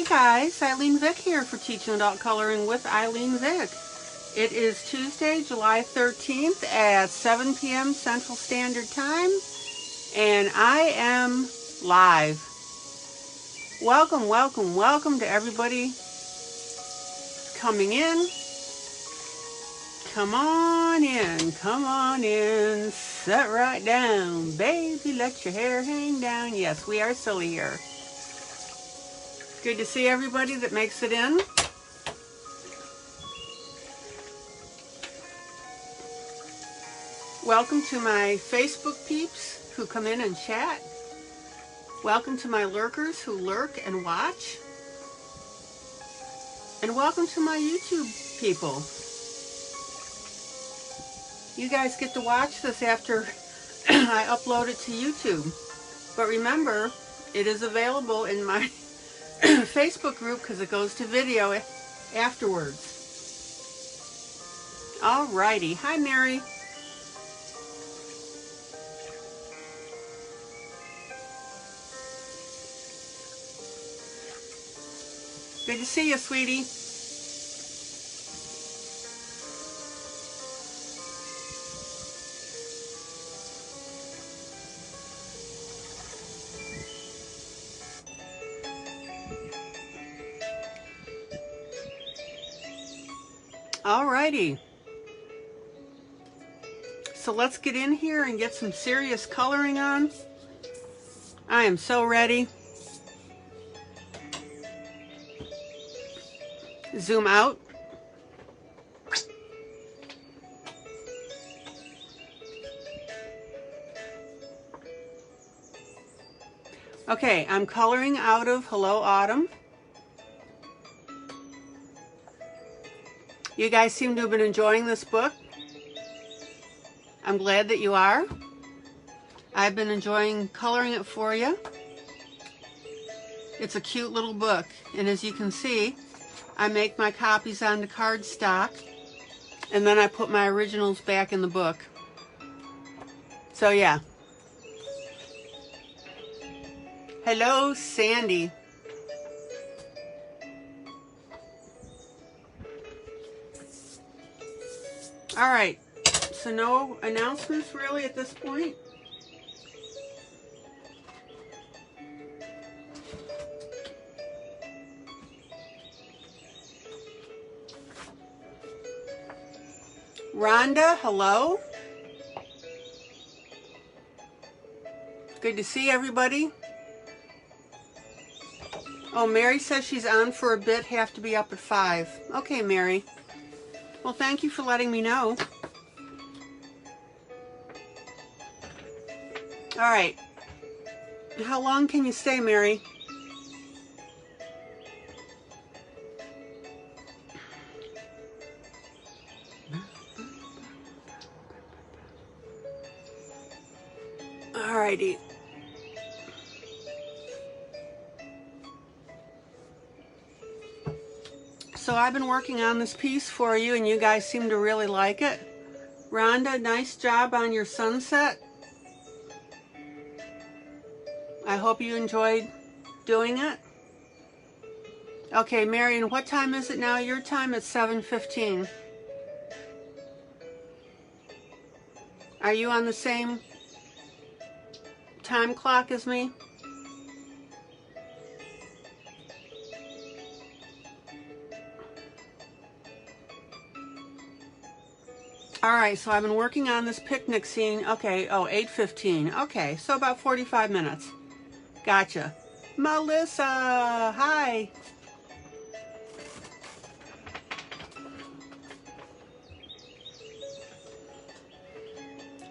Hey guys, ILene Vick here for Teaching Adult Coloring with ILene Vick. It is Tuesday, July 13th at 7 p.m. Central Standard Time, and I am live. Welcome, welcome, welcome to everybody coming in. Come on in, sit right down, baby, let your hair hang down. Yes, we are silly here. Good to see everybody that makes it in. Welcome to my Facebook peeps who come in and chat. Welcome to my lurkers who lurk and watch. And welcome to my YouTube people. You guys get to watch this after I upload it to YouTube. But remember, it is available in my Facebook group because it goes to video afterwards. Alrighty. Hi, Mary. Good to see you, sweetie. Alrighty. So let's get in here and get some serious coloring on. I am so ready. Zoom out. Okay, I'm coloring out of Hello Autumn. You guys seem to have been enjoying this book. I'm glad that you are. I've been enjoying coloring it for you. It's a cute little book, and as you can see, I make my copies onto cardstock, and then I put my originals back in the book. So yeah. Hello, Sandy. All right, so no announcements really at this point. Rhonda, hello. Good to see everybody. Oh, Mary says she's on for a bit, have to be up at 5. Okay, Mary. Well, thank you for letting me know. All right. How long can you stay, Mary? All righty. So I've been working on this piece for you, and you guys seem to really like it. Rhonda, nice job on your sunset. I hope you enjoyed doing it. Okay, Marion, what time is it now? Your time at 7:15. Are you on the same time clock as me? All right, so I've been working on this picnic scene. Okay, oh, 8:15. Okay, so about 45 minutes. Gotcha. Melissa, hi.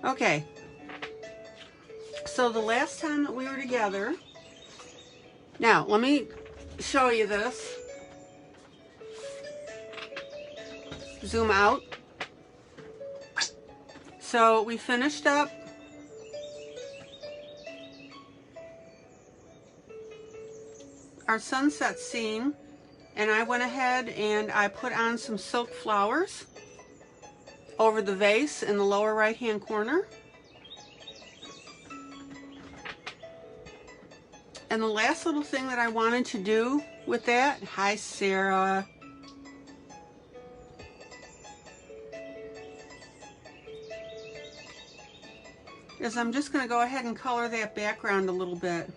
Okay, so the last time that we were together, now let me show you this. Zoom out. So we finished up our sunset scene, and I went ahead and I put on some silk flowers over the vase in the lower right hand corner. And the last little thing that I wanted to do with that. Hi, Sarah. Is I'm just going to go ahead and color that background a little bit.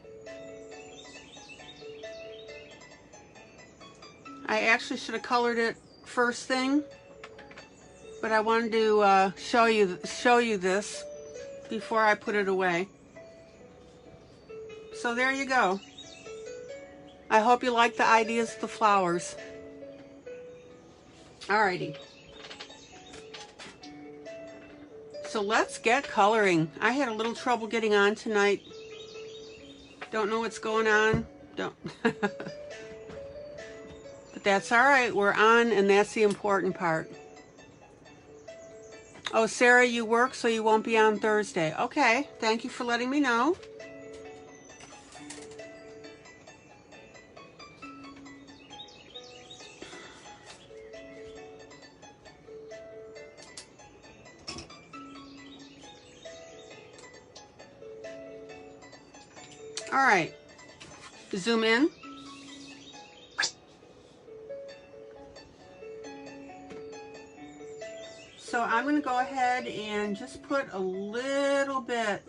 I actually should have colored it first thing, but I wanted to show you this before I put it away. So there you go. I hope you like the ideas of the flowers. Alrighty. So let's get coloring. I had a little trouble getting on tonight. Don't know what's going on. Don't. But that's all right. We're on, and that's the important part. Oh, Sarah, you work, so you won't be on Thursday. Okay. Thank you for letting me know. All right, zoom in. So I'm going to go ahead and just put a little bit,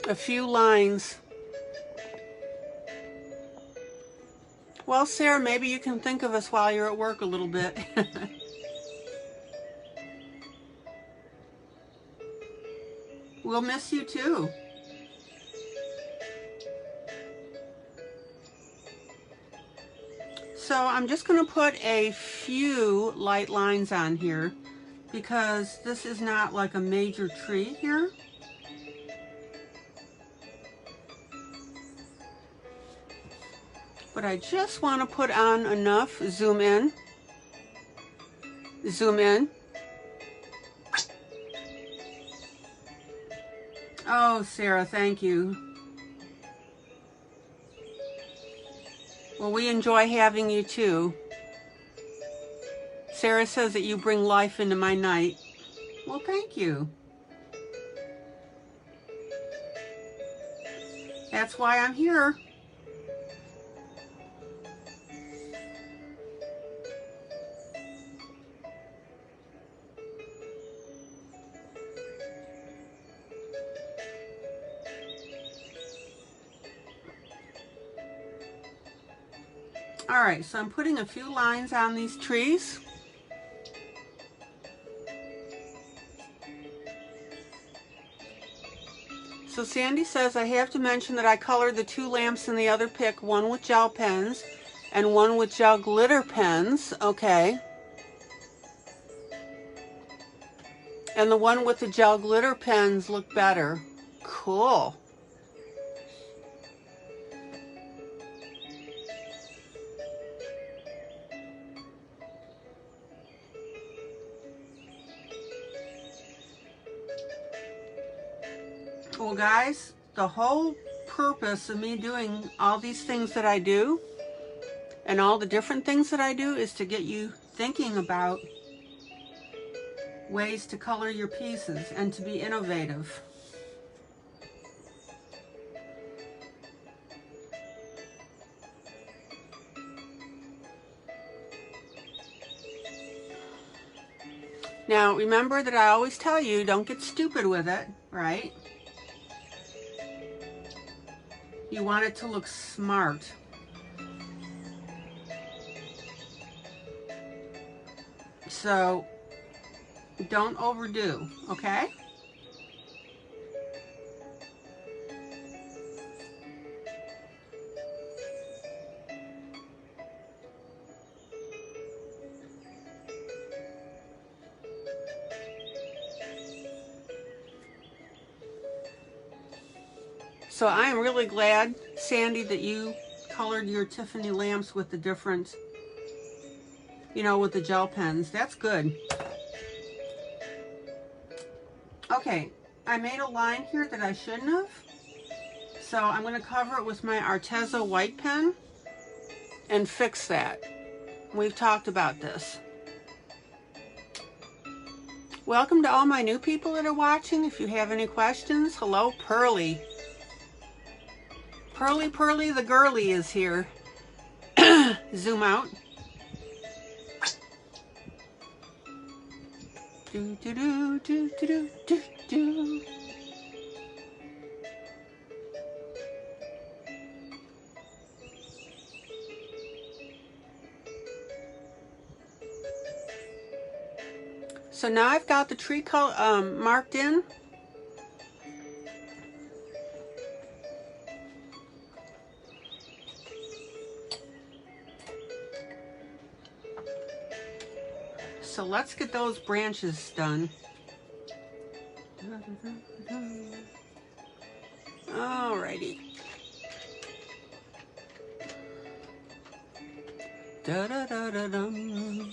a few lines. Well, Sarah, maybe you can think of us while you're at work a little bit. We'll miss you too. So I'm just going to put a few light lines on here because this is not like a major tree here. But I just want to put on enough. Zoom in. Zoom in. Oh, Sarah, thank you. Well, we enjoy having you too. Sarah says that you bring life into my night. Well, thank you. That's why I'm here. All right, so I'm putting a few lines on these trees. So Sandy says I have to mention that I colored the two lamps in the other pick, one with gel pens and one with gel glitter pens. Okay. And the one with the gel glitter pens look better. Cool. Well, guys, the whole purpose of me doing all these things that I do and all the different things that I do is to get you thinking about ways to color your pieces and to be innovative. Now, remember that I always tell you, don't get stupid with it, right? You want it to look smart. So don't overdo, okay? So I am really glad, Sandy, that you colored your Tiffany lamps with the different, you know, with the gel pens. That's good. Okay, I made a line here that I shouldn't have. So I'm going to cover it with my Arteza white pen and fix that. We've talked about this. Welcome to all my new people that are watching. If you have any questions, hello, Pearly. Pearly Pearly the girly is here. Zoom out. Do do do do do do do. So now I've got the tree color marked in. So let's get those branches done. Alrighty. Da da da da dum.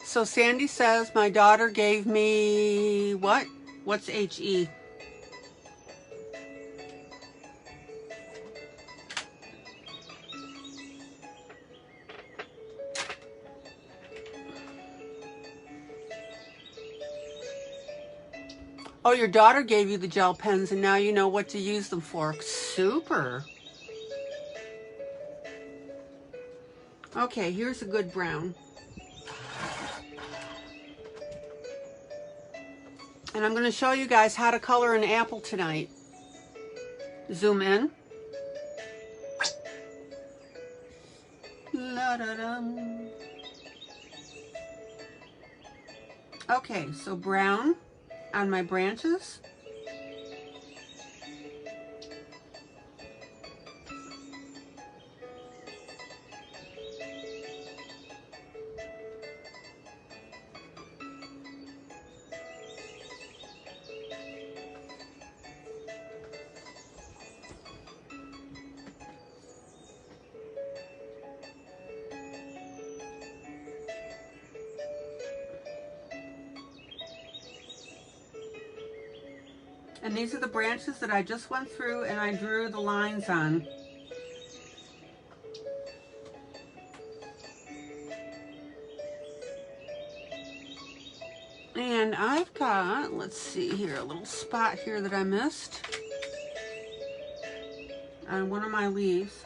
So Sandy says my daughter gave me what? What's HE? Oh, your daughter gave you the gel pens and now you know what to use them for. Super. Okay, here's a good brown. And I'm going to show you guys how to color an apple tonight. Zoom in. La-da-dum. Okay, so brown on my branches. And these are the branches that I just went through and I drew the lines on. And I've got, let's see here, a little spot here that I missed on one of my leaves.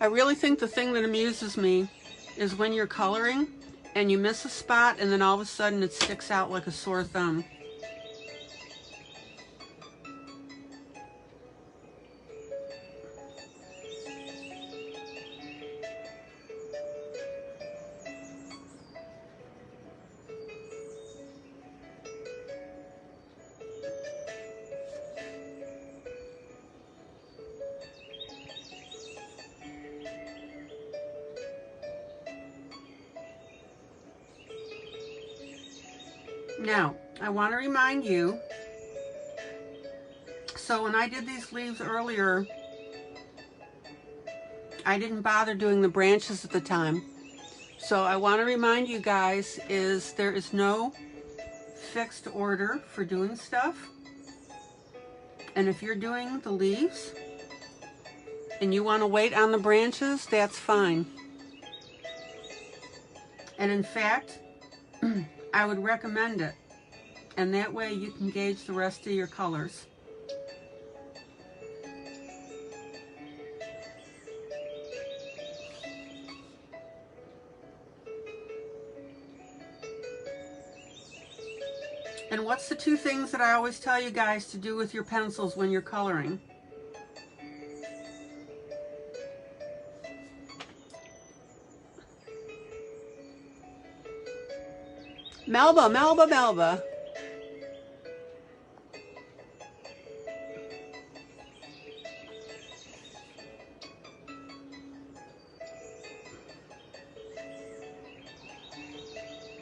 I really think the thing that amuses me is when you're coloring and you miss a spot and then all of a sudden it sticks out like a sore thumb. Now, I want to remind you, so when I did these leaves earlier, I didn't bother doing the branches at the time. So I want to remind you guys is there is no fixed order for doing stuff. And if you're doing the leaves and you want to wait on the branches, that's fine. And in fact, I would recommend it. And that way you can gauge the rest of your colors. And what's the two things that I always tell you guys to do with your pencils when you're coloring? Melba, Melba, Melba.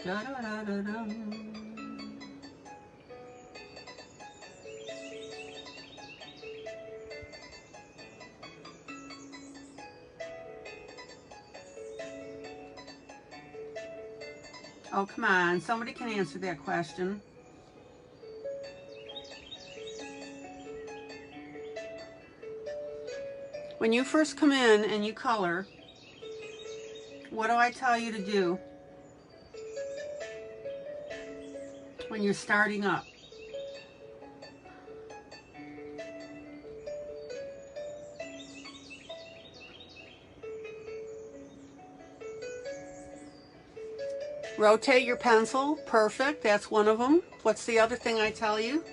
Da, da, da, da, da. Oh, come on. Somebody can answer that question. When you first come in and you color, what do I tell you to do when you're starting up? Rotate your pencil. Perfect. That's one of them. What's the other thing I tell you?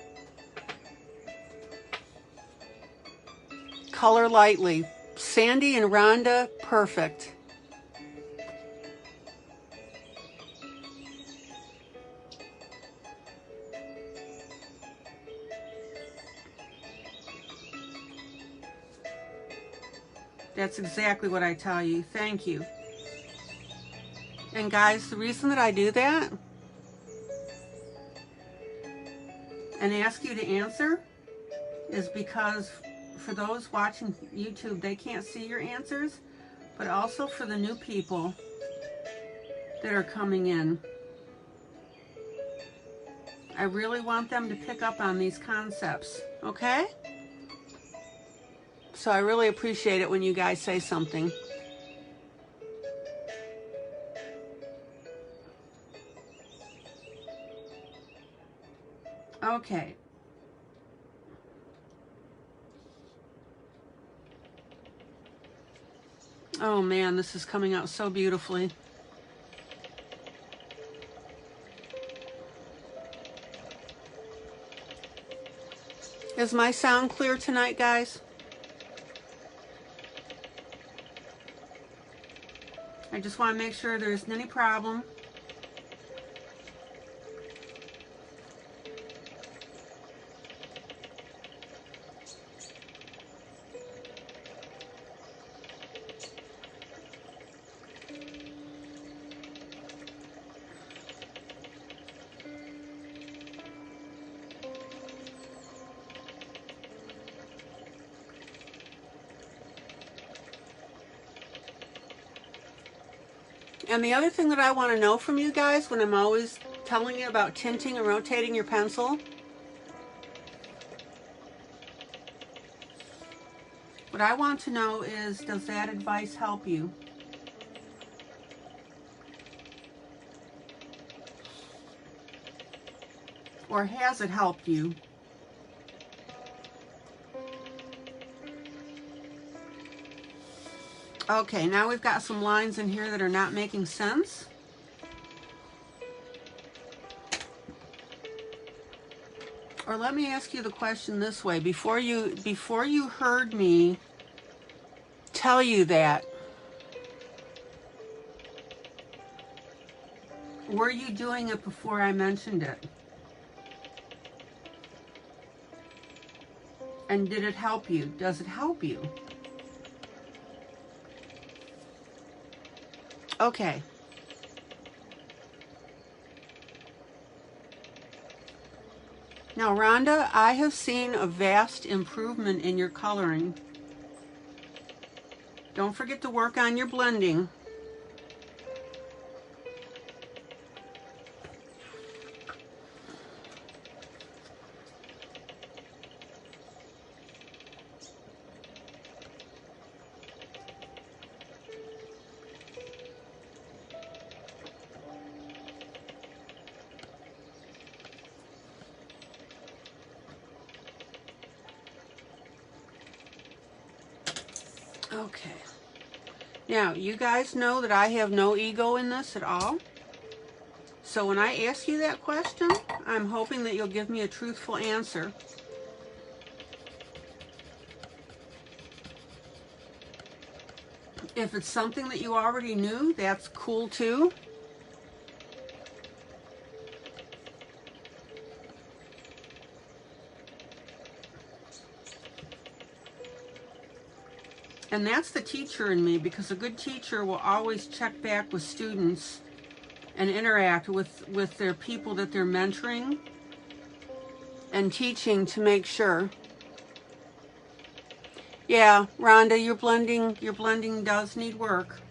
Color lightly. Sandy and Rhonda, perfect. That's exactly what I tell you. Thank you. And guys, the reason that I do that and ask you to answer is because for those watching YouTube, they can't see your answers, but also for the new people that are coming in. I really want them to pick up on these concepts, okay? So I really appreciate it when you guys say something. Okay. Oh man, this is coming out so beautifully. Is my sound clear tonight, guys? I just want to make sure there isn't any problem. And the other thing that I want to know from you guys when I'm always telling you about tinting and rotating your pencil, what I want to know is, does that advice help you? Or has it helped you? Okay, now we've got some lines in here that are not making sense. Or let me ask you the question this way. Before you heard me tell you that, were you doing it before I mentioned it? And did it help you? Does it help you? Okay. Now, Rhonda, I have seen a vast improvement in your coloring. Don't forget to work on your blending. Okay. Now, you guys know that I have no ego in this at all. So when I ask you that question, I'm hoping that you'll give me a truthful answer. If it's something that you already knew, that's cool too. And that's the teacher in me, because a good teacher will always check back with students and interact with their people that they're mentoring and teaching to make sure. Yeah, Rhonda, your blending does need work.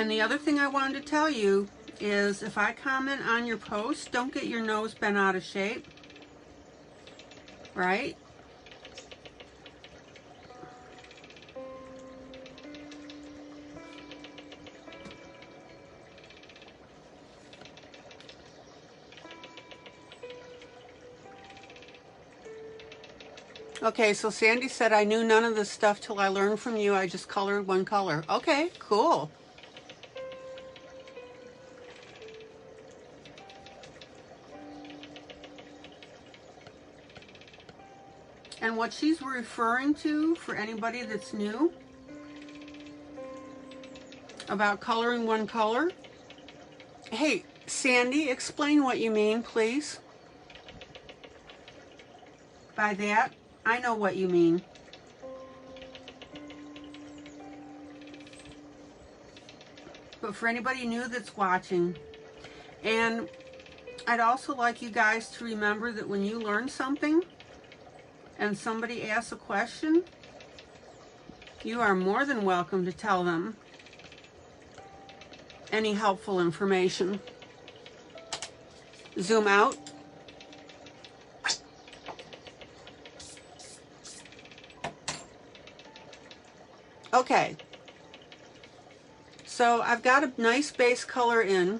And the other thing I wanted to tell you is if I comment on your post, don't get your nose bent out of shape, right? Okay, so Sandy said, I knew none of this stuff till I learned from you. I just colored one color. Okay, cool. And what she's referring to, for anybody that's new, about coloring one color. Hey, Sandy, explain what you mean, please. By that, I know what you mean. But for anybody new that's watching, and I'd also like you guys to remember that when you learn something and somebody asks a question, you are more than welcome to tell them any helpful information. Zoom out. Okay, so I've got a nice base color in.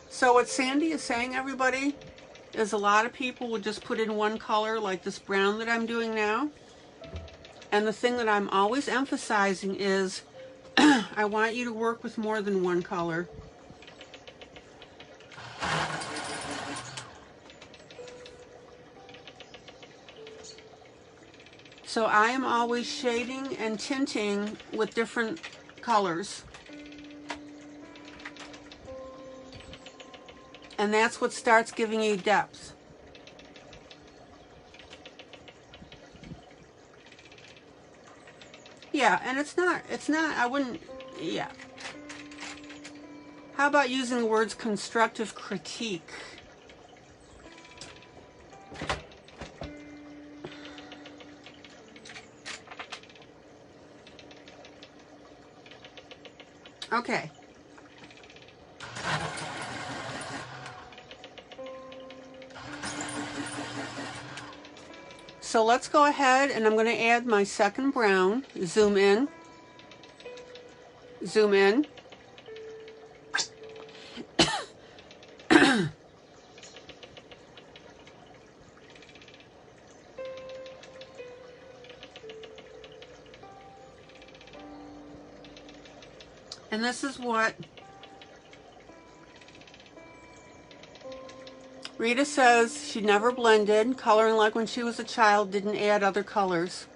So what Sandy is saying, everybody, is a lot of people will just put in one color, like this brown that I'm doing now. And the thing that I'm always emphasizing is I want you to work with more than one color. So I am always shading and tinting with different colors. And that's what starts giving you depth. Yeah, and it's not, I wouldn't, yeah. How about using the words constructive critique? Okay. So let's go ahead and I'm going to add my second brown. Zoom in. Zoom in. And this is what Rita says. She never blended, coloring like when she was a child, didn't add other colors.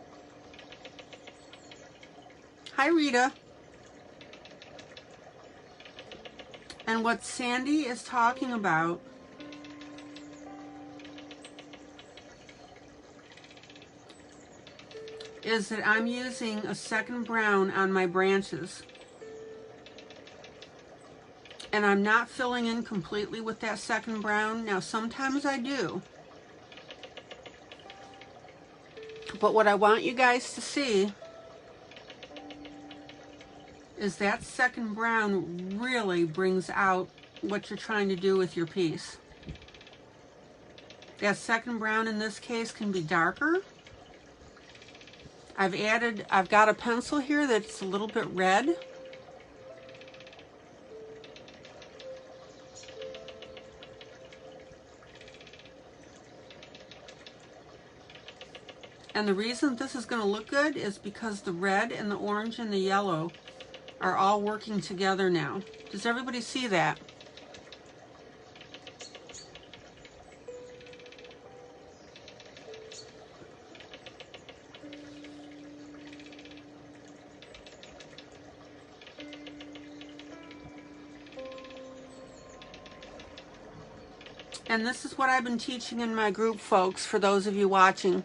Hi, Rita. And what Sandy is talking about is that I'm using a second brown on my branches. And I'm not filling in completely with that second brown. Now, sometimes I do. But what I want you guys to see is that second brown really brings out what you're trying to do with your piece. That second brown in this case can be darker. I've got a pencil here that's a little bit red. And the reason this is going to look good is because the red and the orange and the yellow are all working together now. Does everybody see that? And this is what I've been teaching in my group, folks, for those of you watching.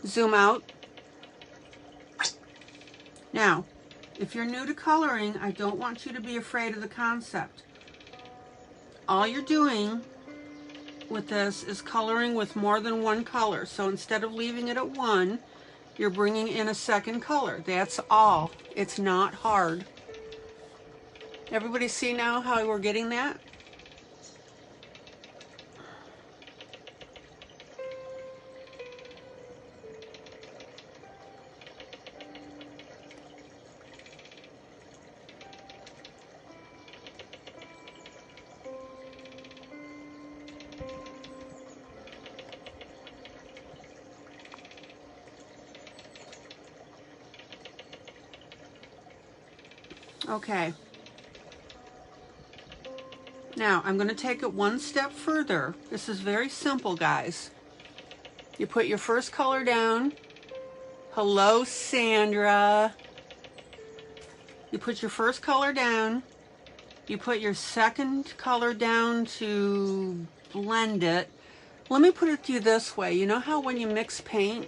Zoom out. Now, if you're new to coloring, I don't want you to be afraid of the concept. All you're doing with this is coloring with more than one color. So instead of leaving it at one, you're bringing in a second color. That's all. It's not hard. Everybody see now how we're getting that? Okay. Now, I'm going to take it one step further. This is very simple, guys. You put your first color down. Hello, Sandra. You put your first color down. You put your second color down to blend it. Let me put it to you this way. You know how when you mix paint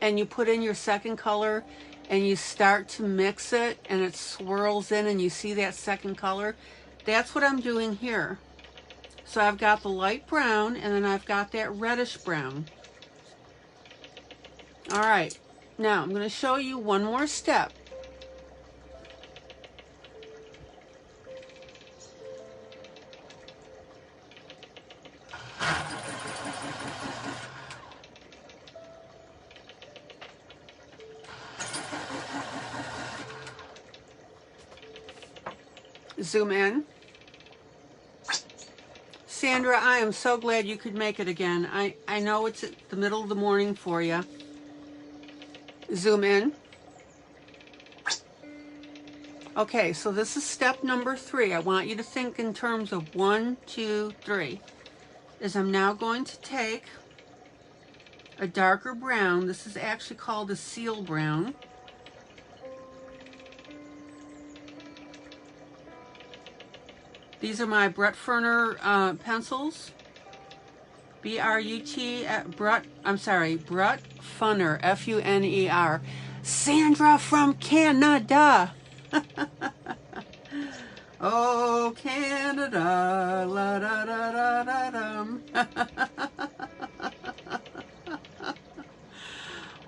and you put in your second color and you start to mix it and it swirls in and you see that second color? That's what I'm doing here. So I've got the light brown and then I've got that reddish brown. All right, now I'm going to show you one more step. Zoom in. Sandra, I am so glad you could make it again. I know it's at the middle of the morning for you. Zoom in. Okay, so this is step number 3. I want you to think in terms of 1, 2, 3. Is I'm now going to take a darker brown. This is actually called a seal brown. These are my Brut Furner pencils. B-R-U-T, Brut Funner, F-U-N-E-R. Sandra from Canada. Oh, Canada, la da da da da dum.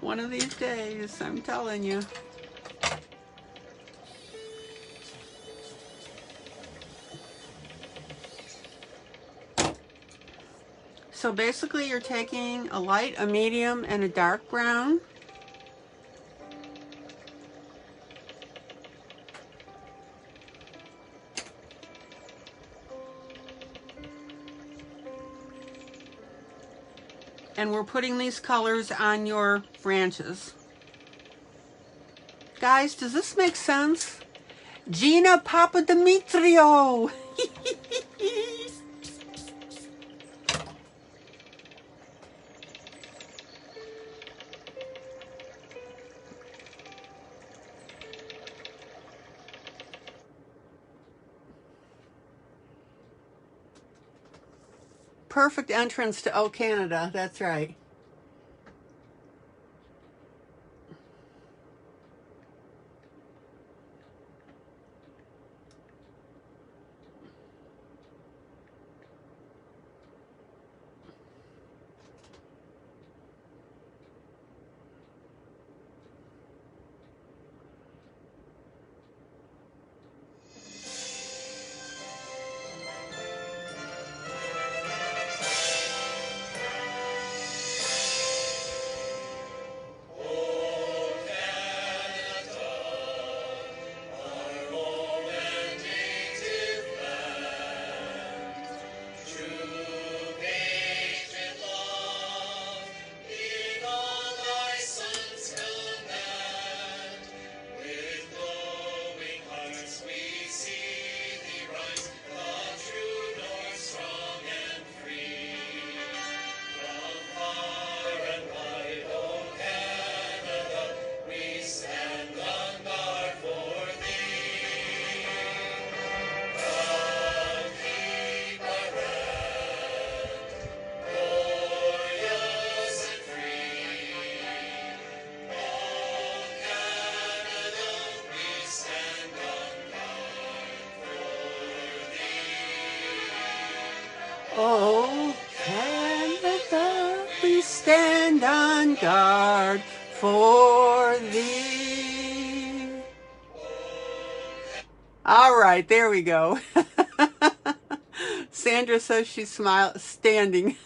One of these days, I'm telling you. So basically you're taking a light, a medium, and a dark brown. And we're putting these colors on your branches. Guys, does this make sense? Gina Papademetrio! Perfect entrance to Oh Canada, that's right. guard for thee. All right, there we go. Sandra says she's standing.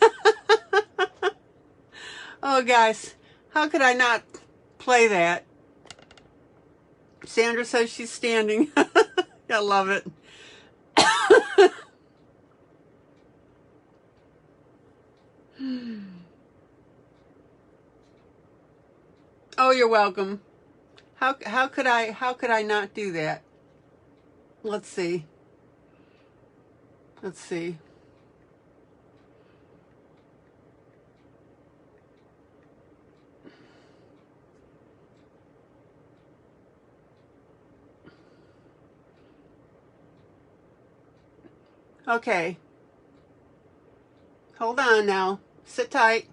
Oh, guys, how could I not play that? Sandra says she's standing. I love it. Oh, you're welcome. How could I not do that? Let's see. Let's see. Okay. Hold on now. Sit tight.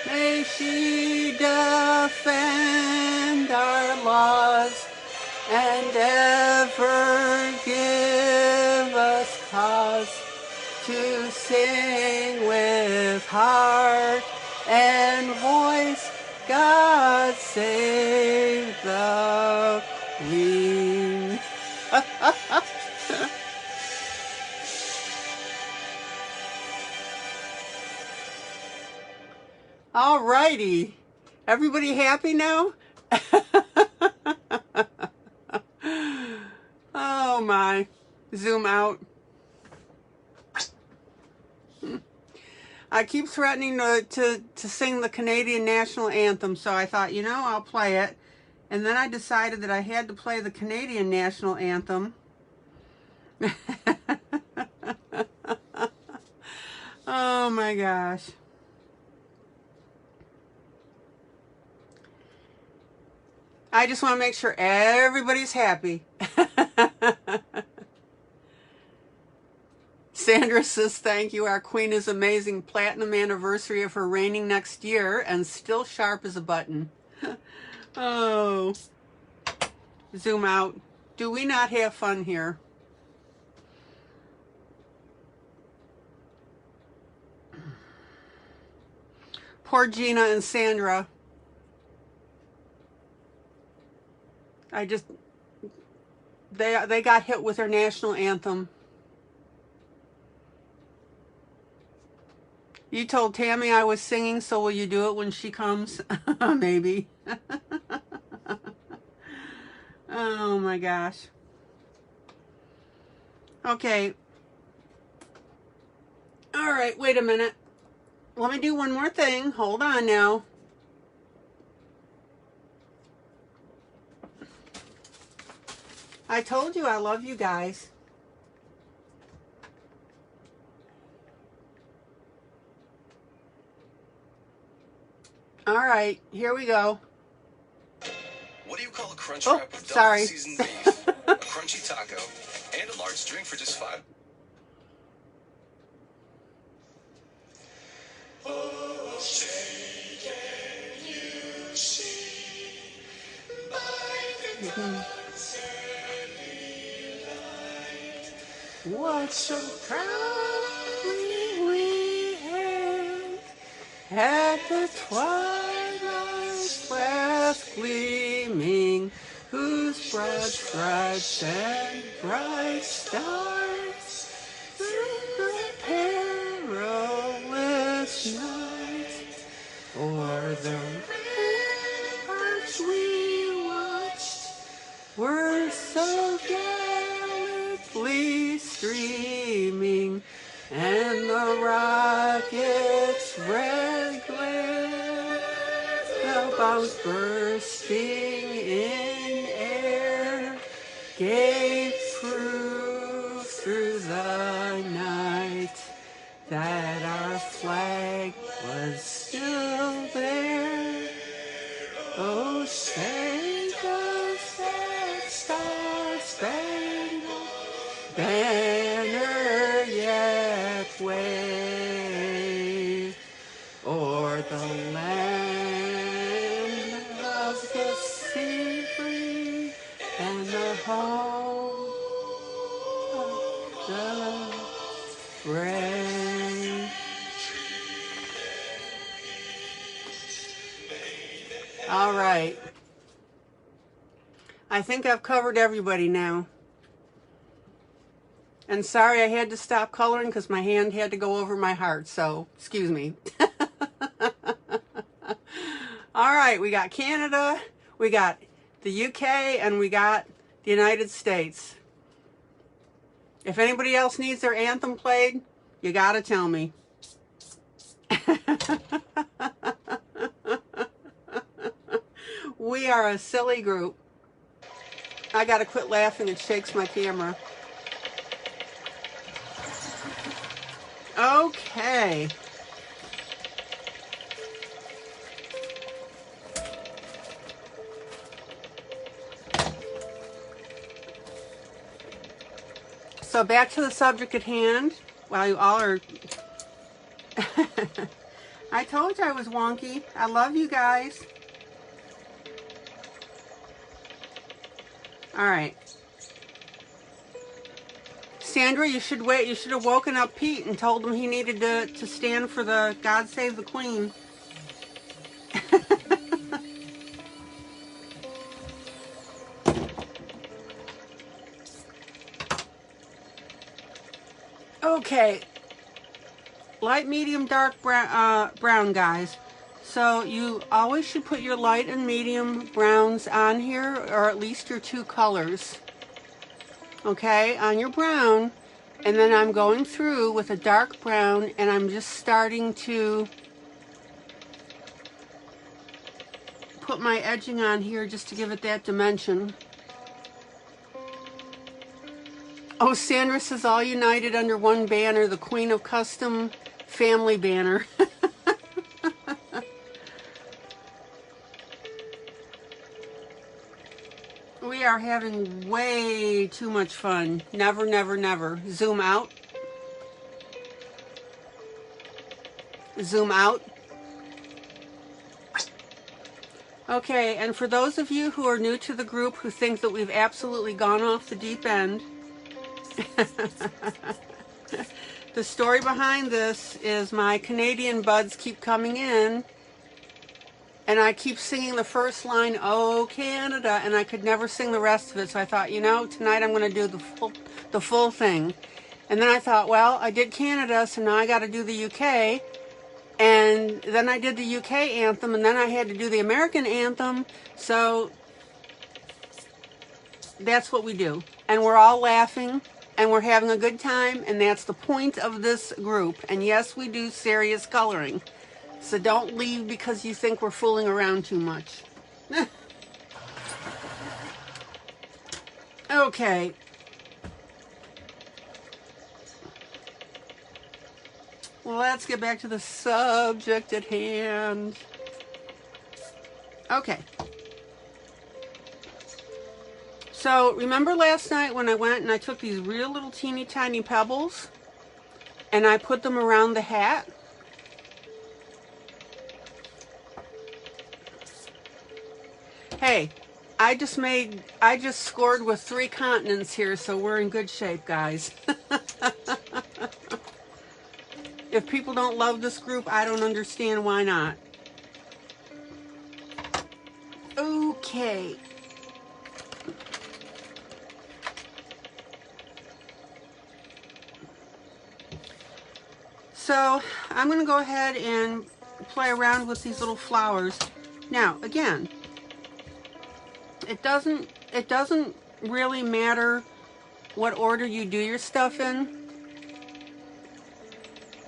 May she defend our laws and ever give us cause to sing with heart and voice. God save the Queen. All righty. Everybody happy now? Oh my. Zoom out. I keep threatening to sing the Canadian national anthem, so I thought, you know, I'll play it. And then I decided that I had to play the Canadian national anthem. Oh my gosh. I just want to make sure everybody's happy. Sandra says, thank you. Our queen is amazing. Platinum anniversary of her reigning next year and still sharp as a button. Oh. Zoom out. Do we not have fun here? Poor Gina and Sandra. They got hit with their national anthem. You told Tammy I was singing, so will you do it when she comes? Maybe. Oh my gosh. Okay. All right, wait a minute. Let me do one more thing. Hold on now. I told you I love you guys. All right, here we go. What do you call a crunch wrap with double seasoned beef, a crunchy taco, and a large drink for just $5? Oh, say can you see What so proudly we hailed at the twilight's last gleaming, whose broad stripes and bright stars through the perilous night o'er the ramparts we watched were so gallantly streaming, and the rocket's red glare, the bombs bursting in air, gave proof through the night that our flag was still there. Oh, say does that star-spangled banner yet wave o'er the land of the sea free and the home of the brave. All right. I think I've covered everybody now. And sorry I had to stop coloring because my hand had to go over my heart, so excuse me. All right, we got Canada, we got the UK, and we got the United States. If anybody else needs their anthem played, you gotta tell me. We are a silly group. I gotta quit laughing, it shakes my camera. Okay. So back to the subject at hand. While you all are... I told you I was wonky. I love you guys. All right. Sandra, you should wait. You should have woken up Pete and told him he needed to stand for the God Save the Queen. Okay. Light, medium, dark, brown, guys. So you always should put your light and medium browns on here, or at least your two colors. Okay, on your brown, and then I'm going through with a dark brown, and I'm just starting to put my edging on here just to give it that dimension. Oh, Sandra says all united under one banner, the Queen of Custom family banner. We are having way too much fun. Never, never, never. Zoom out. Zoom out. Okay, and for those of you who are new to the group who think that we've absolutely gone off the deep end, the story behind this is my Canadian buds keep coming in, and I keep singing the first line, "Oh, Canada," and I could never sing the rest of it, so I thought, you know, tonight I'm going to do the full thing. And then I thought, well, I did Canada, so now I got to do the UK. And then I did the UK anthem, and then I had to do the American anthem, so that's what we do. And we're all laughing, and we're having a good time, and that's the point of this group. And yes, we do serious coloring. So don't leave because you think we're fooling around too much. Okay. Well, let's get back to the subject at hand. Okay. So remember last night when I went and I took these real little teeny tiny pebbles and I put them around the hat? Hey, I just scored with 3 continents here, so we're in good shape, guys. If people don't love this group, I don't understand why not. Okay. So I'm going to go ahead and play around with these little flowers. Now, again, it doesn't really matter what order you do your stuff in.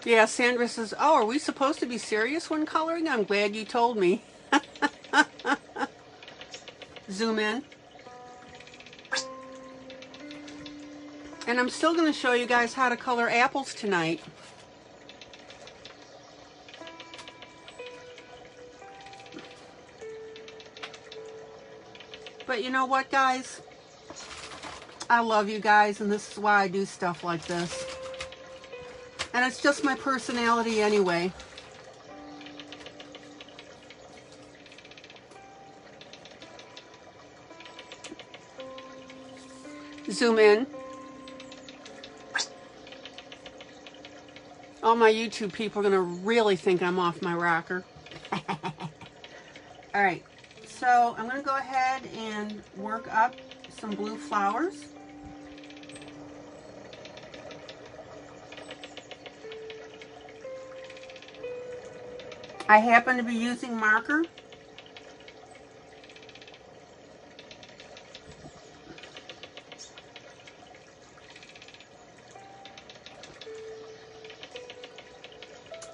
Yeah, Sandra says, oh, are we supposed to be serious when coloring? I'm glad you told me. Zoom in. And I'm still going to show you guys how to color apples tonight. But you know what, guys? I love you guys, and this is why I do stuff like this. And it's just my personality anyway. Zoom in. All my YouTube people are going to really think I'm off my rocker. All right, so I'm going to go ahead and work up some blue flowers. I happen to be using marker.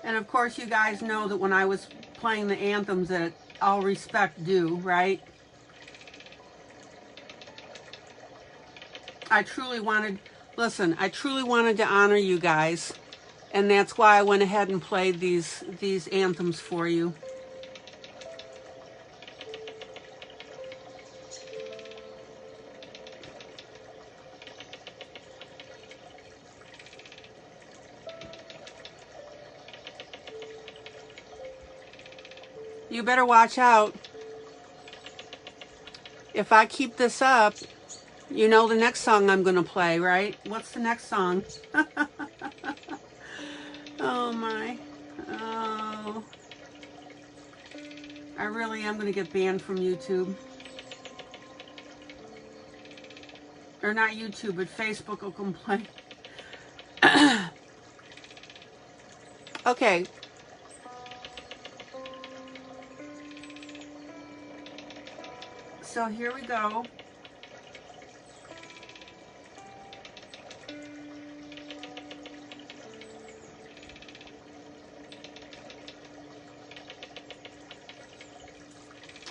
And of course, you guys know that when I was playing the anthems that all respect due, right? I truly wanted to honor you guys. And that's why I went ahead and played these anthems for you. You better watch out. If I keep this up, you know the next song I'm going to play, right? What's the next song? Oh my. Oh. I really am going to get banned from YouTube. Or not YouTube, but Facebook will complain. Okay. So here we go.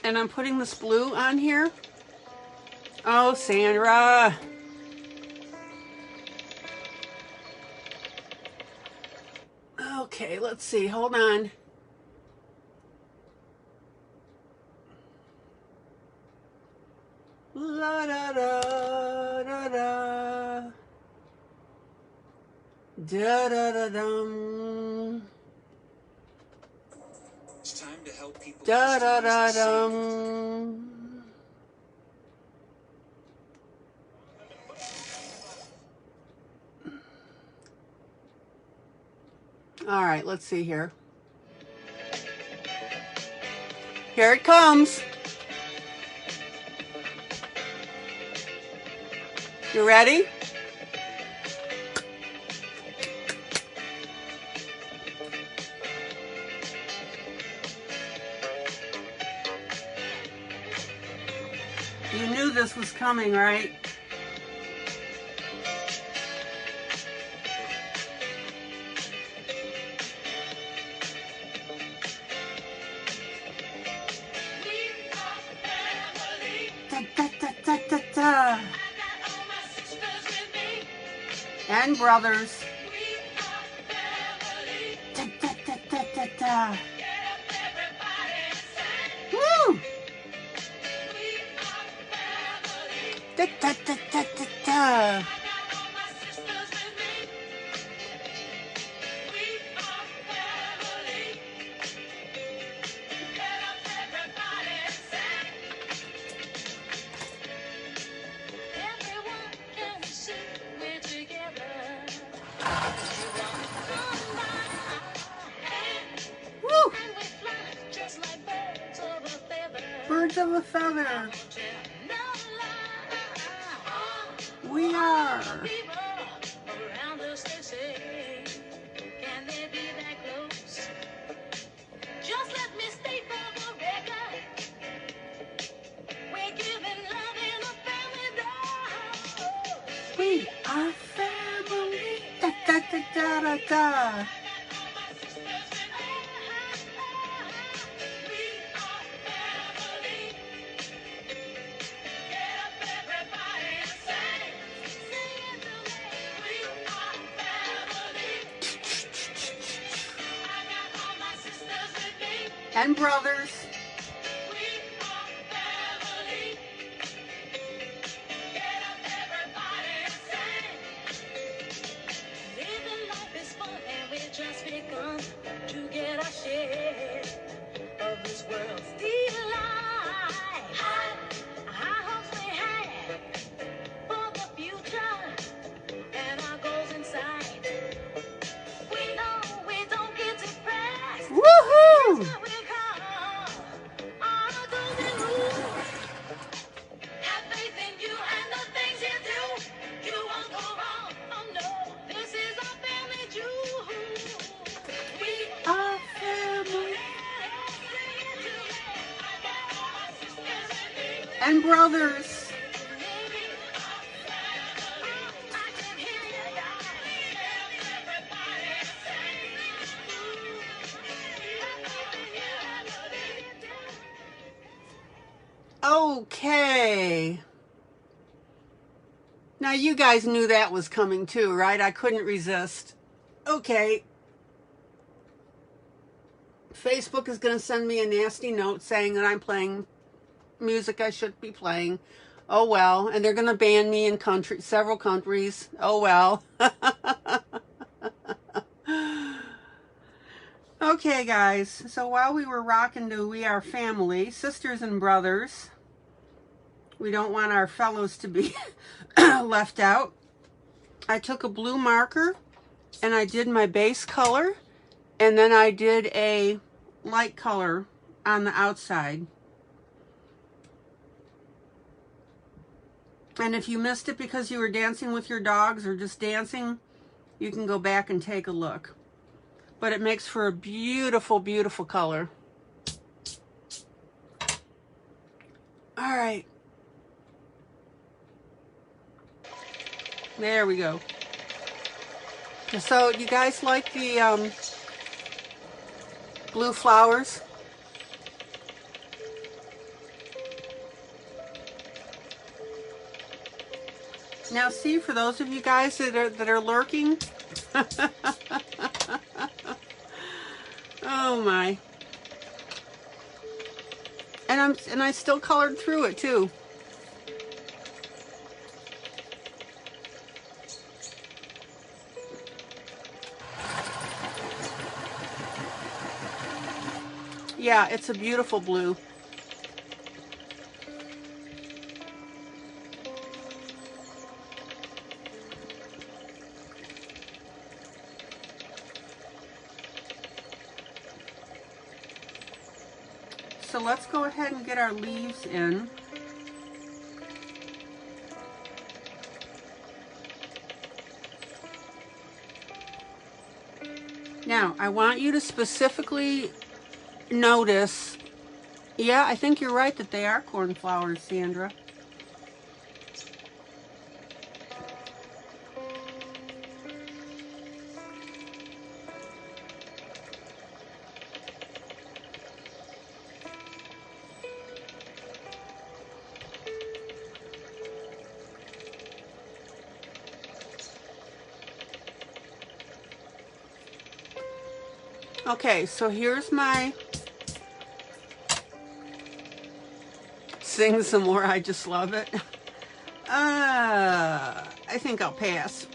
And I'm putting this blue on here. Oh, Sandra. Okay, let's see. Hold on. La da da da da. Da da da dum. It's time to help people. Da da da dum. All right, let's see here. Here it comes. You ready? You knew this was coming, right? And brothers. Da, da, da, da, da, da. Woo! Da, da, da, da, da, da. a feather. We are. Just let me state for the record, we're giving love in a family dog. We are family. Da da da da da da. And brothers. Just begun to get our share of this world's delight. High hopes we had for the future and our goals in sight. We know we don't get depressed. Woohoo! That's what we call our golden rule. Have faith in you and the things you do. You won't go wrong. Oh no, this is our family jewel. Our family. And brothers. Okay. Now you guys knew that was coming too, right? I couldn't resist. Okay. Facebook is going to send me a nasty note saying that I'm playing music I shouldn't be playing. Oh well. And they're going to ban me in several countries. Oh well. Okay, guys. So while we were rocking to We Are Family, sisters and brothers, we don't want our fellows to be left out. I took a blue marker and I did my base color, and then I did a light color on the outside. And if you missed it because you were dancing with your dogs or just dancing, you can go back and take a look. But it makes for a beautiful, beautiful color. All right. There we go. So you guys like the blue flowers? Now see, for those of you guys that are lurking, oh my. And I still colored through it too. Yeah, it's a beautiful blue. So let's go ahead and get our leaves in. Now, I want you to specifically notice, yeah, I think you're right that they are cornflowers, Sandra. Okay, so here's my, sing some more, I just love it. I think I'll pass.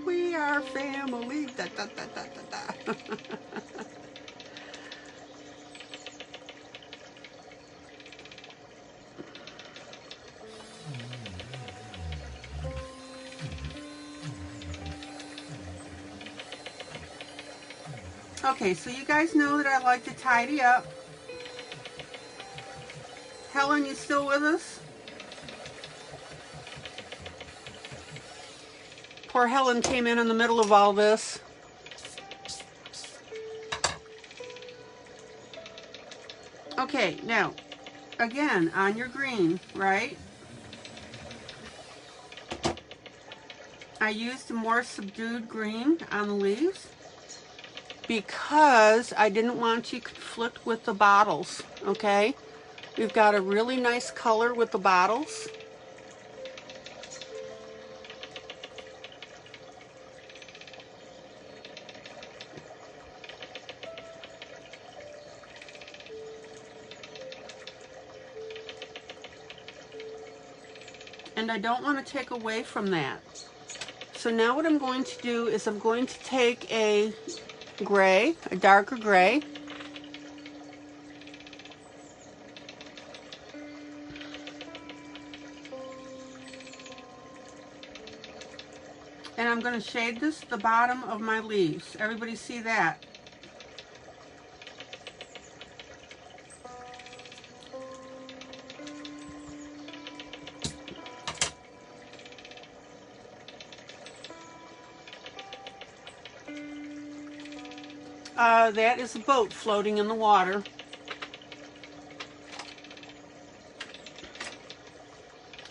We are family. Da, da, da, da, da, da. Okay, so you guys know that I like to tidy up. Helen, you still with us? Poor Helen came in the middle of all this. Okay, now, again, on your green, right? I used a more subdued green on the leaves because I didn't want to conflict with the bottles, okay? We've got a really nice color with the bottles. And I don't want to take away from that. So now what I'm going to do is I'm going to take a gray, a darker gray, and I'm going to shade this the bottom of my leaves. Everybody see that? That is a boat floating in the water.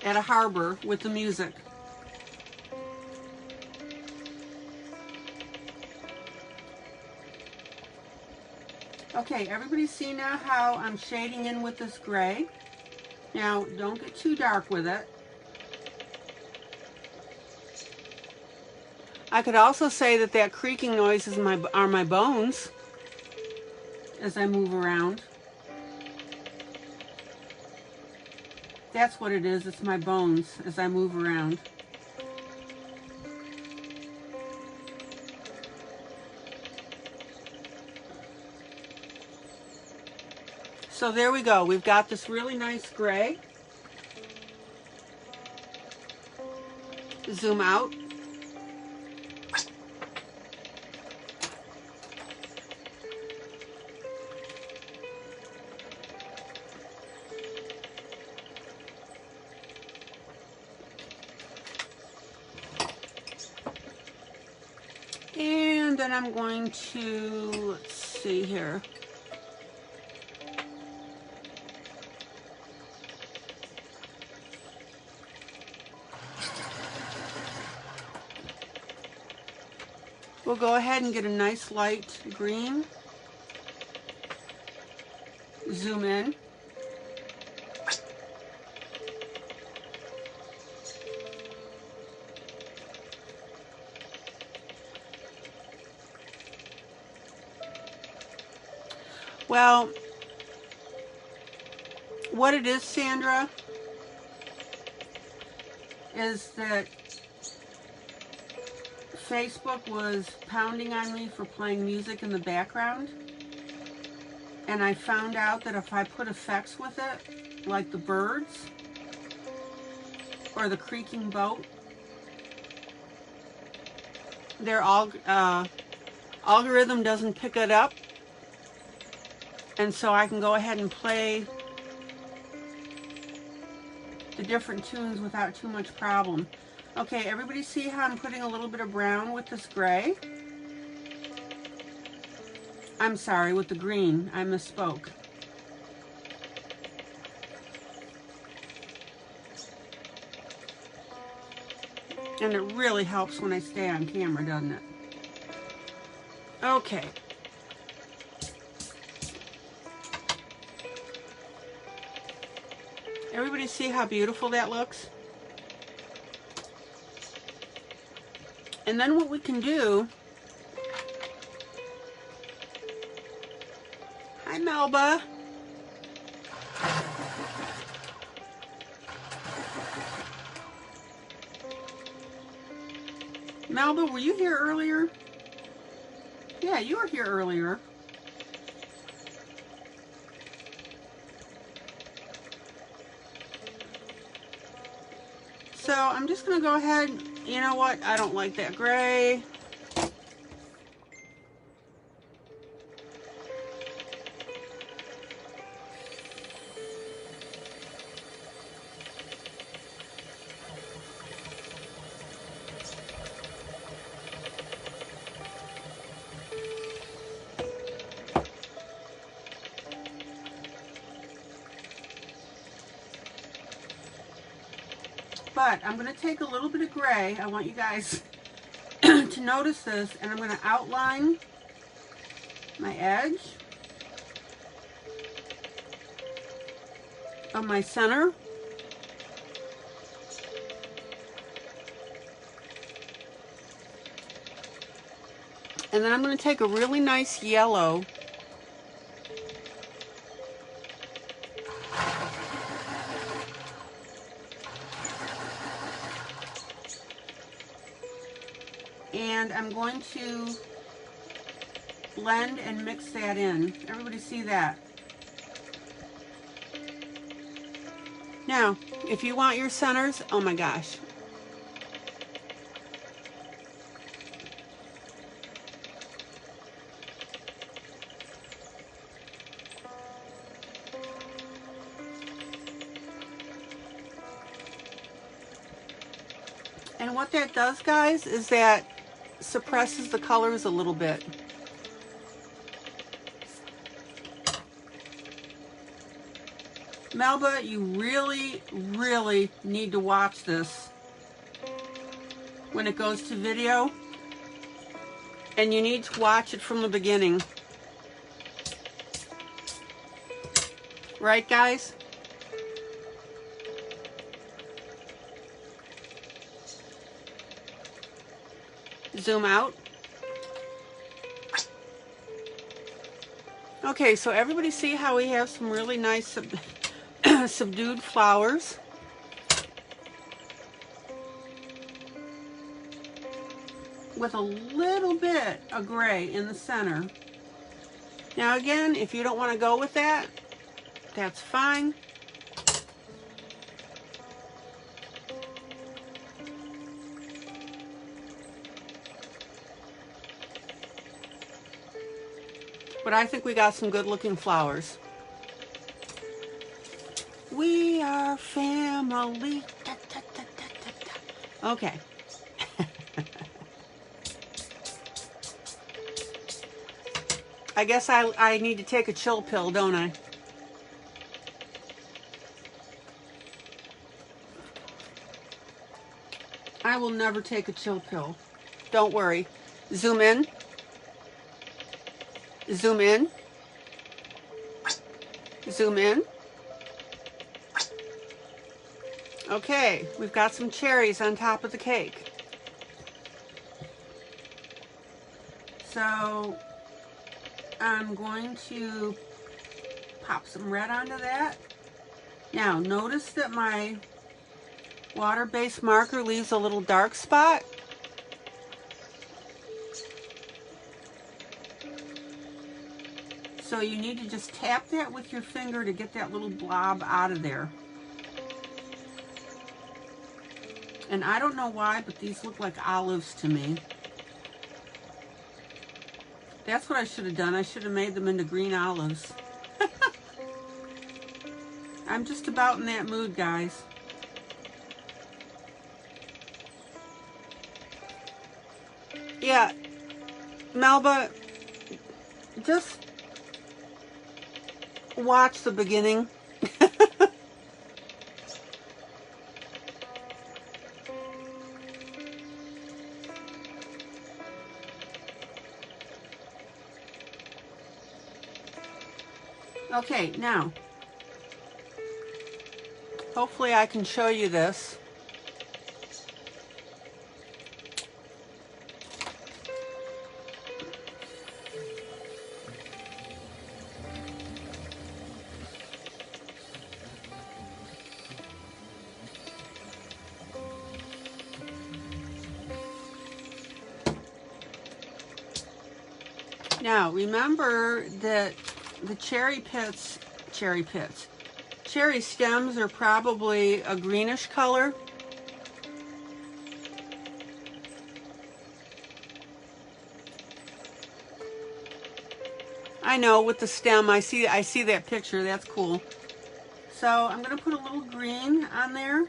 At a harbor with the music. Okay, everybody see now how I'm shading in with this gray? Now, don't get too dark with it. I could also say that that creaking noise is are my bones as I move around. That's what it is, it's my bones as I move around. So there we go, we've got this really nice gray. Zoom out. And then I'm going to, let's see here. We'll go ahead and get a nice light green. Zoom in. Well, what it is, Sandra, is that Facebook was pounding on me for playing music in the background, and I found out that if I put effects with it, like the birds or the creaking boat, their algorithm doesn't pick it up, and so I can go ahead and play the different tunes without too much problem. Okay, everybody see how I'm putting a little bit of brown with this gray? I'm sorry, with the green. I misspoke. And it really helps when I stay on camera, doesn't it? Okay. Everybody see how beautiful that looks? And then what we can do... Hi, Melba. Melba, were you here earlier? Yeah, you were here earlier. So I'm just going to go ahead, you know what, I don't like that gray. But I'm going to take a little bit of gray. I want you guys to notice this, and I'm going to outline my edge of my center. And then I'm going to take a really nice yellow and I'm going to blend and mix that in. Everybody see that? Now, if you want your centers, oh my gosh. And what that does, guys, is that suppresses the colors a little bit. Melba, you really, really need to watch this when it goes to video. And you need to watch it from the beginning. Right, guys? Zoom out. Okay, so everybody see how we have some really nice subdued flowers. With a little bit of gray in the center. Now again, if you don't want to go with that, that's fine. But I think we got some good looking flowers. We are family. Da, da, da, da, da, da. Okay. I guess I need to take a chill pill, don't I? I will never take a chill pill. Don't worry. Zoom in. Zoom in. Zoom in. Okay, we've got some cherries on top of the cake. So I'm going to pop some red onto that. Now notice that my water-based marker leaves a little dark spot. So you need to just tap that with your finger to get that little blob out of there. And I don't know why, but these look like olives to me. That's what I should have done. I should have made them into green olives. I'm just about in that mood, guys. Yeah, Melba, just watch the beginning. Okay, now, hopefully I can show you this. Now, remember that the cherry stems are probably a greenish color. I know, with the stem, I see that picture. That's cool. So I'm going to put a little green on there.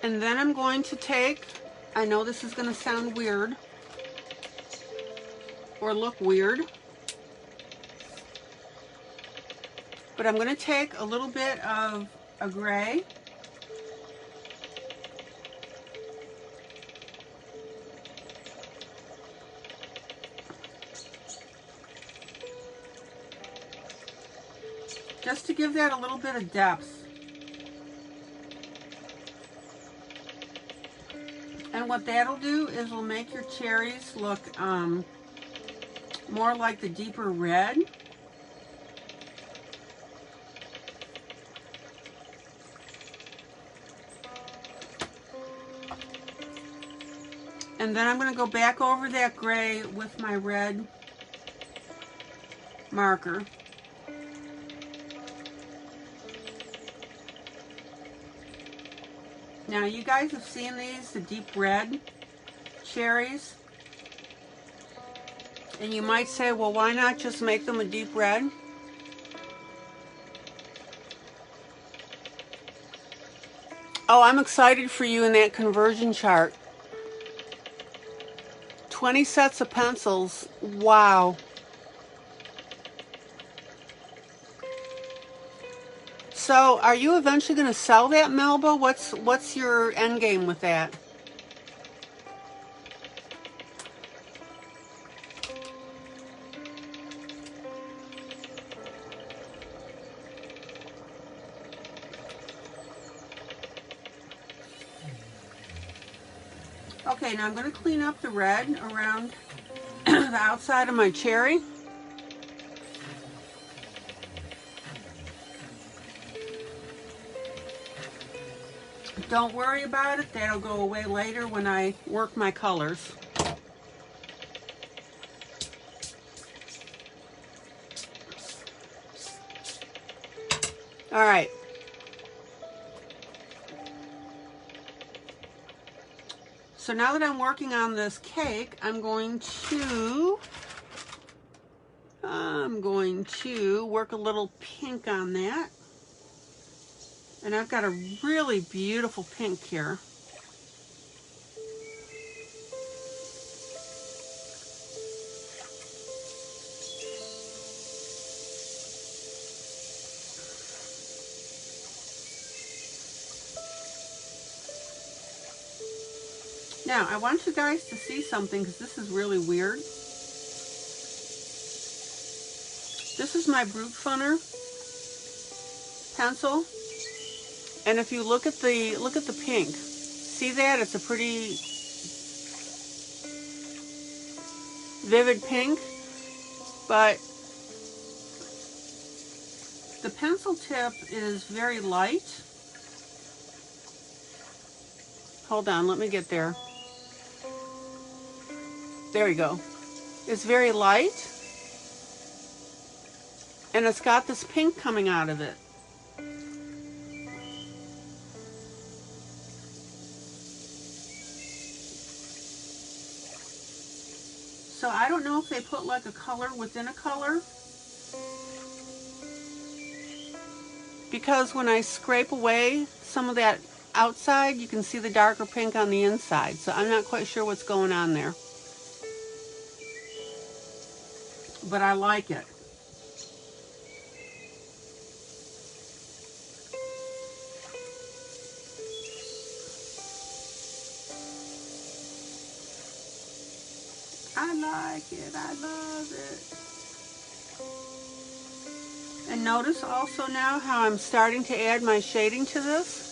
And then I'm going to take, I know this is going to sound weird or look weird, but I'm going to take a little bit of a gray, just to give that a little bit of depth. And what that'll do is it'll make your cherries look more like the deeper red. And then I'm going to go back over that gray with my red marker. Now you guys have seen these, the deep red cherries. And you might say, well, why not just make them a deep red? Oh, I'm excited for you in that conversion chart. 20 sets of pencils. Wow. So, are you eventually going to sell that, Melba? What's your end game with that? Okay, now I'm going to clean up the red around the outside of my cherry. Don't worry about it, that'll go away later when I work my colors. All right. So now that I'm working on this cake, I'm going to work a little pink on that. And I've got a really beautiful pink here. Now, I want you guys to see something because this is really weird. This is my Brute Funner pencil. And if you look at the pink, see that? It's a pretty vivid pink, but the pencil tip is very light. Hold on, let me get there. There we go. It's very light, and it's got this pink coming out of it. So I don't know if they put like a color within a color, because when I scrape away some of that outside, you can see the darker pink on the inside. So I'm not quite sure what's going on there, but I like it. I like it, I love it. And notice also now how I'm starting to add my shading to this.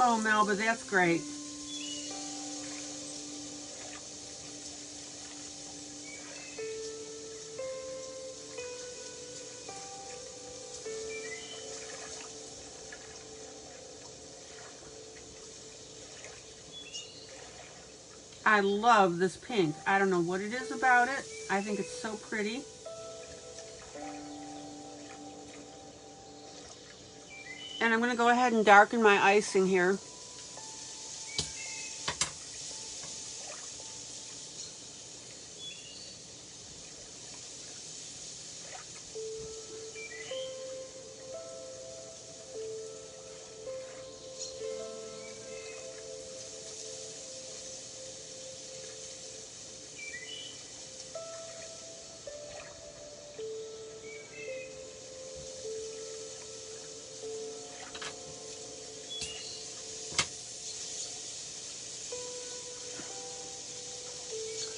Oh, Melba, that's great. I love this pink. I don't know what it is about it. I think it's so pretty. And I'm going to go ahead and darken my icing here.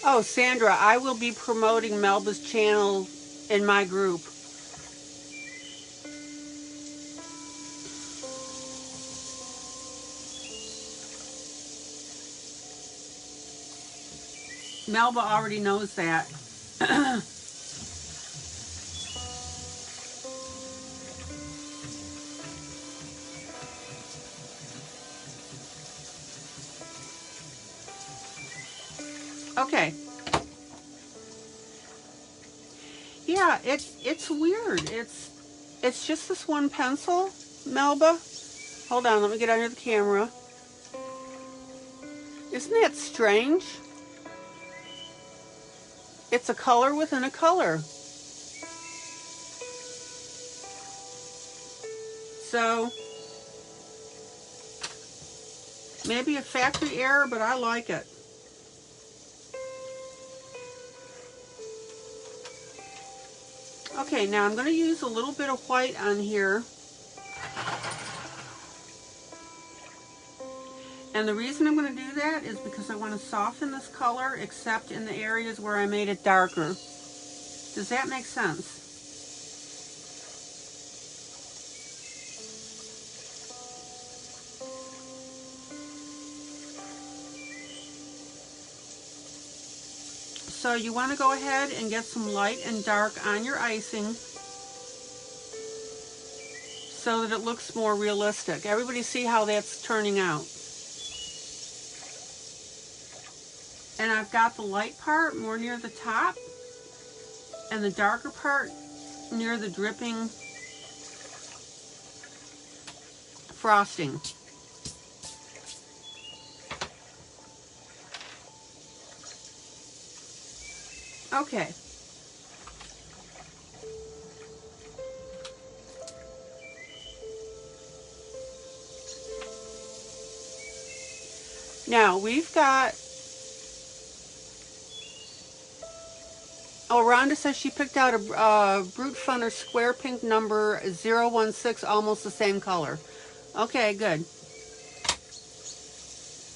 Oh, Sandra, I will be promoting Melba's channel in my group. Melba already knows that. Okay. Yeah, it's weird. It's just this one pencil, Melba. Hold on, let me get under the camera. Isn't that strange? It's a color within a color. So, maybe a factory error, but I like it. Okay, now I'm going to use a little bit of white on here. And the reason I'm going to do that is because I want to soften this color, except in the areas where I made it darker. Does that make sense? So you want to go ahead and get some light and dark on your icing so that it looks more realistic. Everybody see how that's turning out. And I've got the light part more near the top and the darker part near the dripping frosting. Okay. Now we've got, oh, Rhonda says she picked out a Brute Funner square pink number 016, almost the same color. Okay, good.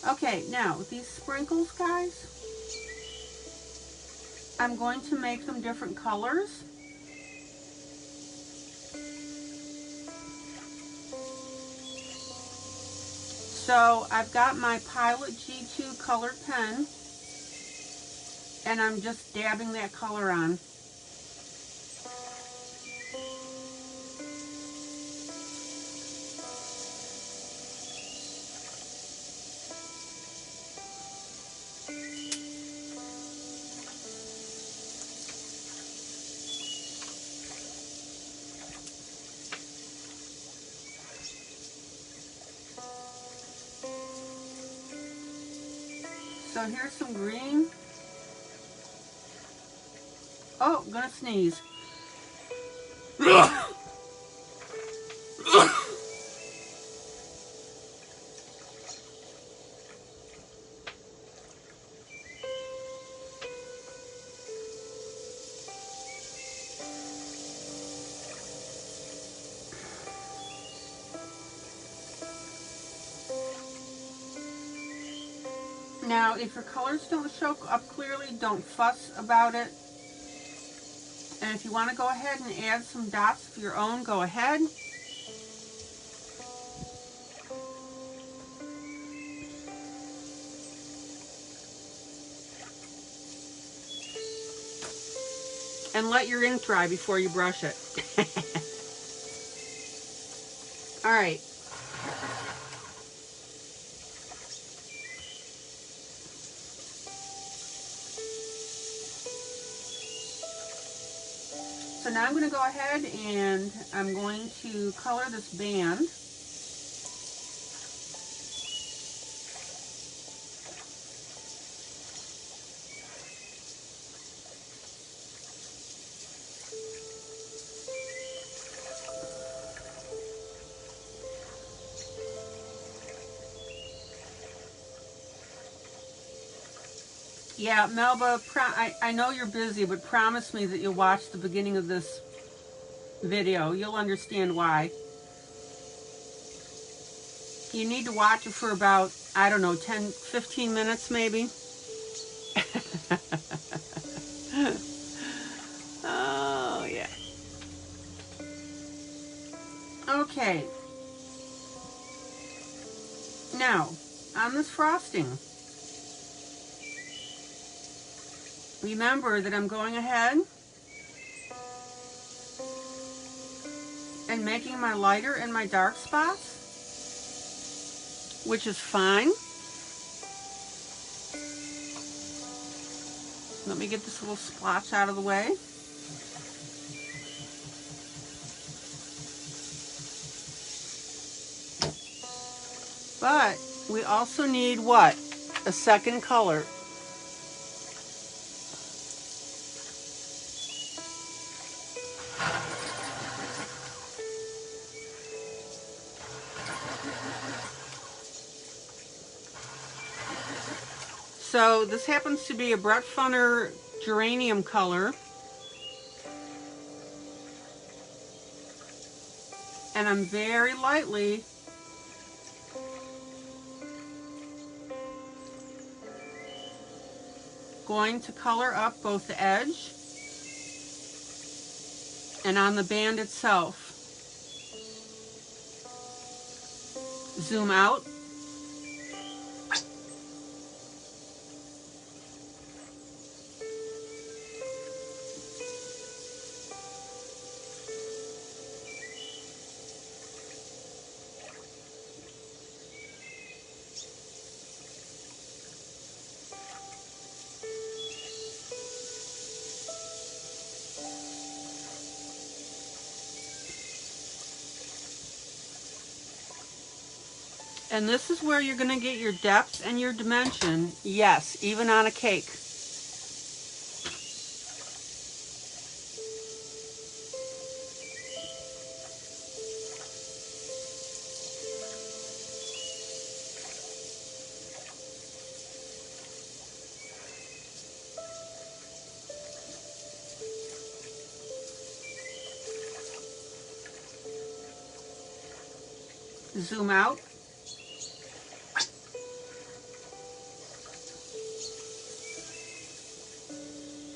Okay, now these sprinkles, guys, I'm going to make them different colors. So I've got my Pilot G2 colored pen, and I'm just dabbing that color on. So here's some green. Oh, I'm gonna sneeze. Now, if your colors don't show up clearly, don't fuss about it. And if you want to go ahead and add some dots of your own, go ahead. And let your ink dry before you brush it. All right. So now I'm going to go ahead and I'm going to color this band. Yeah, Melba, I know you're busy, but promise me that you'll watch the beginning of this video. You'll understand why. You need to watch it for about, I don't know, 10, 15 minutes maybe. Oh, yeah. Okay. Now, on this frosting, remember that I'm going ahead and making my lighter and my dark spots, which is fine. Let me get this little splotch out of the way. But we also need what? A second color. So this happens to be a Brett Funner geranium color. And I'm very lightly going to color up both the edge and on the band itself. Zoom out. And this is where you're going to get your depth and your dimension, yes, even on a cake. Zoom out.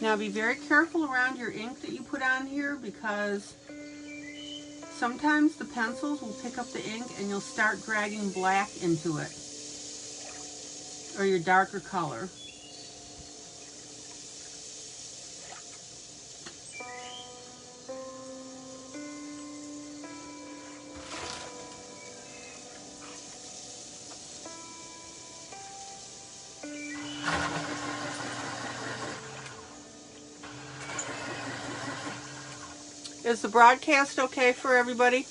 Now be very careful around your ink that you put on here, because sometimes the pencils will pick up the ink and you'll start dragging black into it, or your darker color. Is the broadcast okay for everybody?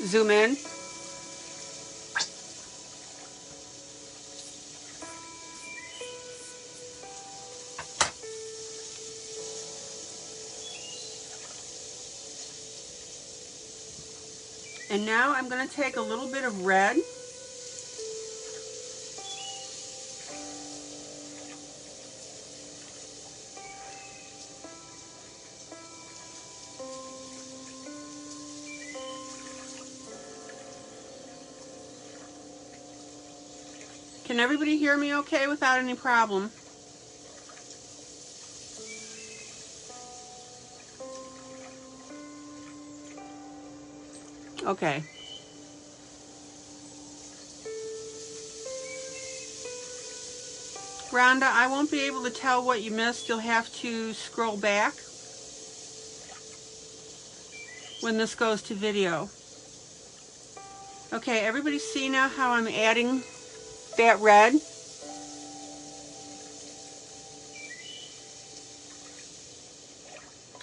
Zoom in. And now I'm going to take a little bit of red Can everybody hear me okay without any problem? Okay. Rhonda, I won't be able to tell what you missed. You'll have to scroll back when this goes to video. Okay, everybody see now how I'm adding that red?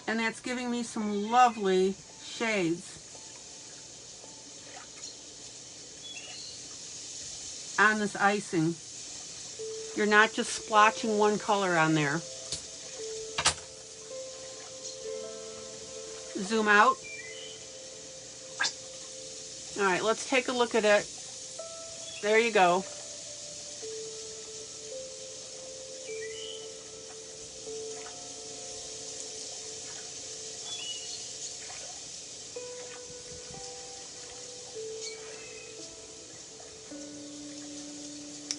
And that's giving me some lovely shades on this icing. You're not just splotching one color on there. Zoom out. All right, let's take a look at it. There you go.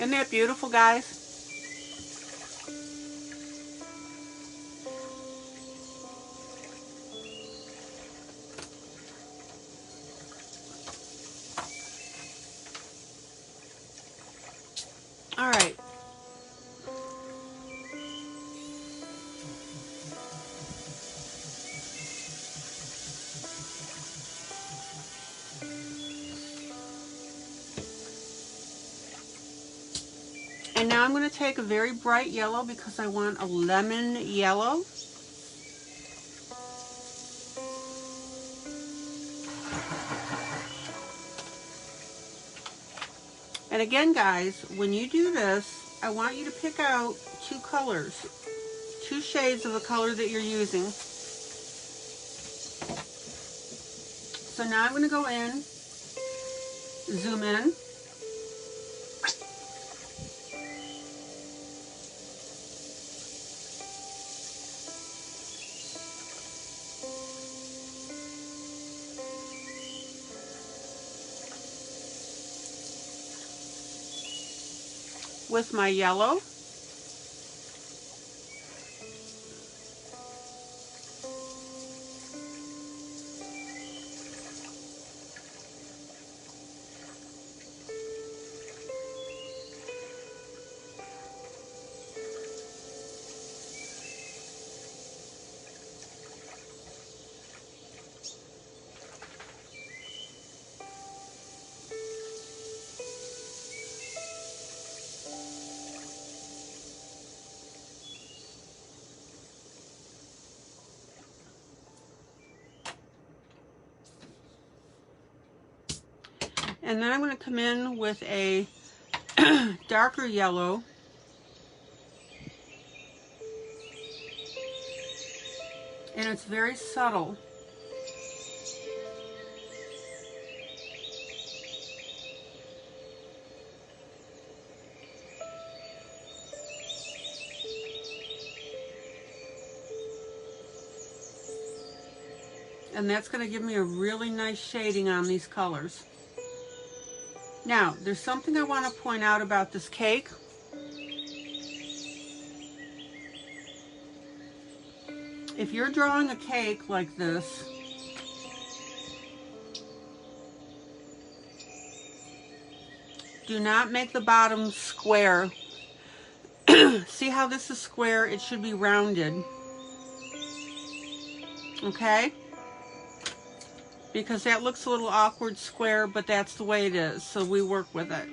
Isn't that beautiful, guys? All right. And now I'm going to take a very bright yellow because I want a lemon yellow. And again, guys, when you do this, I want you to pick out two colors, two shades of the color that you're using. So now I'm going to go in, zoom in. With my yellow. And then I'm going to come in with a darker yellow. And it's very subtle. And that's going to give me a really nice shading on these colors. Now, there's something I want to point out about this cake. If you're drawing a cake like this, do not make the bottom square. See how this is square? It should be rounded. Okay? Because that looks a little awkward square, but that's the way it is, so we work with it.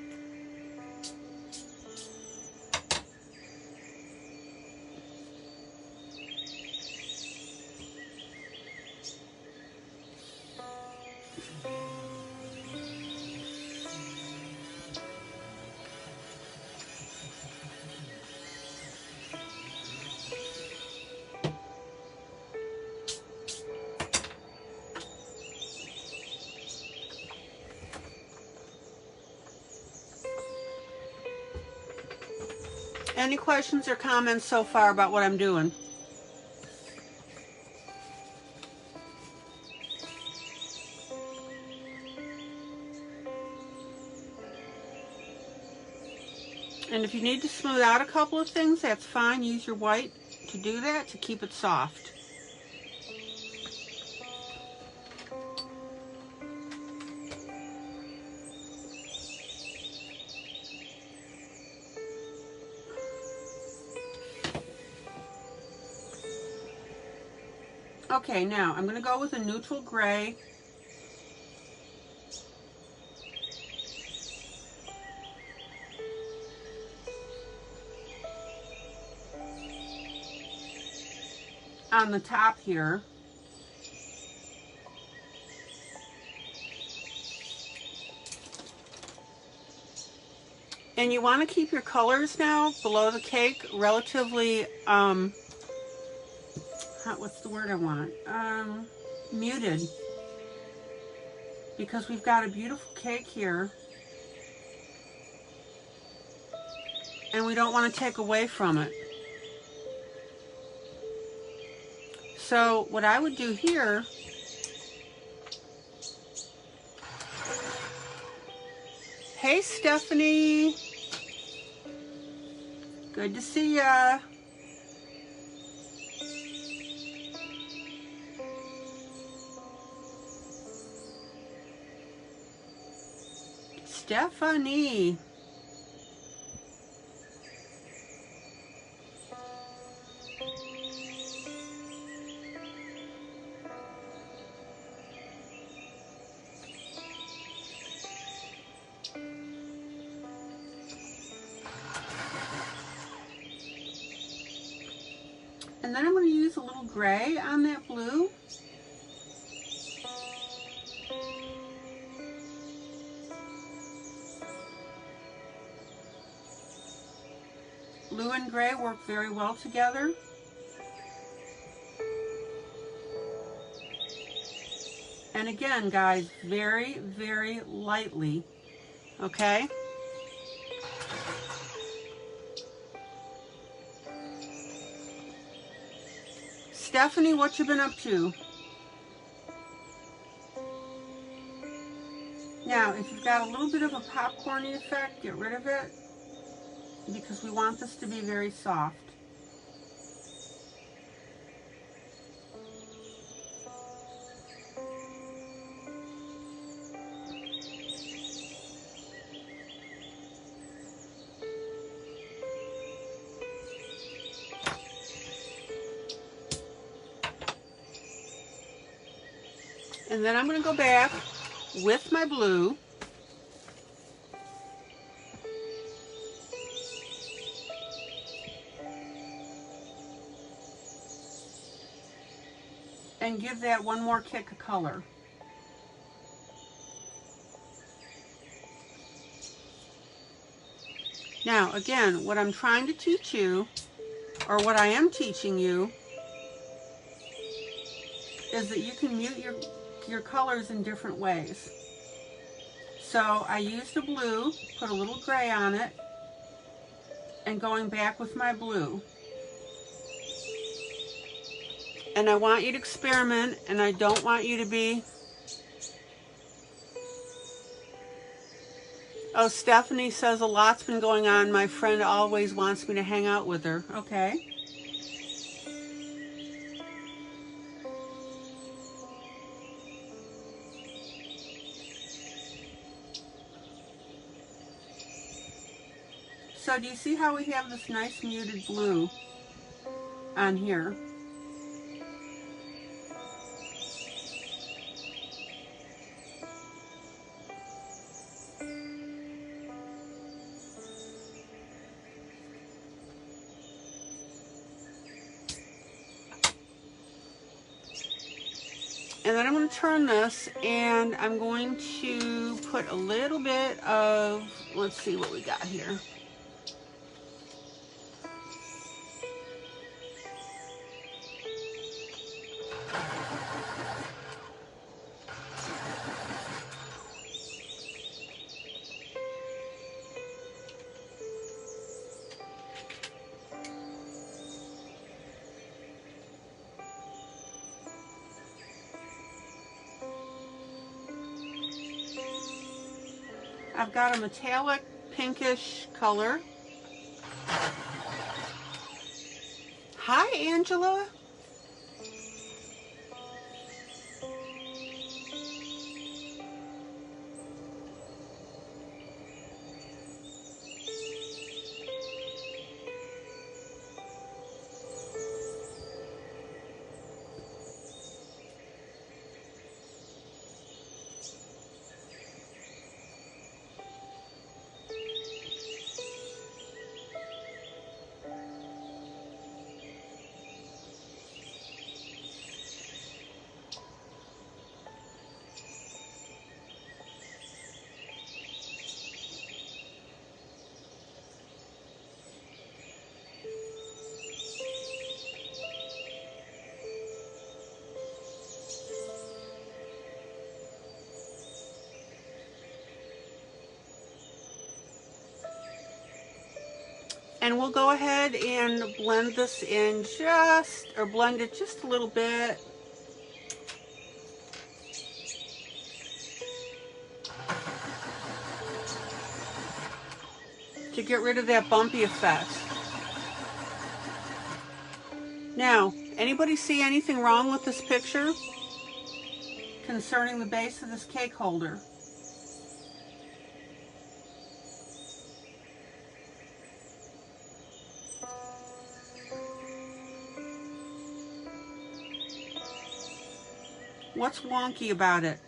Any questions or comments so far about what I'm doing? And if you need to smooth out a couple of things, that's fine. Use your white to do that, to keep it soft. Okay, now I'm going to go with a neutral gray. On the top here. And you want to keep your colors now below the cake relatively, what's the word I want? Muted. Because we've got a beautiful cake here. And we don't want to take away from it. So what I would do here, hey Stephanie, Good to see ya. Stephanie. And then I'm going to use a little gray on that blue. Blue and gray work very well together. And again, guys, very, very lightly, okay? Stephanie, what you been up to? Now, if you've got a little bit of a popcorny effect, get rid of it, because we want this to be very soft. And then I'm going to go back with my blue and give that one more kick of color. Now, again, what I'm trying to teach you, or what I am teaching you, is that you can mute your colors in different ways. So I used the blue, put a little gray on it, and going back with my blue. And I want you to experiment, and I don't want you to be... Oh, Stephanie says a lot's been going on. My friend always wants me to hang out with her. Okay. So do you see how we have this nice muted blue on here? And then I'm going to turn this, and I'm going to put a little bit of, let's see what we got here. I've got a metallic pinkish color. Hi, Angela. And we'll go ahead and blend this in blend it just a little bit. To get rid of that bumpy effect. Now, anybody see anything wrong with this picture concerning the base of this cake holder? What's wonky about it?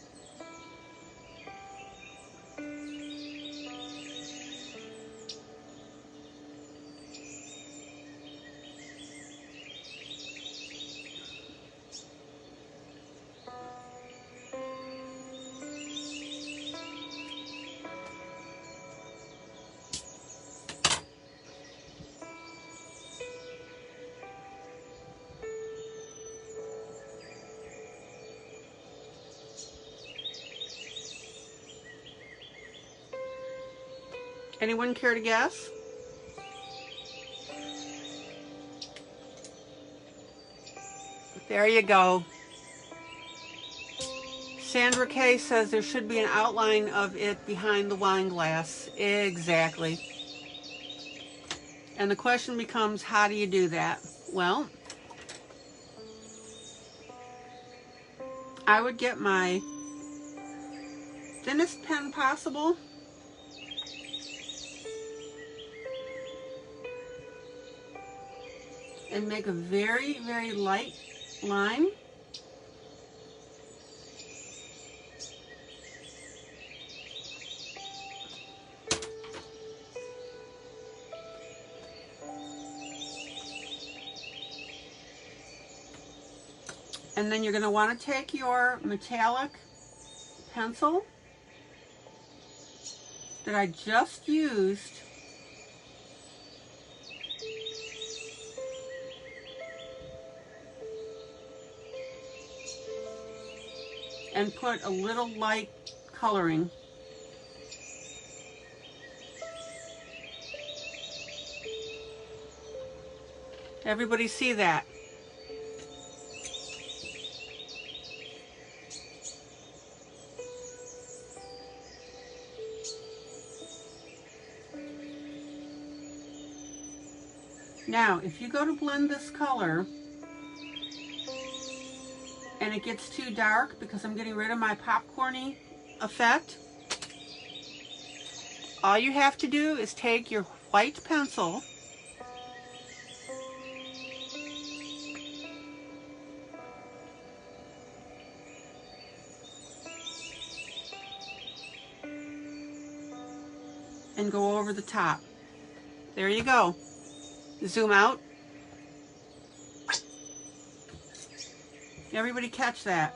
Anyone care to guess? There you go. Sandra Kay says there should be an outline of it behind the wine glass. Exactly. And the question becomes, how do you do that? Well, I would get my thinnest pen possible. And make a very, very light line. And then you're going to want to take your metallic pencil that I just used and put a little light coloring. Everybody see that? Now, if you go to blend this color and it gets too dark because I'm getting rid of my popcorny effect, all you have to do is take your white pencil and go over the top. There you go. Zoom out. Everybody catch that?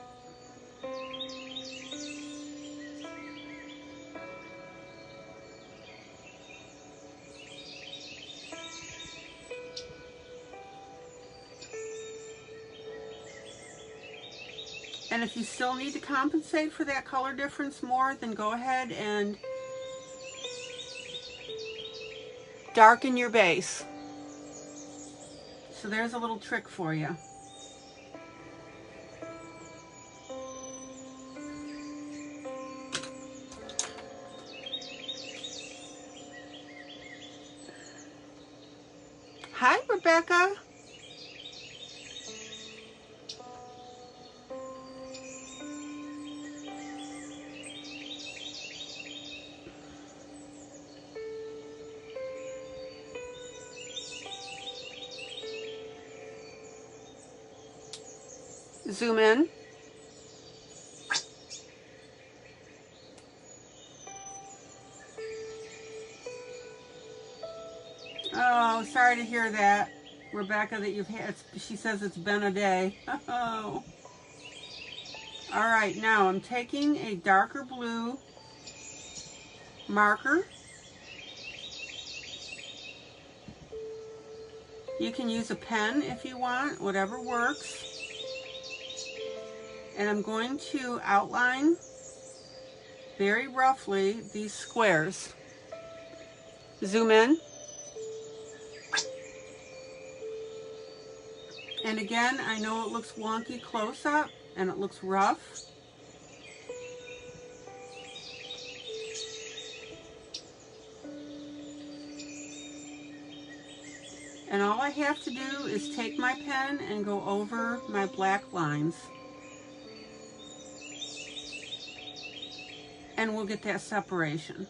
And if you still need to compensate for that color difference more, then go ahead and darken your base. So there's a little trick for you. Hi, Rebecca. Zoom in. Oh, sorry to hear that, Rebecca, that you've had, she says it's been a day. Oh. All right, now I'm taking a darker blue marker. You can use a pen if you want, whatever works. And I'm going to outline very roughly these squares. Zoom in. And again, I know it looks wonky close up and it looks rough. And all I have to do is take my pen and go over my black lines. And we'll get that separation.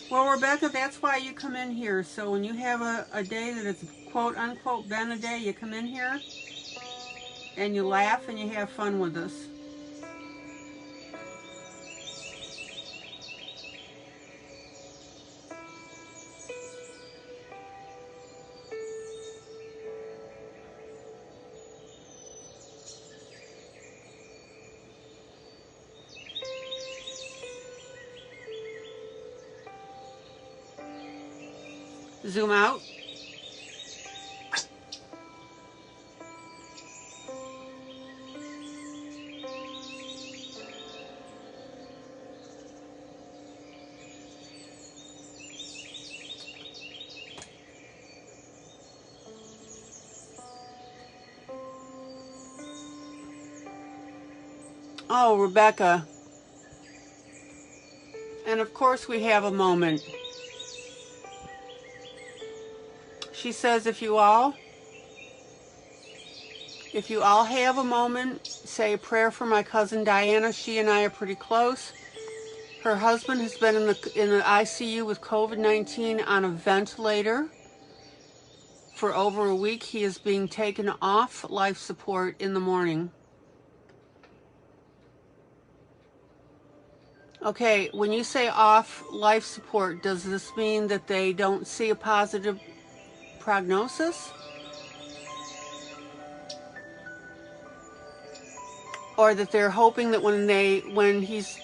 Well, Rebecca, that's why you come in here. So when you have a day that it's quote unquote been a day, you come in here and you laugh and you have fun with us. Zoom out. Oh, Rebecca. And of course we have a moment. She says if you all have a moment, say a prayer for my cousin Diana. She and I are pretty close. Her husband has been in the ICU with COVID-19 on a ventilator for over a week. He is being taken off life support in the morning. Okay, when you say off life support, does this mean that they don't see a positive prognosis? Or that they're hoping that when he's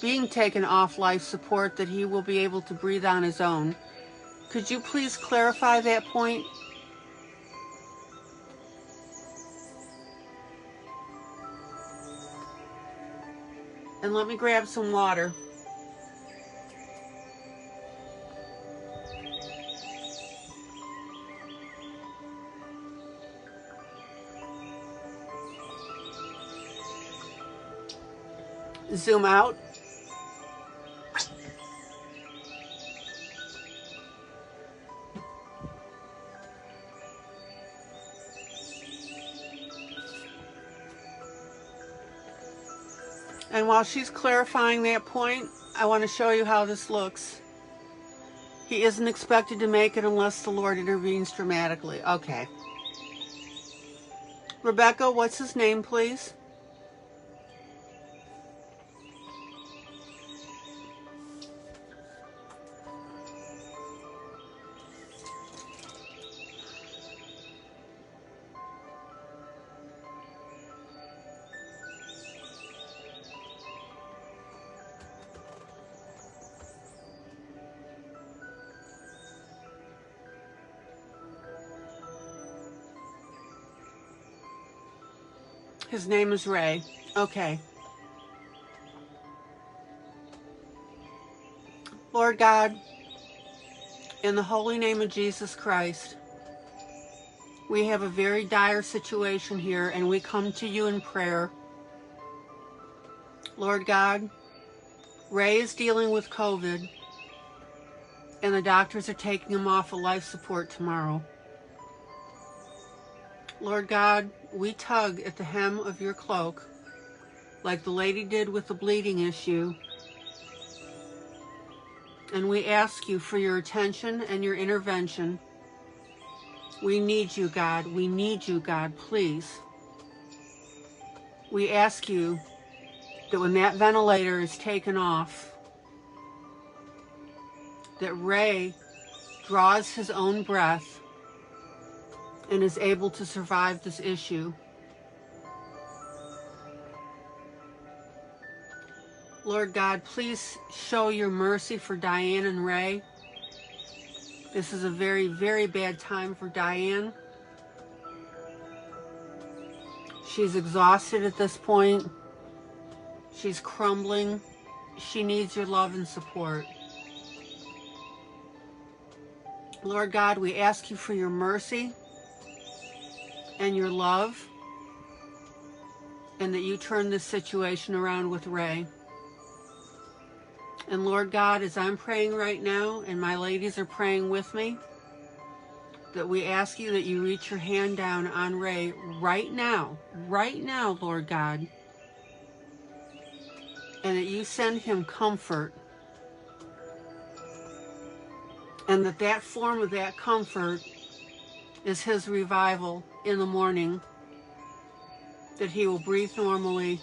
being taken off life support that he will be able to breathe on his own? Could you please clarify that point? And let me grab some water. Zoom out. And while she's clarifying that point, I want to show you how this looks. He isn't expected to make it unless the Lord intervenes dramatically. Okay. Rebecca, what's his name, please? His name is Ray. Okay. Lord God, in the holy name of Jesus Christ, we have a very dire situation here, and we come to you in prayer. Lord God, Ray is dealing with COVID, and the doctors are taking him off of life support tomorrow. Lord God, we tug at the hem of your cloak, like the lady did with the bleeding issue, and we ask you for your attention and your intervention. We need you, God. We need you, God, please. We ask you that when that ventilator is taken off, that Ray draws his own breath and is able to survive this issue. Lord God, please show your mercy for Diane and Ray. This is a very, very bad time for Diane. She's exhausted at this point. She's crumbling. She needs your love and support. Lord God, we ask you for your mercy and your love, and that you turn this situation around with Ray. And Lord God, as I'm praying right now, and my ladies are praying with me, that we ask you that you reach your hand down on Ray right now, Lord God, and that you send him comfort, and that form of that comfort is his revival in the morning, that he will breathe normally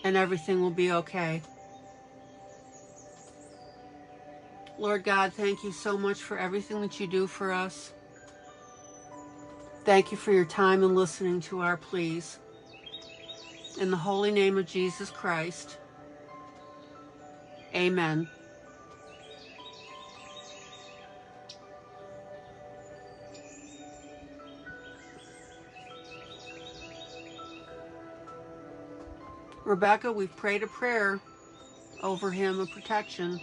and everything will be okay. Lord God, thank you so much for everything that you do for us. Thank you for your time and listening to our pleas. In the holy name of Jesus Christ, amen. Rebecca, we've prayed a prayer over him of protection.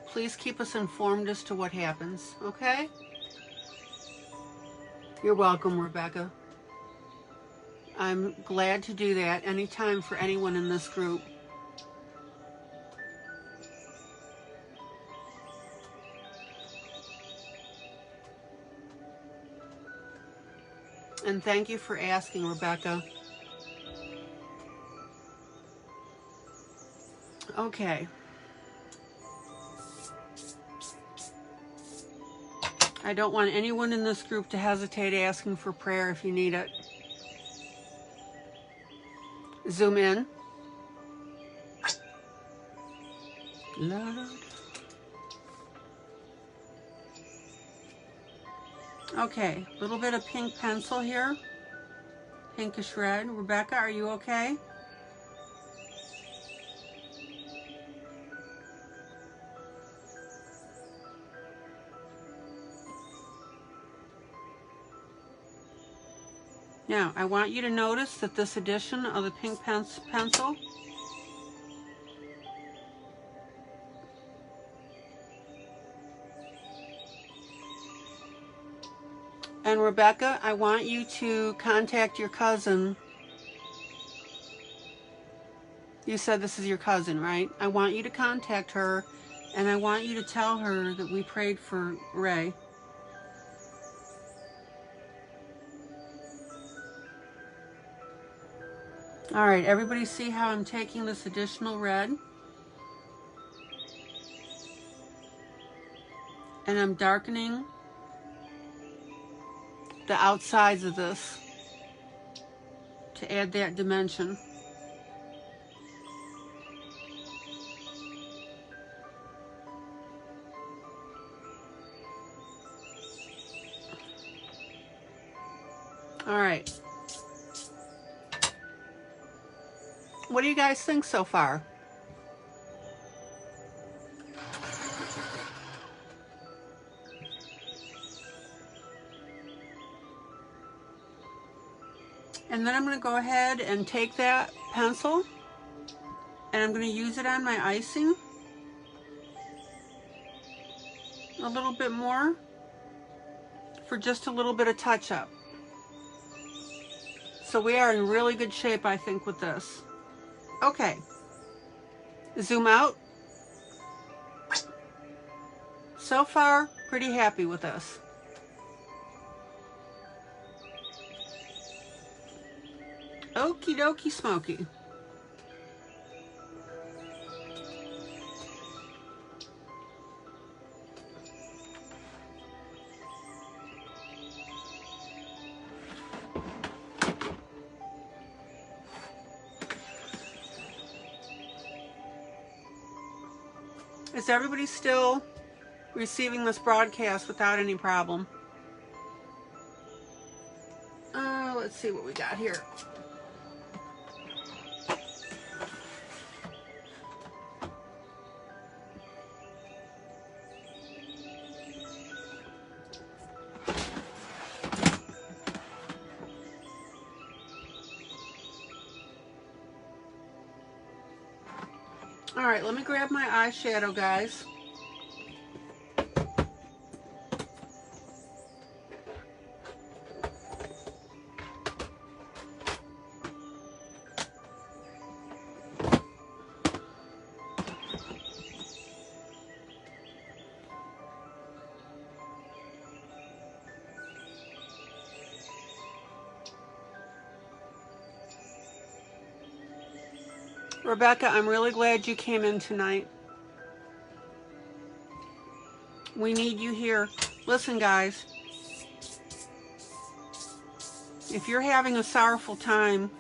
Please keep us informed as to what happens, okay? You're welcome, Rebecca. I'm glad to do that anytime for anyone in this group. And thank you for asking, Rebecca. Okay. I don't want anyone in this group to hesitate asking for prayer if you need it. Zoom in. Okay, a little bit of pink pencil here. Pinkish red. Rebecca, are you okay? Now, I want you to notice that this addition of the pink pencil and Rebecca, I want you to contact your cousin. You said this is your cousin, right? I want you to contact her, and I want you to tell her that we prayed for Ray. All right, everybody see how I'm taking this additional red? And I'm darkening the outsides of this to add that dimension. All right. What do you guys think so far? And then I'm going to go ahead and take that pencil and I'm going to use it on my icing a little bit more for just a little bit of touch up. So we are in really good shape, I think, with this. Okay, zoom out. So far, pretty happy with this. Okie dokie smoky. Is everybody still receiving this broadcast without any problem? Let's see what we got here. All right, let me grab my eyeshadow, guys. Rebecca, I'm really glad you came in tonight. We need you here. Listen, guys, if you're having a sorrowful time,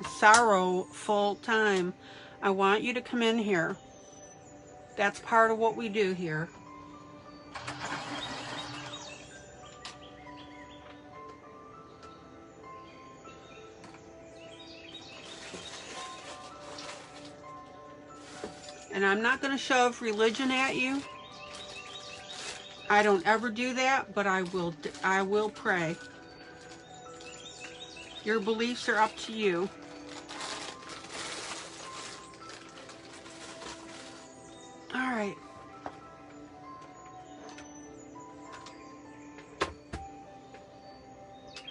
I want you to come in here. That's part of what we do here. And I'm not going to shove religion at you. I don't ever do that, but I will pray. Your beliefs are up to you. All right.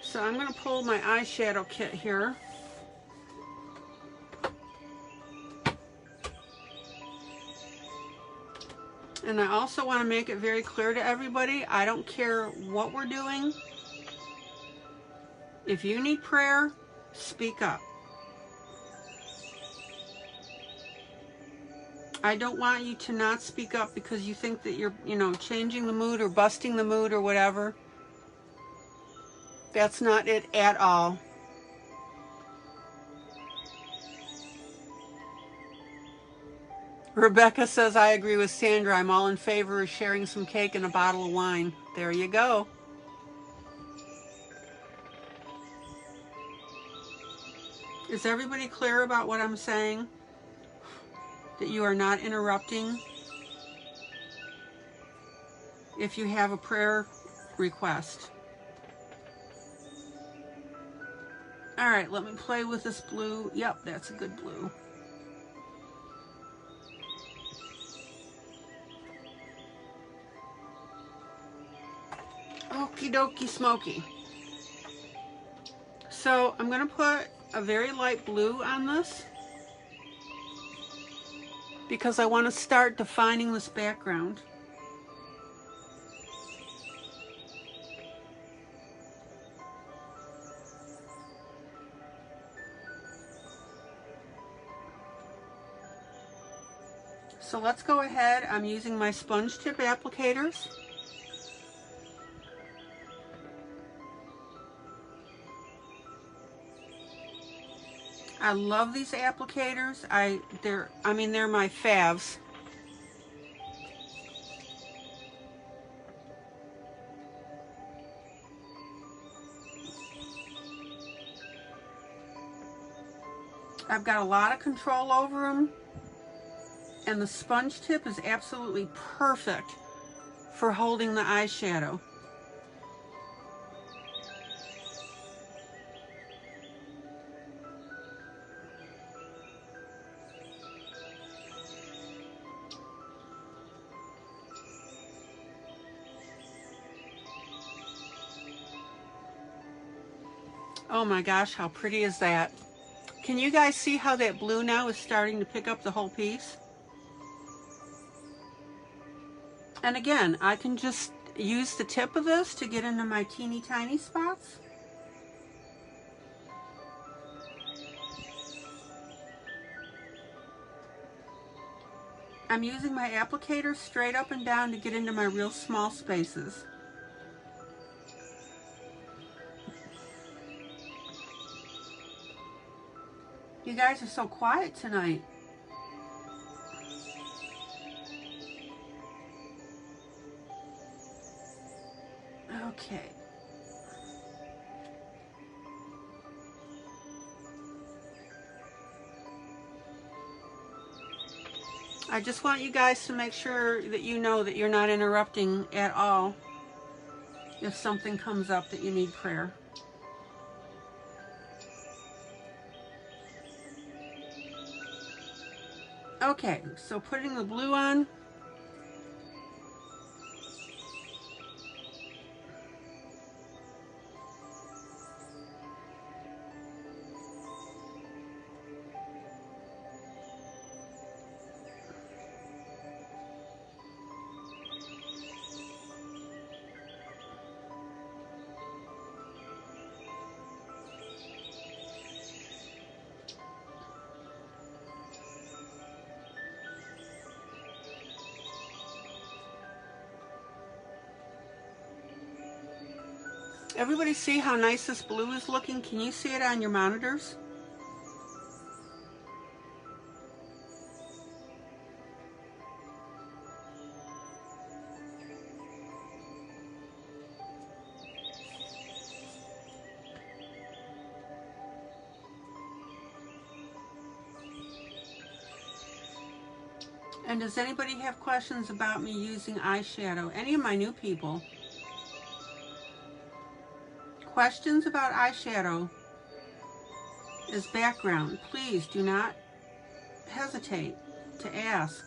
So I'm going to pull my eyeshadow kit here. And I also want to make it very clear to everybody, I don't care what we're doing. If you need prayer, speak up. I don't want you to not speak up because you think that you're, changing the mood or busting the mood or whatever. That's not it at all. Rebecca says, I agree with Sandra. I'm all in favor of sharing some cake and a bottle of wine. There you go. Is everybody clear about what I'm saying? That you are not interrupting if you have a prayer request. All right, let me play with this blue. Yep, that's a good blue. Okie dokie smoky. So I'm going to put a very light blue on this because I want to start defining this background. So let's go ahead. I'm using my sponge tip applicators. I love these applicators. They're my favs. I've got a lot of control over them, and the sponge tip is absolutely perfect for holding the eyeshadow. Oh my gosh, how pretty is that? Can you guys see how that blue now is starting to pick up the whole piece? And again, I can just use the tip of this to get into my teeny tiny spots. I'm using my applicator straight up and down to get into my real small spaces. You guys are so quiet tonight. Okay. I just want you guys to make sure that you know that you're not interrupting at all if something comes up that you need prayer. Okay, so putting the blue on. Everybody see how nice this blue is looking? Can you see it on your monitors? And does anybody have questions about me using eyeshadow? Any of my new people? Questions about eyeshadow as background? Please do not hesitate to ask.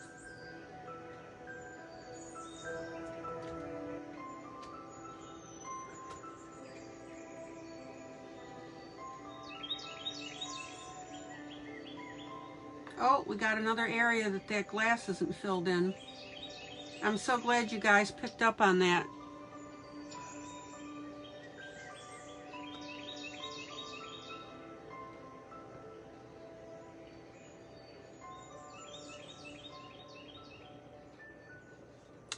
Oh, we got another area that glass isn't filled in. I'm so glad you guys picked up on that.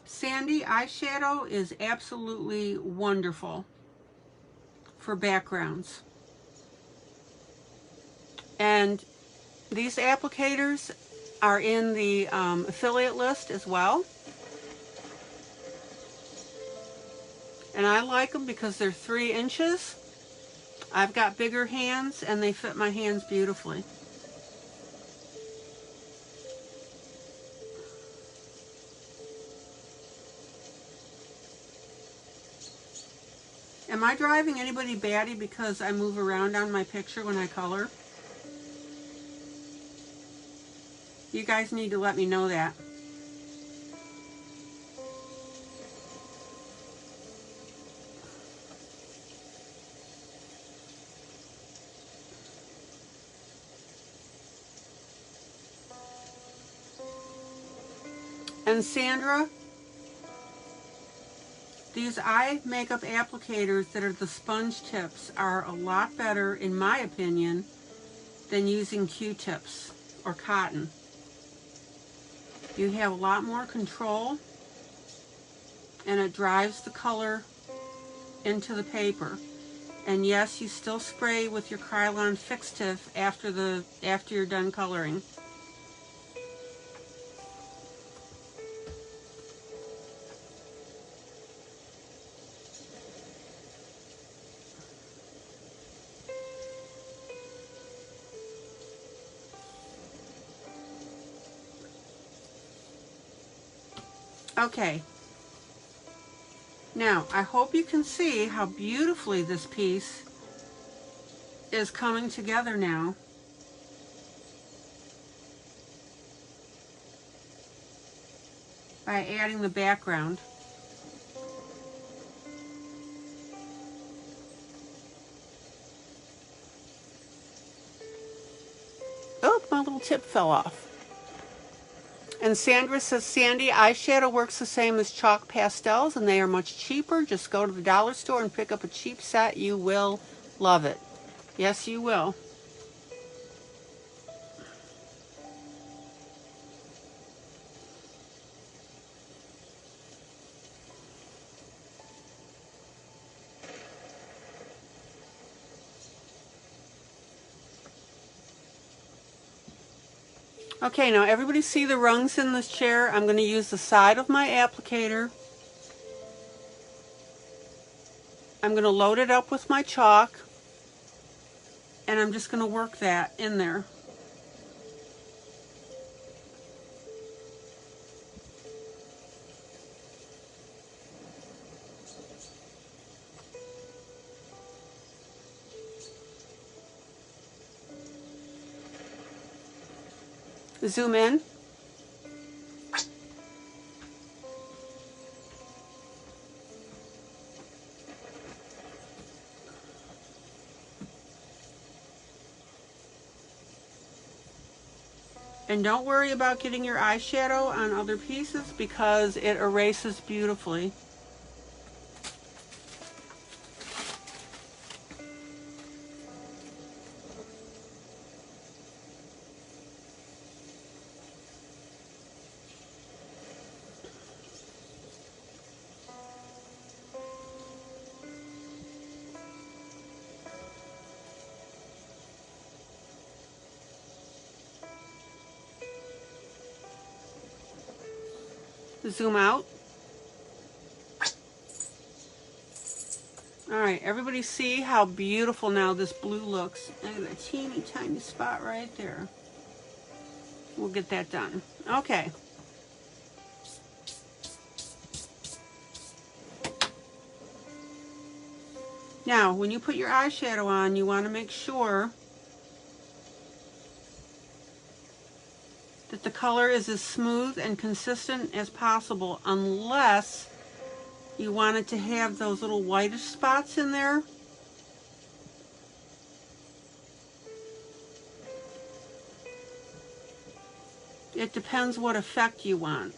Sandy eyeshadow is absolutely wonderful for backgrounds. And these applicators are in the affiliate list as well. And I like them because they're 3 inches. I've got bigger hands and they fit my hands beautifully. Am I driving anybody batty because I move around on my picture when I color? You guys need to let me know that. And Sandra, these eye makeup applicators that are the sponge tips are a lot better, in my opinion, than using Q-tips or cotton. You have a lot more control and it drives the color into the paper. And yes, you still spray with your Krylon fixative after you're done coloring. Okay, now I hope you can see how beautifully this piece is coming together now. By adding the background. Oh, my little tip fell off. And Sandra says, Sandy, eyeshadow works the same as chalk pastels and they are much cheaper. Just go to the dollar store and pick up a cheap set. You will love it. Yes, you will. Okay, now everybody see the rungs in this chair? I'm going to use the side of my applicator. I'm going to load it up with my chalk. And I'm just going to work that in there. Zoom in. And don't worry about getting your eyeshadow on other pieces because it erases beautifully. Zoom out. Alright, everybody see how beautiful now this blue looks. Look at that teeny tiny spot right there. We'll get that done. Okay. Now, when you put your eyeshadow on, you want to make sure that the color is as smooth and consistent as possible, unless you want it to have those little whitish spots in there. It depends what effect you want.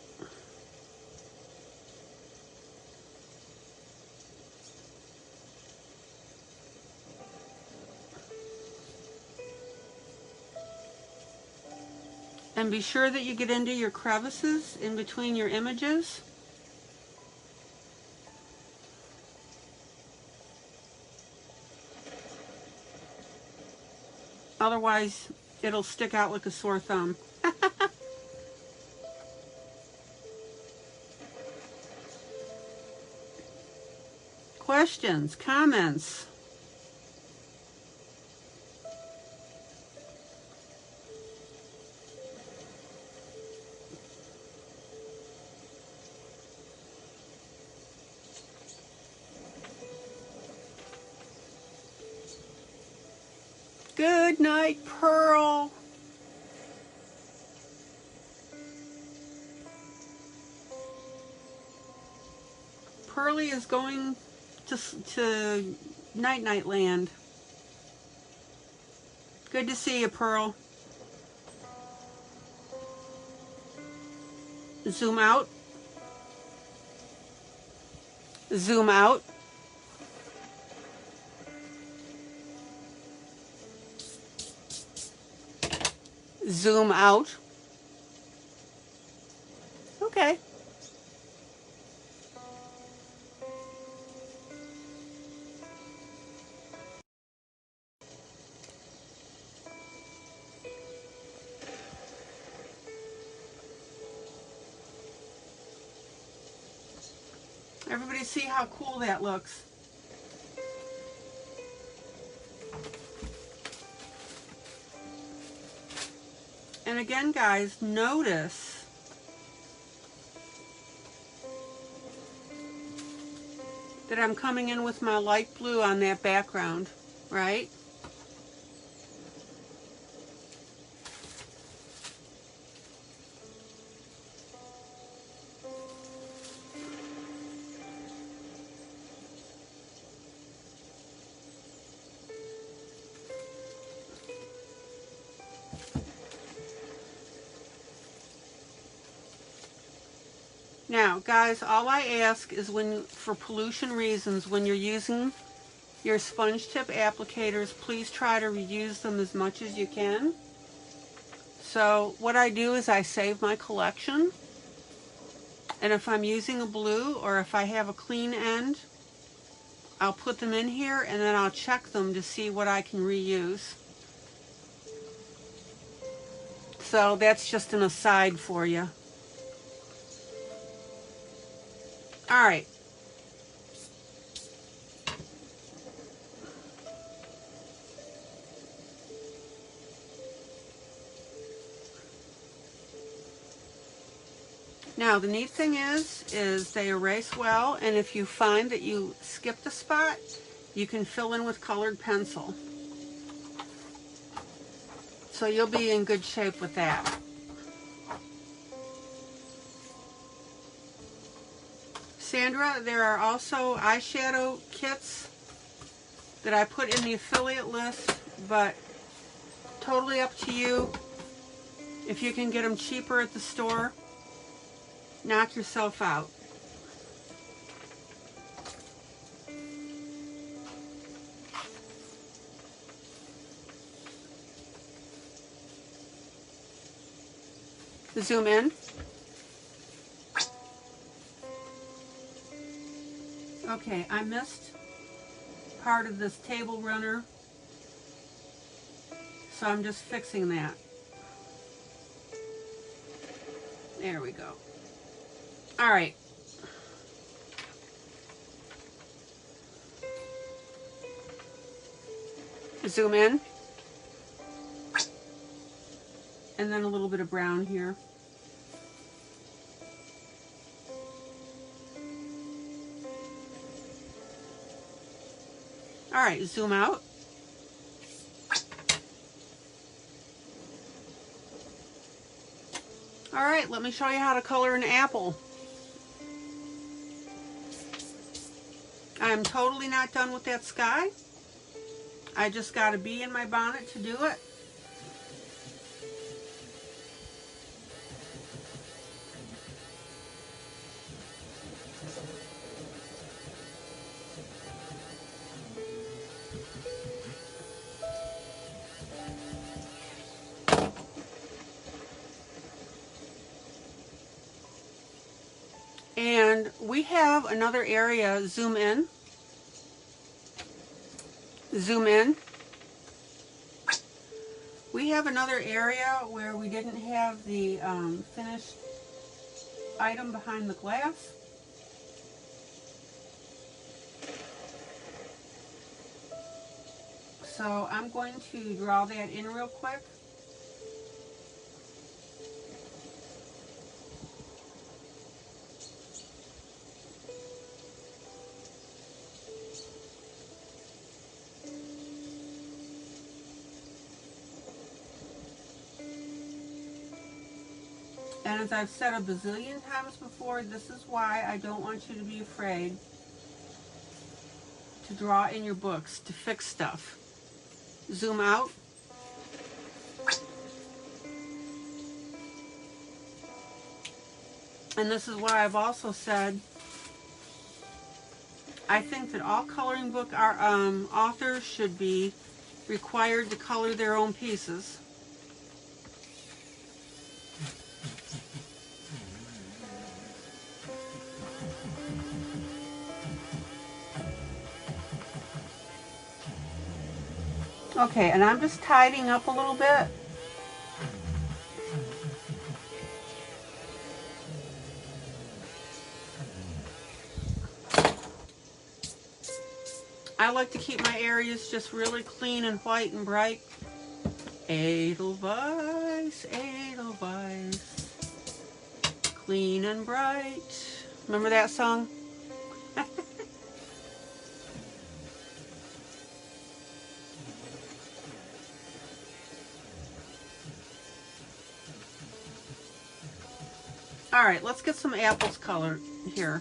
And be sure that you get into your crevices in between your images. Otherwise, it'll stick out like a sore thumb. Questions, comments? Good night, Pearl. Pearly is going to night-night land. Good to see you, Pearl. Zoom out. Zoom out. Zoom out. Okay. Everybody see how cool that looks. And again, guys, notice that I'm coming in with my light blue on that background, right? Now, guys, all I ask is for pollution reasons, when you're using your sponge tip applicators, please try to reuse them as much as you can. So what I do is I save my collection, and if I'm using a blue or if I have a clean end, I'll put them in here and then I'll check them to see what I can reuse. So that's just an aside for you. All right. Now the neat thing is they erase well, and if you find that you skipped a spot, you can fill in with colored pencil. So you'll be in good shape with that. Sandra, there are also eyeshadow kits that I put in the affiliate list, but totally up to you. If you can get them cheaper at the store, knock yourself out. Zoom in. Okay, I missed part of this table runner, so I'm just fixing that. There we go. All right. Zoom in. And then a little bit of brown here. All right, zoom out. All right, let me show you how to color an apple. I'm totally not done with that sky. I just got a bee in my bonnet to do it. And we have another area. Zoom in. Zoom in. We have another area where we didn't have the finished item behind the glass. So I'm going to draw that in real quick. And as I've said a bazillion times before, this is why I don't want you to be afraid to draw in your books, to fix stuff. Zoom out. And this is why I've also said I think that all coloring book authors should be required to color their own pieces. Okay, and I'm just tidying up a little bit. I like to keep my areas just really clean and white and bright. Edelweiss, Edelweiss, clean and bright. Remember that song? All right, let's get some apples colored here.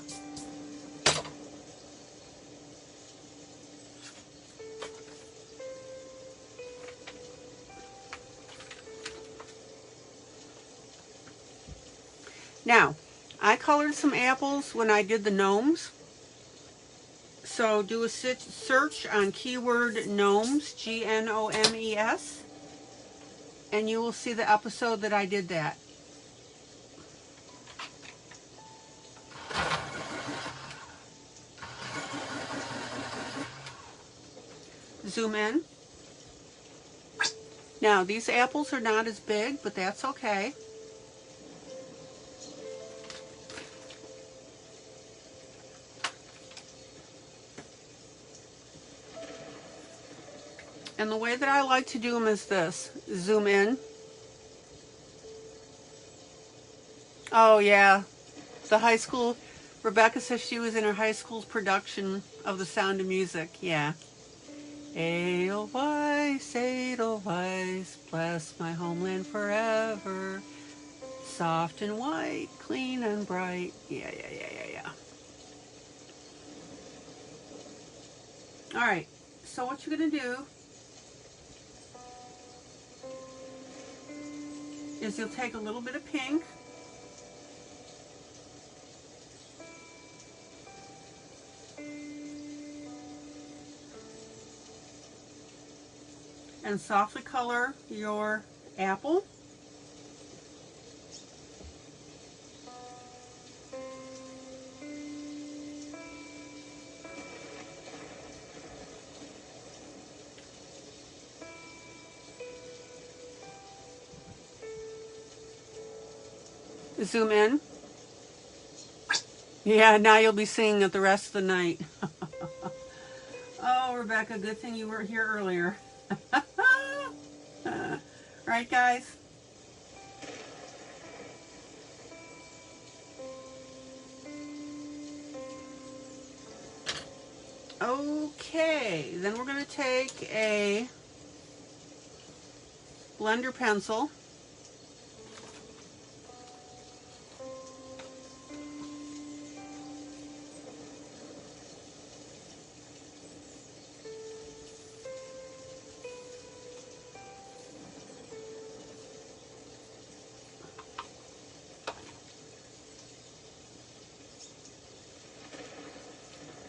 Now, I colored some apples when I did the gnomes. So do a search on keyword gnomes, G-N-O-M-E-S, and you will see the episode that I did that. Zoom in. Now, these apples are not as big, but that's okay. And the way that I like to do them is this. Zoom in. Oh yeah, the high school, Rebecca says she was in her high school's production of The Sound of Music, yeah. Edelweiss, Edelweiss, bless my homeland forever. Soft and white, clean and bright. Yeah. All right, so what you're gonna do is you'll take a little bit of pink and softly color your apple. Zoom in. Yeah, now you'll be seeing it the rest of the night. Oh, Rebecca, good thing you weren't here earlier. Right, guys? Okay, then we're going to take a blender pencil.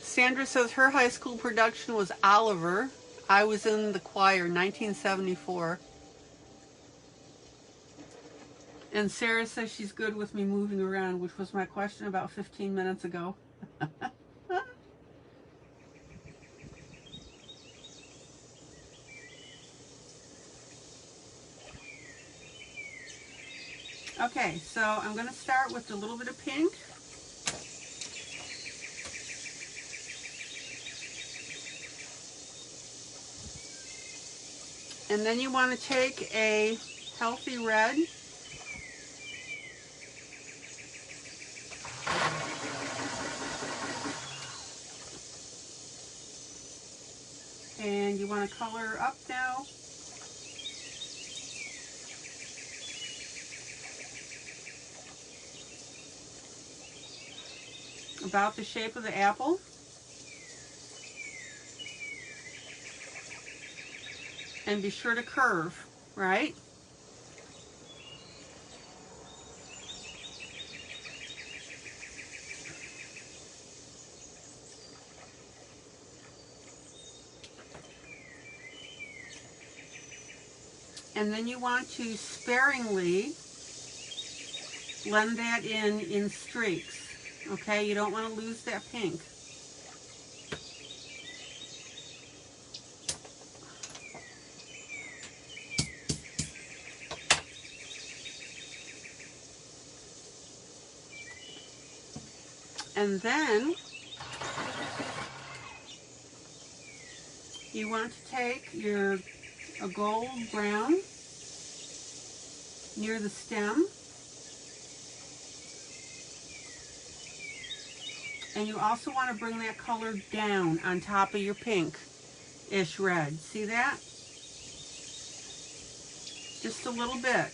Sandra says her high school production was Oliver. I was in the choir, 1974. And Sarah says she's good with me moving around, which was my question about 15 minutes ago. Okay, so I'm going to start with a little bit of pink. And then you want to take a healthy red. And you want to color up now. About the shape of the apple. And be sure to curve, right? And then you want to sparingly blend that in streaks, okay? You don't want to lose that pink. And then you want to take a gold brown near the stem. And you also want to bring that color down on top of your pink-ish red. See that? Just a little bit.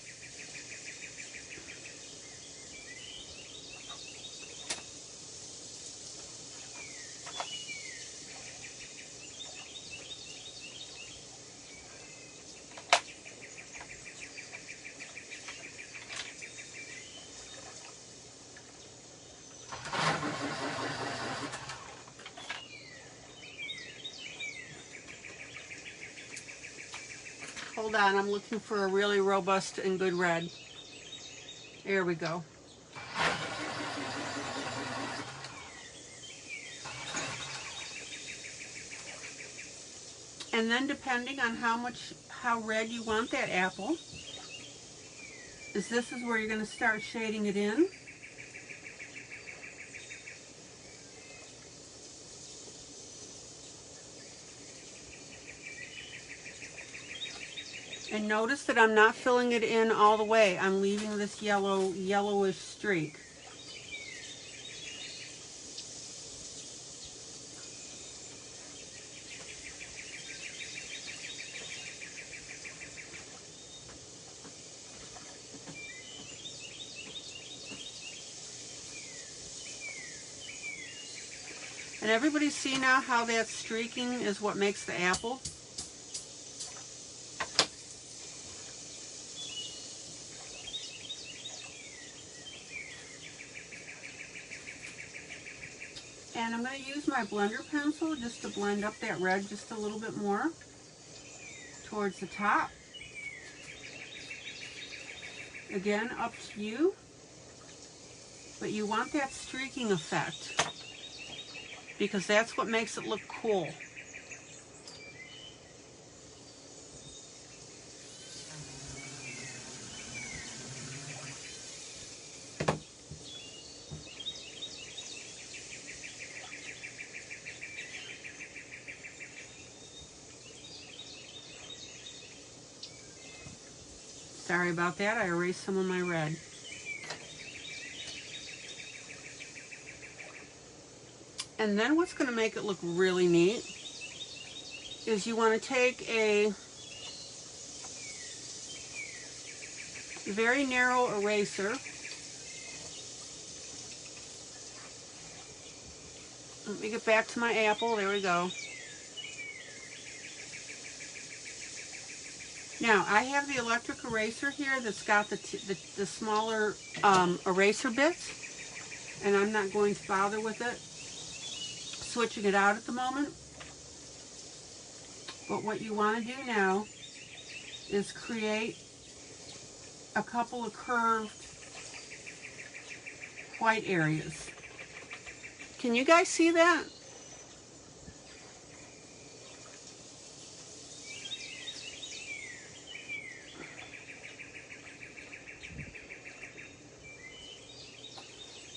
Hold on, I'm looking for a really robust and good red. There we go. And then depending on how red you want that apple, this is where you're going to start shading it in. And notice that I'm not filling it in all the way. I'm leaving this yellowish streak. And everybody see now how that streaking is what makes the apple? And I'm going to use my blender pencil just to blend up that red just a little bit more towards the top. Again, up to you, but you want that streaking effect because that's what makes it look cool. Sorry about that, I erased some of my red. And then what's going to make it look really neat is you want to take a very narrow eraser. Let me get back to my apple. There we go. Now, I have the electric eraser here that's got the smaller eraser bits, and I'm not going to bother with it, switching it out at the moment. But what you want to do now is create a couple of curved white areas. Can you guys see that?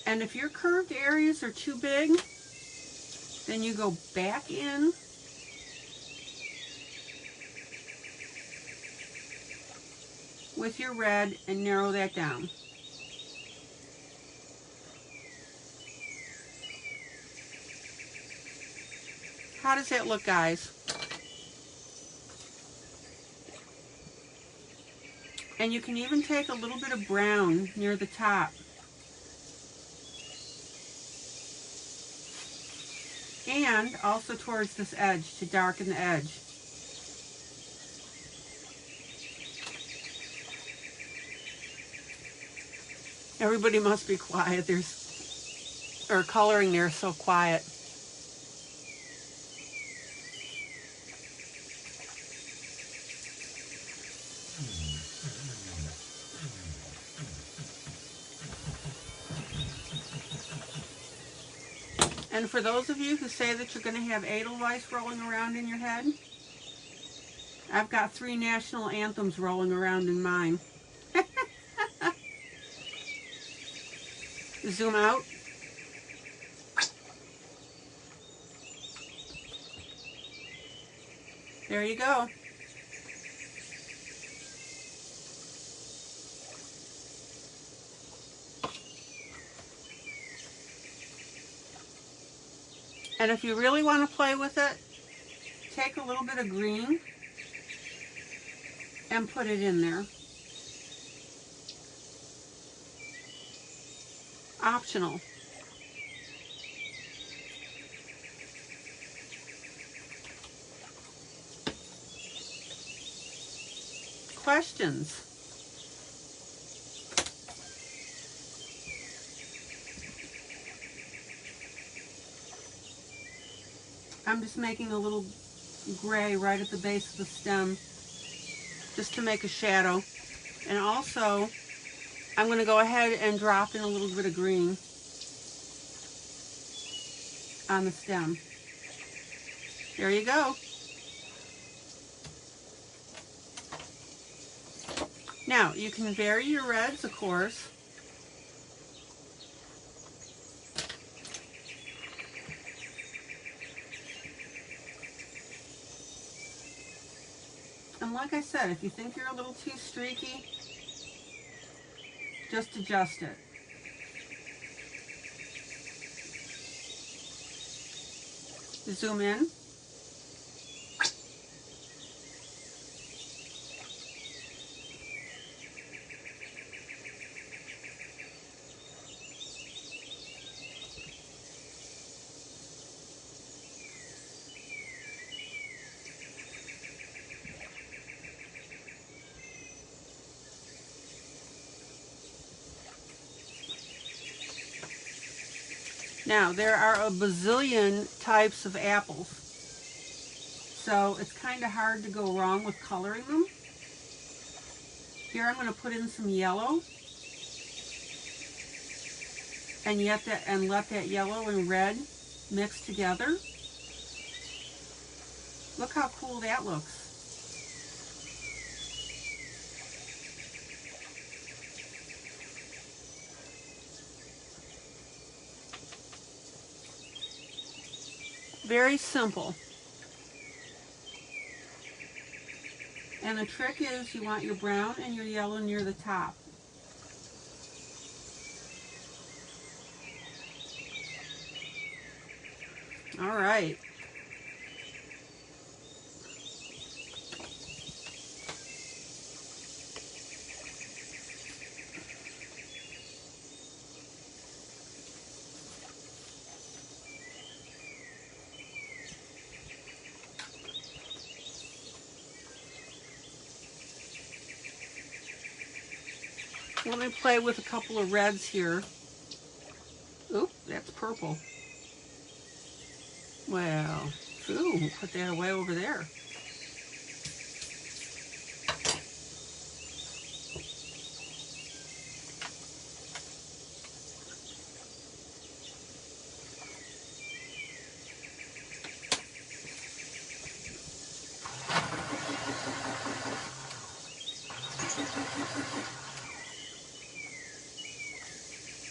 And if your curved areas are too big, then you go back in with your red and narrow that down. How does that look, guys? And you can even take a little bit of brown near the top. And also towards this edge to darken the edge. Everybody must be quiet. Or coloring there so quiet. And for those of you who say that you're going to have Edelweiss rolling around in your head, I've got 3 national anthems rolling around in mine. Zoom out. There you go. And if you really want to play with it, take a little bit of green and put it in there. Optional. Questions? I'm just making a little gray right at the base of the stem just to make a shadow. And also, I'm going to go ahead and drop in a little bit of green on the stem. There you go. Now, you can vary your reds, of course. And like I said, if you think you're a little too streaky, just adjust it. Zoom in. Now, there are a bazillion types of apples, so it's kind of hard to go wrong with coloring them. Here I'm going to put in some yellow, and let that yellow and red mix together. Look how cool that looks. Very simple. And the trick is you want your brown and your yellow near the top. All right. Let me play with a couple of reds here. Oop, that's purple. Well, ooh, put that away over there.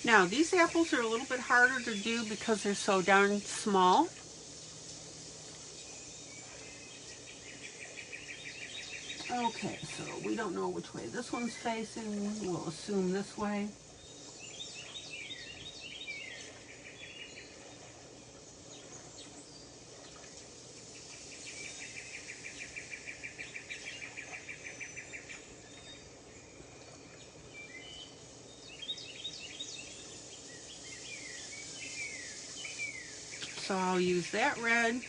Now, these apples are a little bit harder to do because they're so darn small. Okay, so we don't know which way this one's facing. We'll assume this way. So I'll use that red.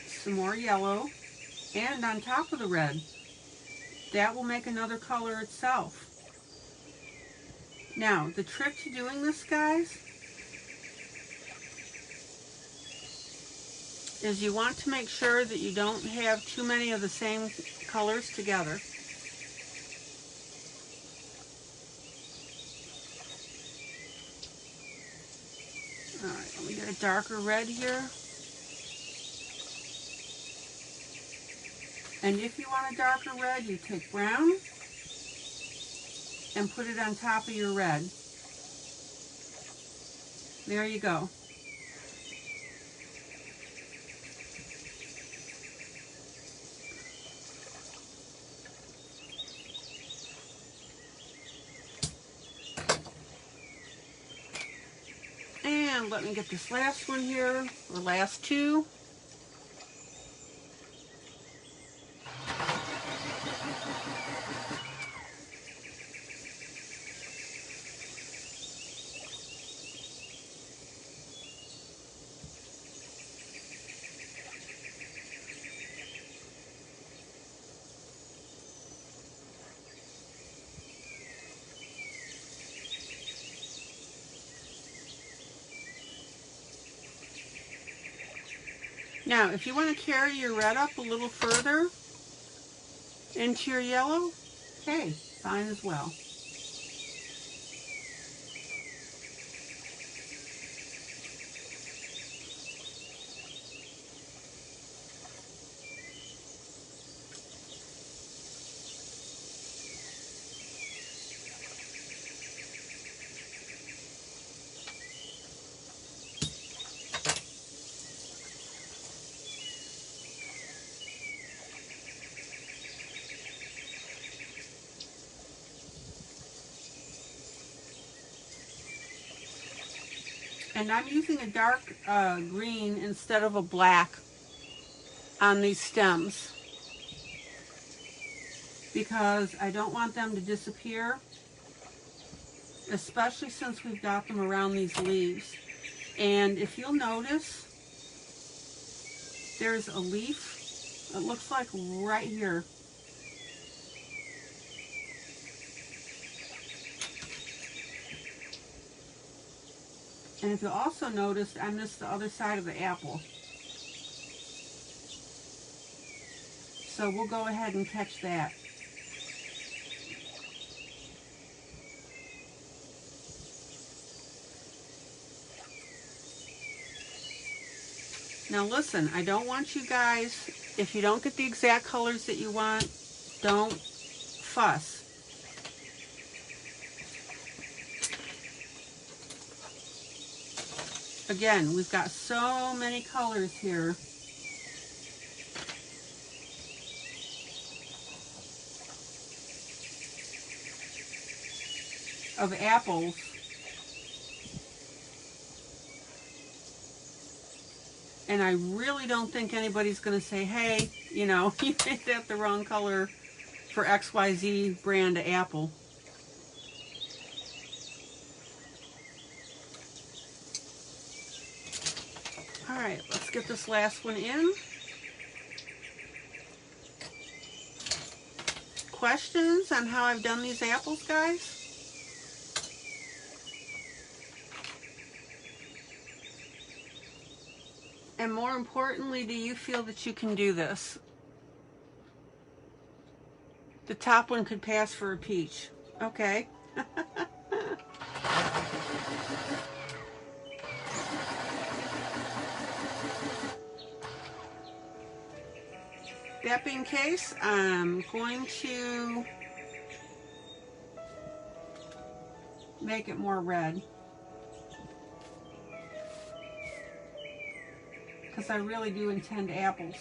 Some more yellow. And on top of the red. That will make another color itself. Now, the trick to doing this, guys, is you want to make sure that you don't have too many of the same colors together. All right, let me get a darker red here. And if you want a darker red, you take brown and put it on top of your red. There you go. And let me get this last one here, or last two. Now, if you want to carry your red up a little further into your yellow, hey, fine as well. And I'm using a dark green instead of a black on these stems because I don't want them to disappear, especially since we've got them around these leaves. And if you'll notice, there's a leaf It looks like right here. And if you also noticed, I missed the other side of the apple. So we'll go ahead and catch that. Now listen, I don't want you guys, if you don't get the exact colors that you want, don't fuss. Again, we've got so many colors here. Of apples. And I really don't think anybody's going to say, hey, you know, you made that the wrong color for XYZ brand of apple. All right, let's get this last one in. Questions on how I've done these apples, guys? And more importantly, do you feel that you can do this? The top one could pass for a peach. Okay. That being the case, I'm going to make it more red. Because I really do intend apples.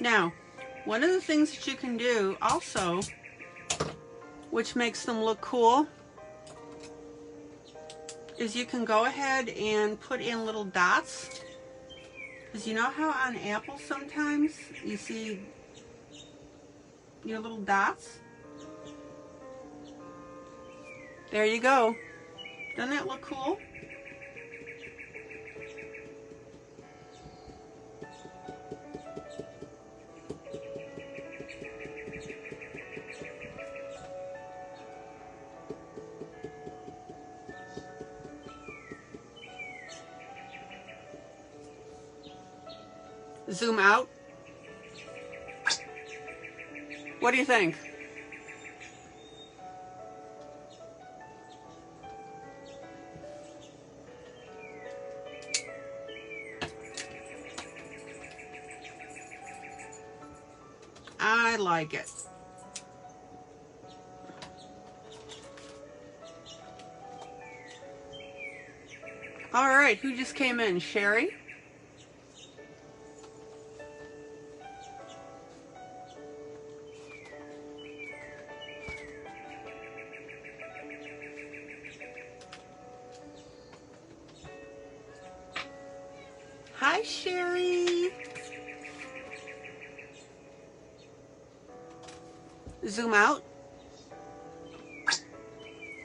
Now, one of the things that you can do also, which makes them look cool, is you can go ahead and put in little dots. Because you know how on apples sometimes you see your little dots? There you go. Doesn't that look cool? Zoom out. What do you think? I like it. All right, who just came in? Sherry? Hi, Sherry. Zoom out.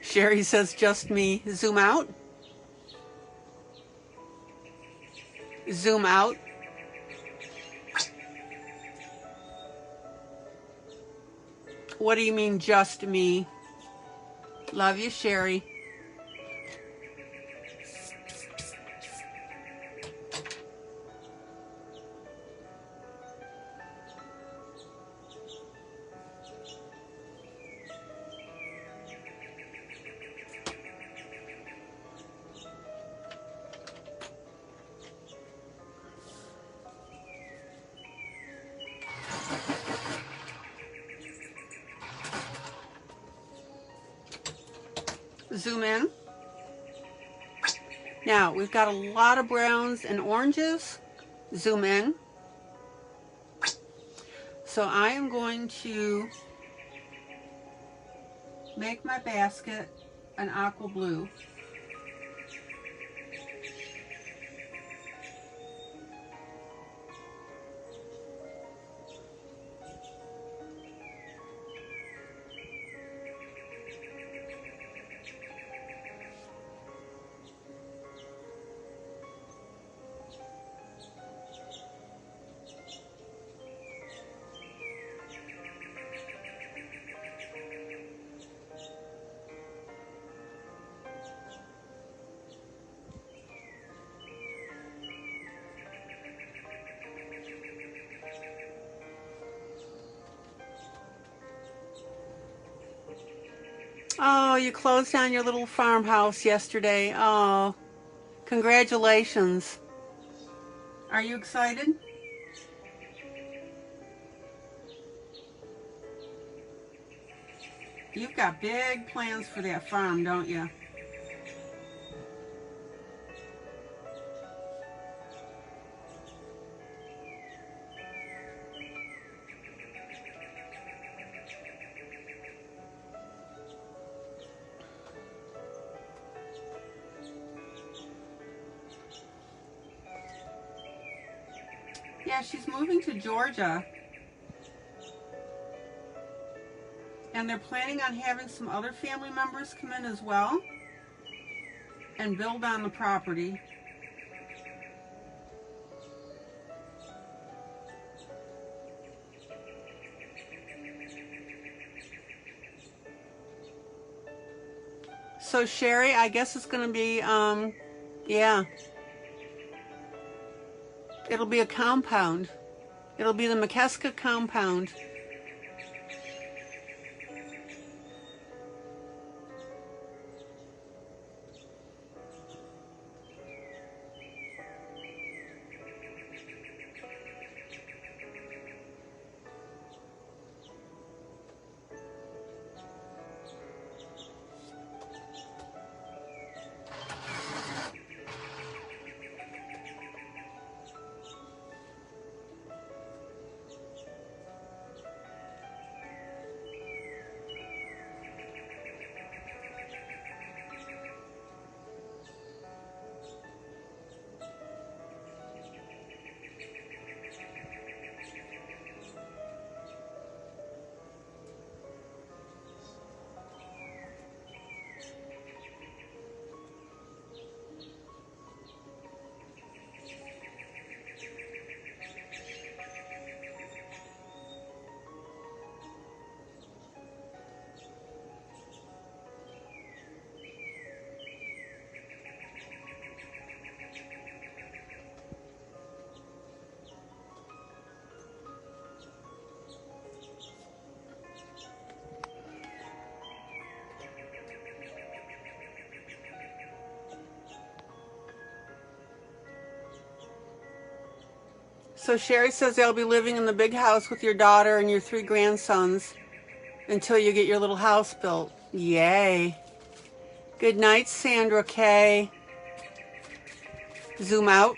Sherry says just me. Zoom out. Zoom out. What do you mean just me? Love you, Sherry. Zoom in. Now, we've got a lot of browns and oranges. Zoom in. So I am going to make my basket an aqua blue. Oh, you closed down your little farmhouse yesterday. Oh, congratulations. Are you excited? You've got big plans for that farm, don't you? Yeah, she's moving to Georgia. And they're planning on having some other family members come in as well and build on the property. So Sherry, I guess it's going to be, yeah, it'll be a compound. It'll be the McKeska compound. So Sherry says they'll be living in the big house with your daughter and your 3 grandsons until you get your little house built. Yay. Good night, Sandra K. Zoom out.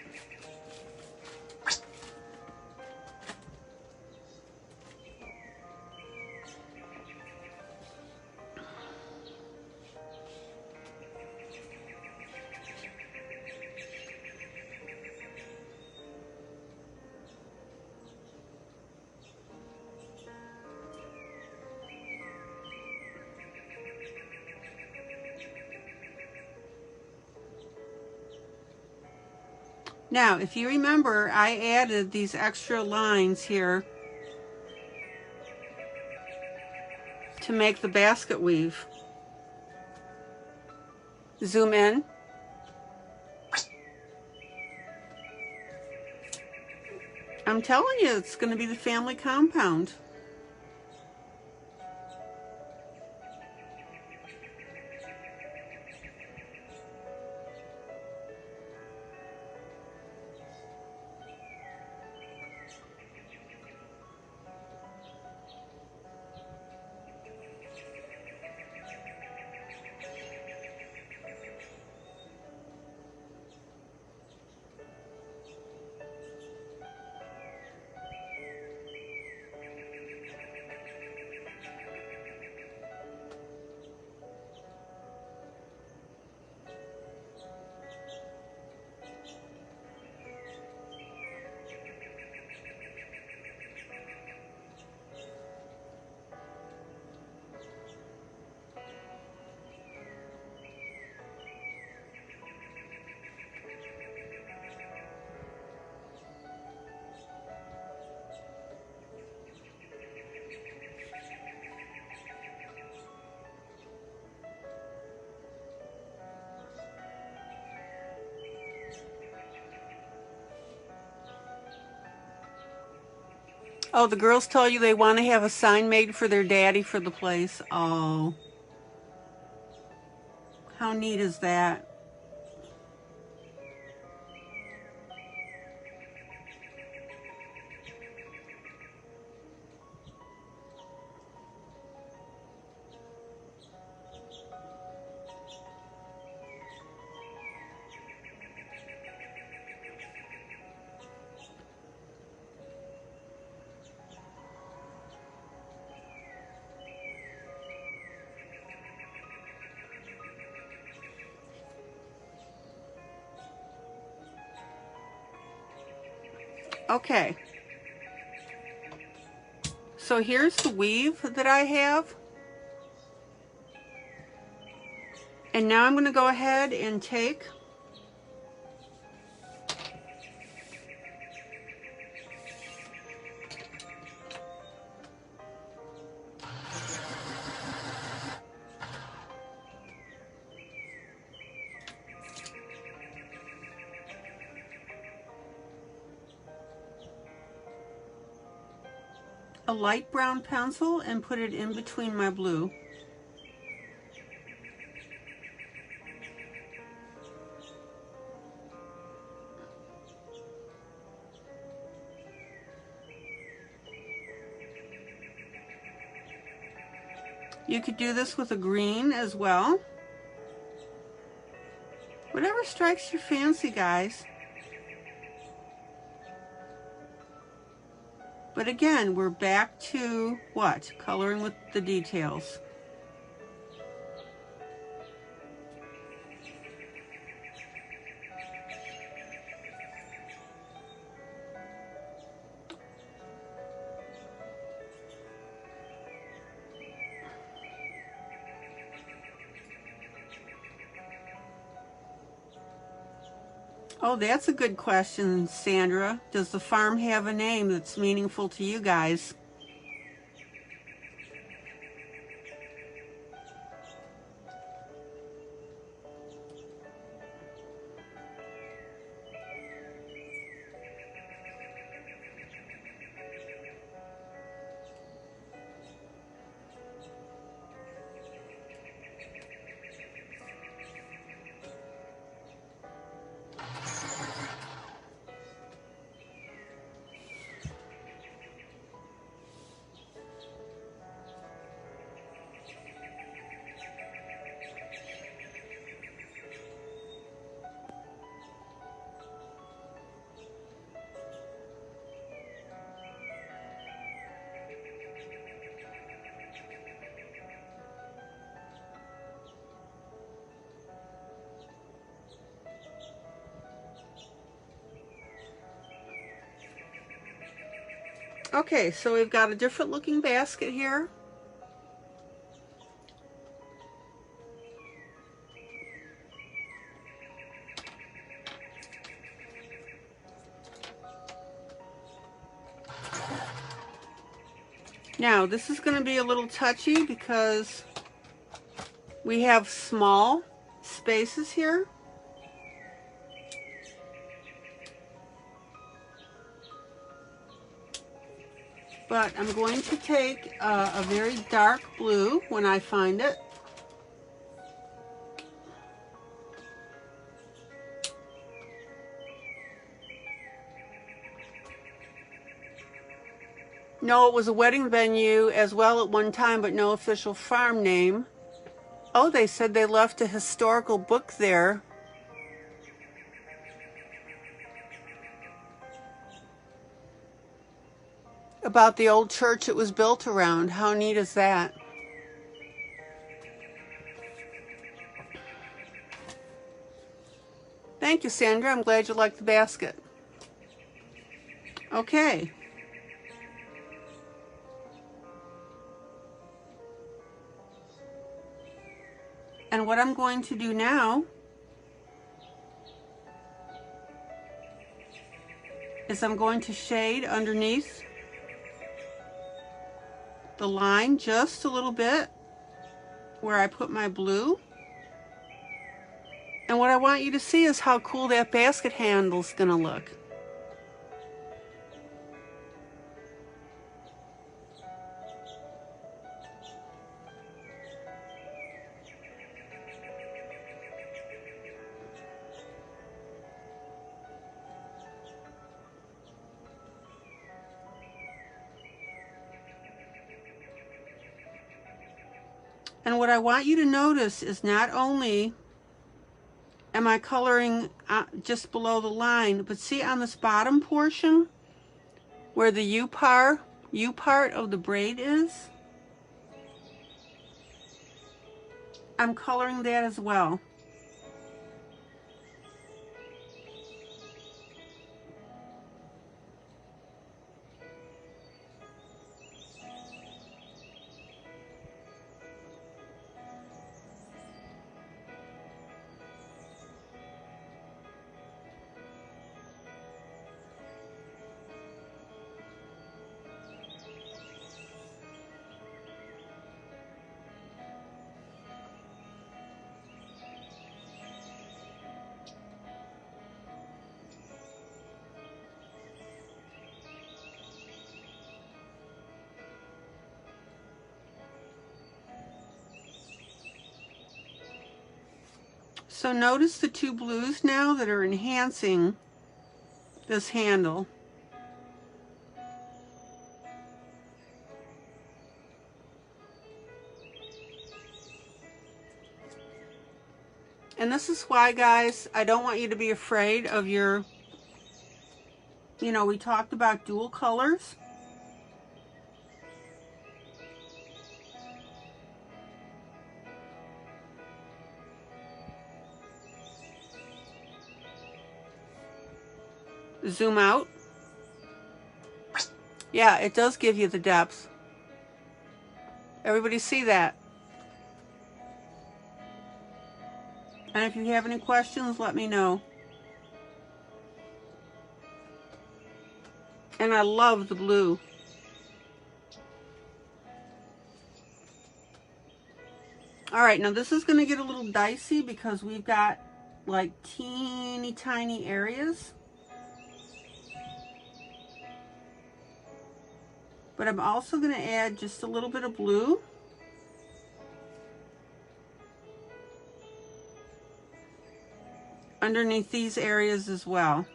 Now, if you remember, I added these extra lines here to make the basket weave. Zoom in. I'm telling you, it's going to be the family compound. Oh, the girls tell you they want to have a sign made for their daddy for the place. Oh, how neat is that? Okay, so here's the weave that I have. And now I'm going to go ahead and take a light brown pencil and put it in between my blue. You could do this with a green as well. Whatever strikes your fancy, guys. But again, we're back to what? Coloring with the details. Oh, that's a good question, Sandra. Does the farm have a name that's meaningful to you guys? Okay, so we've got a different looking basket here. Now, this is going to be a little touchy because we have small spaces here. But I'm going to take a very dark blue when I find it. No, it was a wedding venue as well at one time, but no official farm name. Oh, they said they left a historical book there. About the old church it was built around. How neat is that? Thank you, Sandra. I'm glad you liked the basket. Okay. And what I'm going to do now is I'm going to shade underneath the line just a little bit where I put my blue. And what I want you to see is how cool that basket handle's gonna look. And what I want you to notice is not only am I coloring just below the line, but see on this bottom portion where the U part of the braid is, I'm coloring that as well. So notice the two blues now that are enhancing this handle. And this is why, guys, I don't want you to be afraid of your, we talked about dual colors. Zoom out. Yeah, it does give you the depth. Everybody see that? And if you have any questions, let me know. And I love the blue. All right, now this is going to get a little dicey because we've got like teeny tiny areas. But I'm also going to add just a little bit of blue. Underneath these areas as well.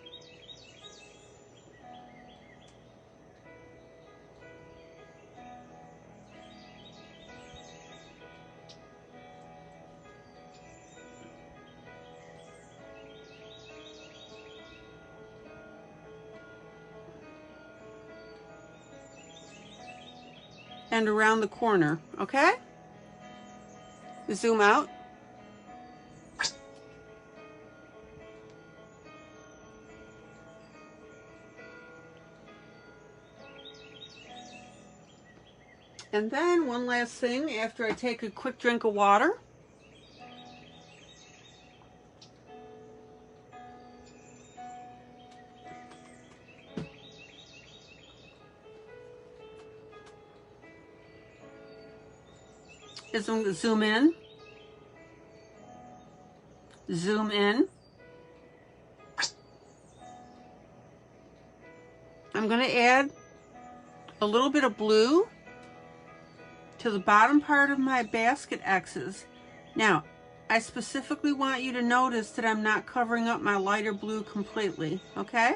And around the corner, okay? Zoom out. And then one last thing after I take a quick drink of water. Is I'm going to zoom in. Zoom in. I'm going to add a little bit of blue to the bottom part of my basket X's. Now, I specifically want you to notice that I'm not covering up my lighter blue completely, okay?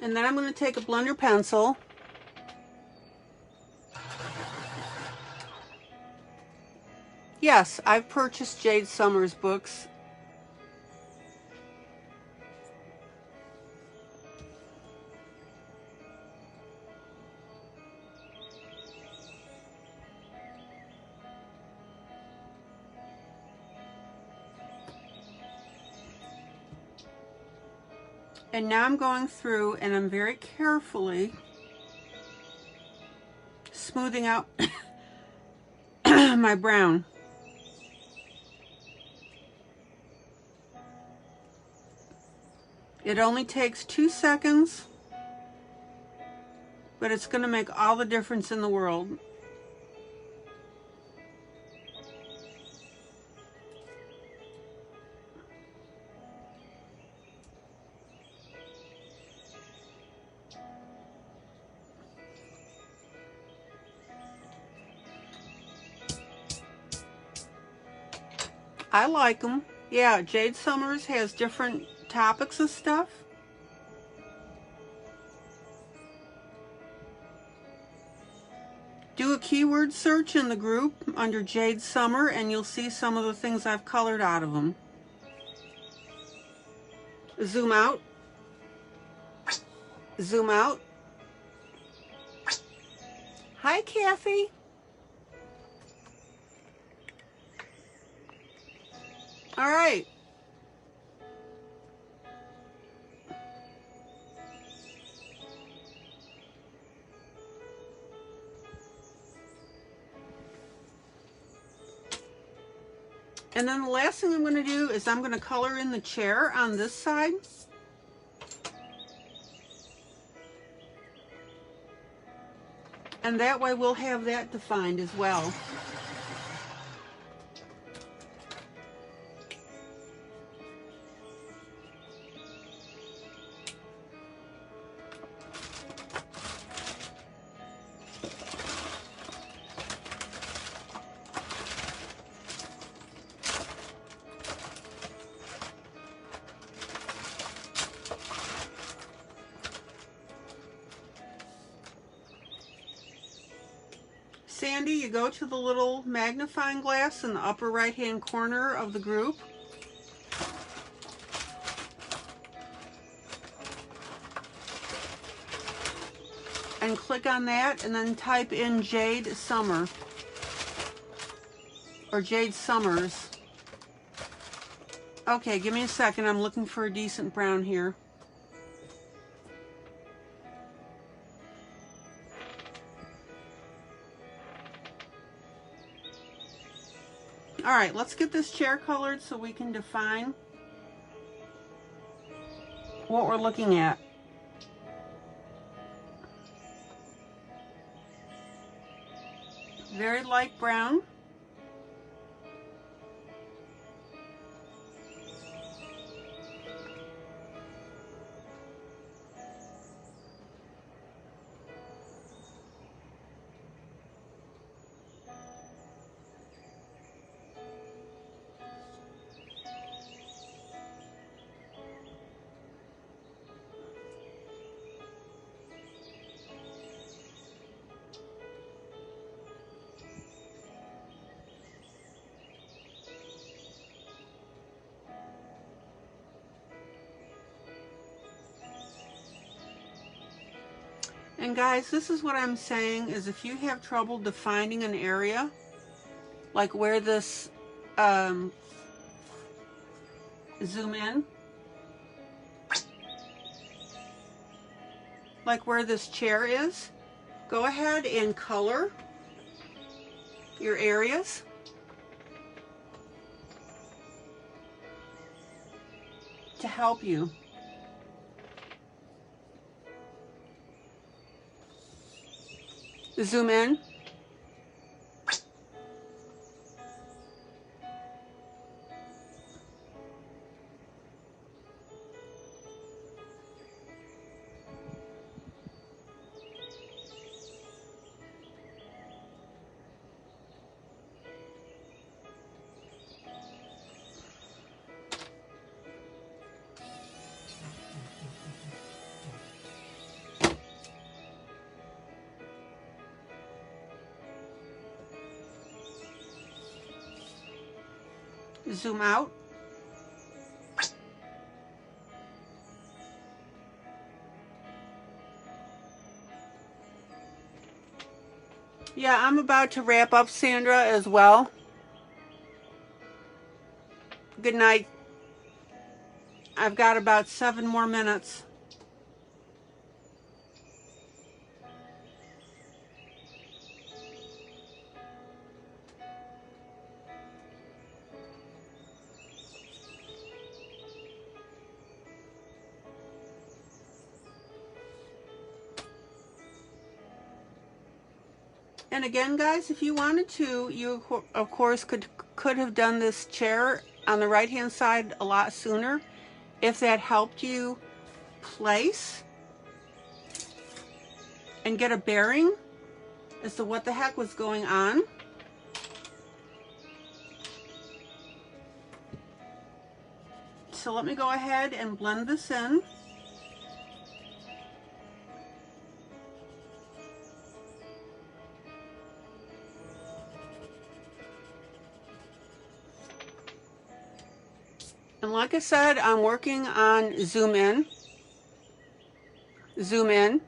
And then I'm going to take a blender pencil Yes, I've purchased Jade Summers books. And now I'm going through and I'm very carefully smoothing out my brown. It only takes 2 seconds, but it's going to make all the difference in the world. I like them. Yeah, Jade Summers has different topics of stuff. Do a keyword search in the group under Jade Summer and you'll see some of the things I've colored out of them. Zoom out. Zoom out. Hi, Kathy. All right. And then the last thing I'm going to do is I'm going to color in the chair on this side. And that way we'll have that defined as well. Sandy, you go to the little magnifying glass in the upper right hand corner of the group. And click on that and then type in Jade Summer or Jade Summers. Okay, give me a second. I'm looking for a decent brown here. All right, let's get this chair colored so we can define what we're looking at. Very light brown. And guys, this is what I'm saying is if you have trouble defining an area, like where this, zoom in, like where this chair is, go ahead and color your areas. To help you. Zoom in. Zoom out. Yeah, I'm about to wrap up, Sandra, as well. Good night. I've got about 7 more minutes. And again, guys, if you wanted to, you of course could have done this chair on the right hand side a lot sooner if that helped you place and get a bearing as to what the heck was going on. So let me go ahead and blend this in. And like I said, I'm working on zoom in, zoom in.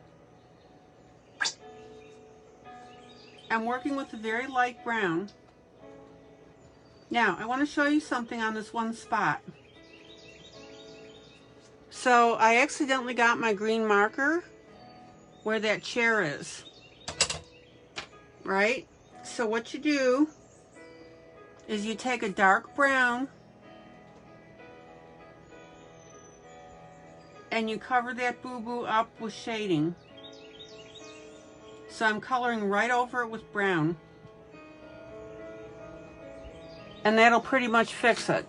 I'm working with a very light brown. Now, I want to show you something on this one spot. So I accidentally got my green marker where that chair is, right? So what you do is you take a dark brown and you cover that boo-boo up with shading. So I'm coloring right over it with brown. And that'll pretty much fix it.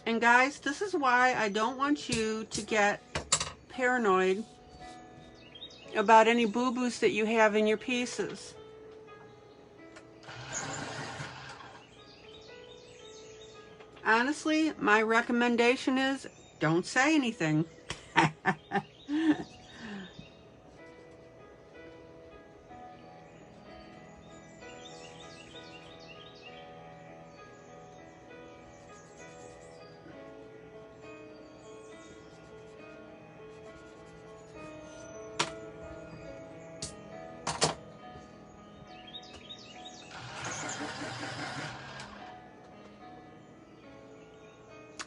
And guys, this is why I don't want you to get paranoid about any boo-boos that you have in your pieces. Honestly, my recommendation is don't say anything.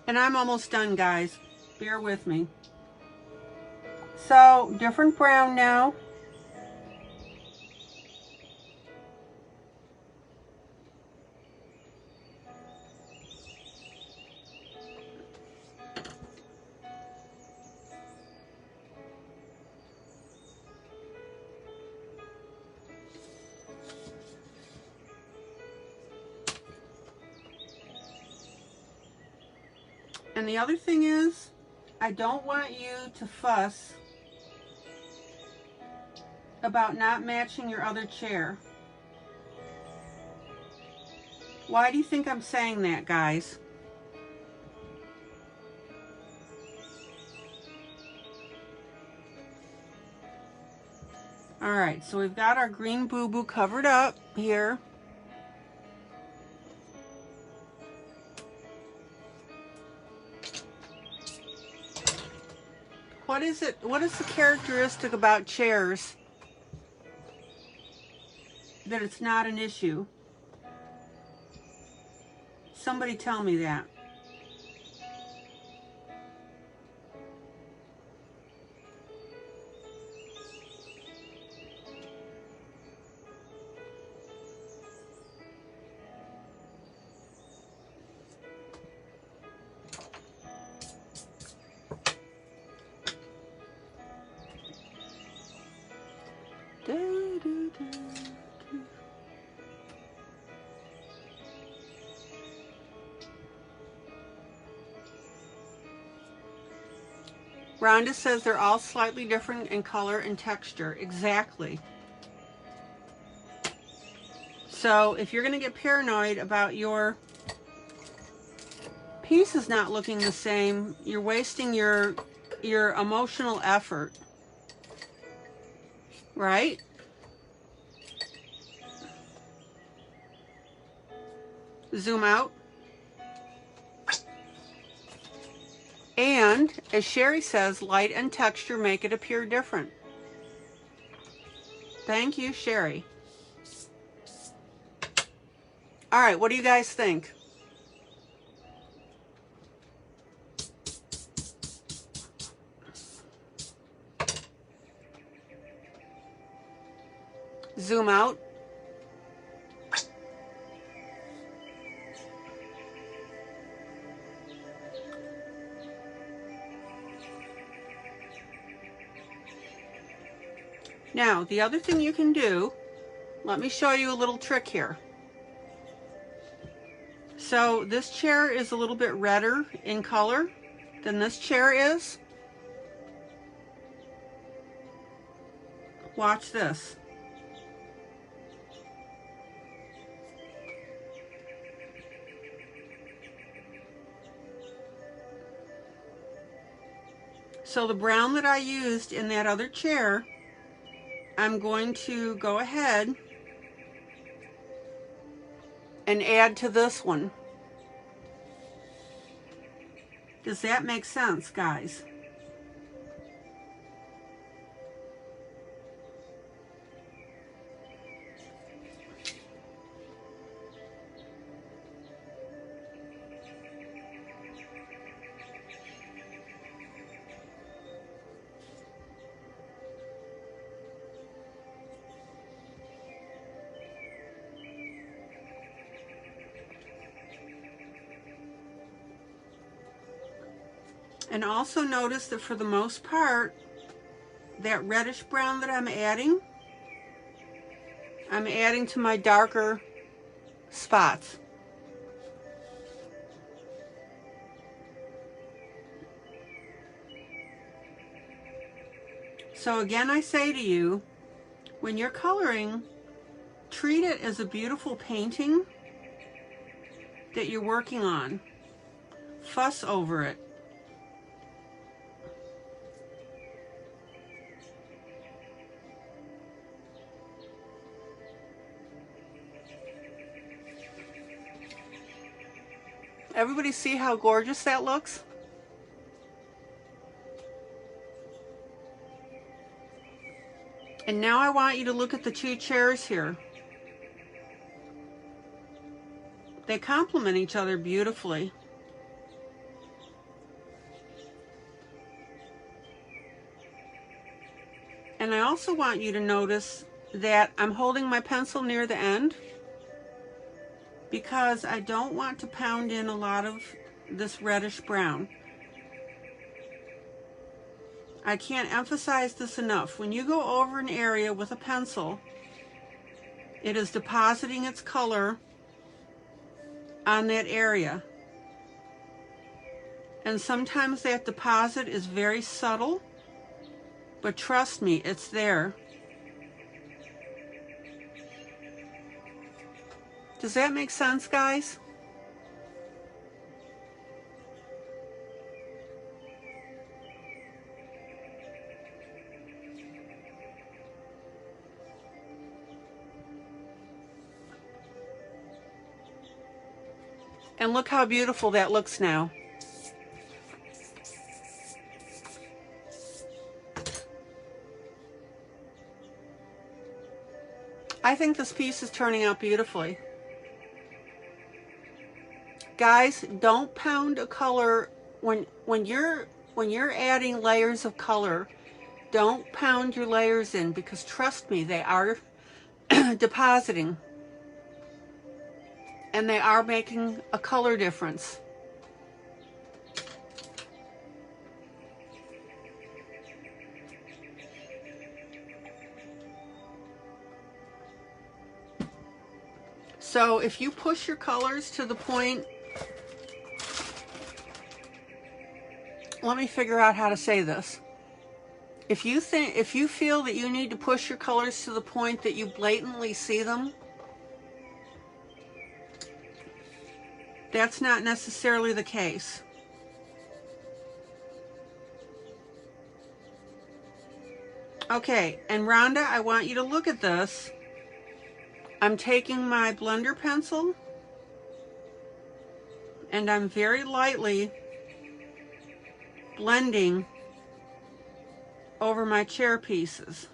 And I'm almost done, guys. Bear with me. So, different brown now. And the other thing is, I don't want you to fuss about not matching your other chair. Why do you think I'm saying that, guys? All right, so we've got our green boo-boo covered up here. What is it? What is the characteristic about chairs that it's not an issue? Somebody tell me that. Rhonda says they're all slightly different in color and texture. Exactly. So if you're going to get paranoid about your pieces not looking the same, you're wasting your emotional effort. Right? Zoom out. And, as Sherry says, light and texture make it appear different. Thank you, Sherry. All right, what do you guys think? zoom out. Now, the other thing you can do, let me show you a little trick here. So this chair is a little bit redder in color than this chair is. Watch this. So the brown that I used in that other chair, I'm going to go ahead and add to this one. Does that make sense, guys? And also notice that for the most part, that reddish brown that I'm adding to my darker spots. So again, I say to you, when you're coloring, treat it as a beautiful painting that you're working on. Fuss over it. Everybody see how gorgeous that looks? And now I want you to look at the two chairs here. They complement each other beautifully. And I also want you to notice that I'm holding my pencil near the end because I don't want to pound in a lot of this reddish brown. I can't emphasize this enough. When you go over an area with a pencil, it is depositing its color on that area. And sometimes that deposit is very subtle, but trust me, it's there. Does that make sense, guys? And look how beautiful that looks now. I think this piece is turning out beautifully. Guys, don't pound a color when you're adding layers of color. Don't pound your layers in, because trust me, they are depositing. And they are making a color difference. So if you push your colors to the point, let me figure out how to say this. If you feel that you need to push your colors to the point that you blatantly see them, that's not necessarily the case. Okay, and Rhonda, I want you to look at this. I'm taking my blender pencil and I'm very lightly blending over my chair pieces.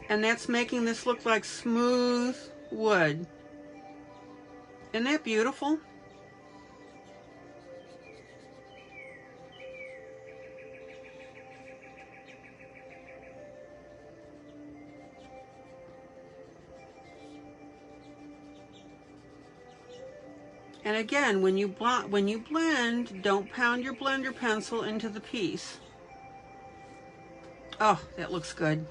And that's making this look like smooth wood. Isn't that beautiful? And again, when you blend, don't pound your blender pencil into the piece. Oh, that looks good.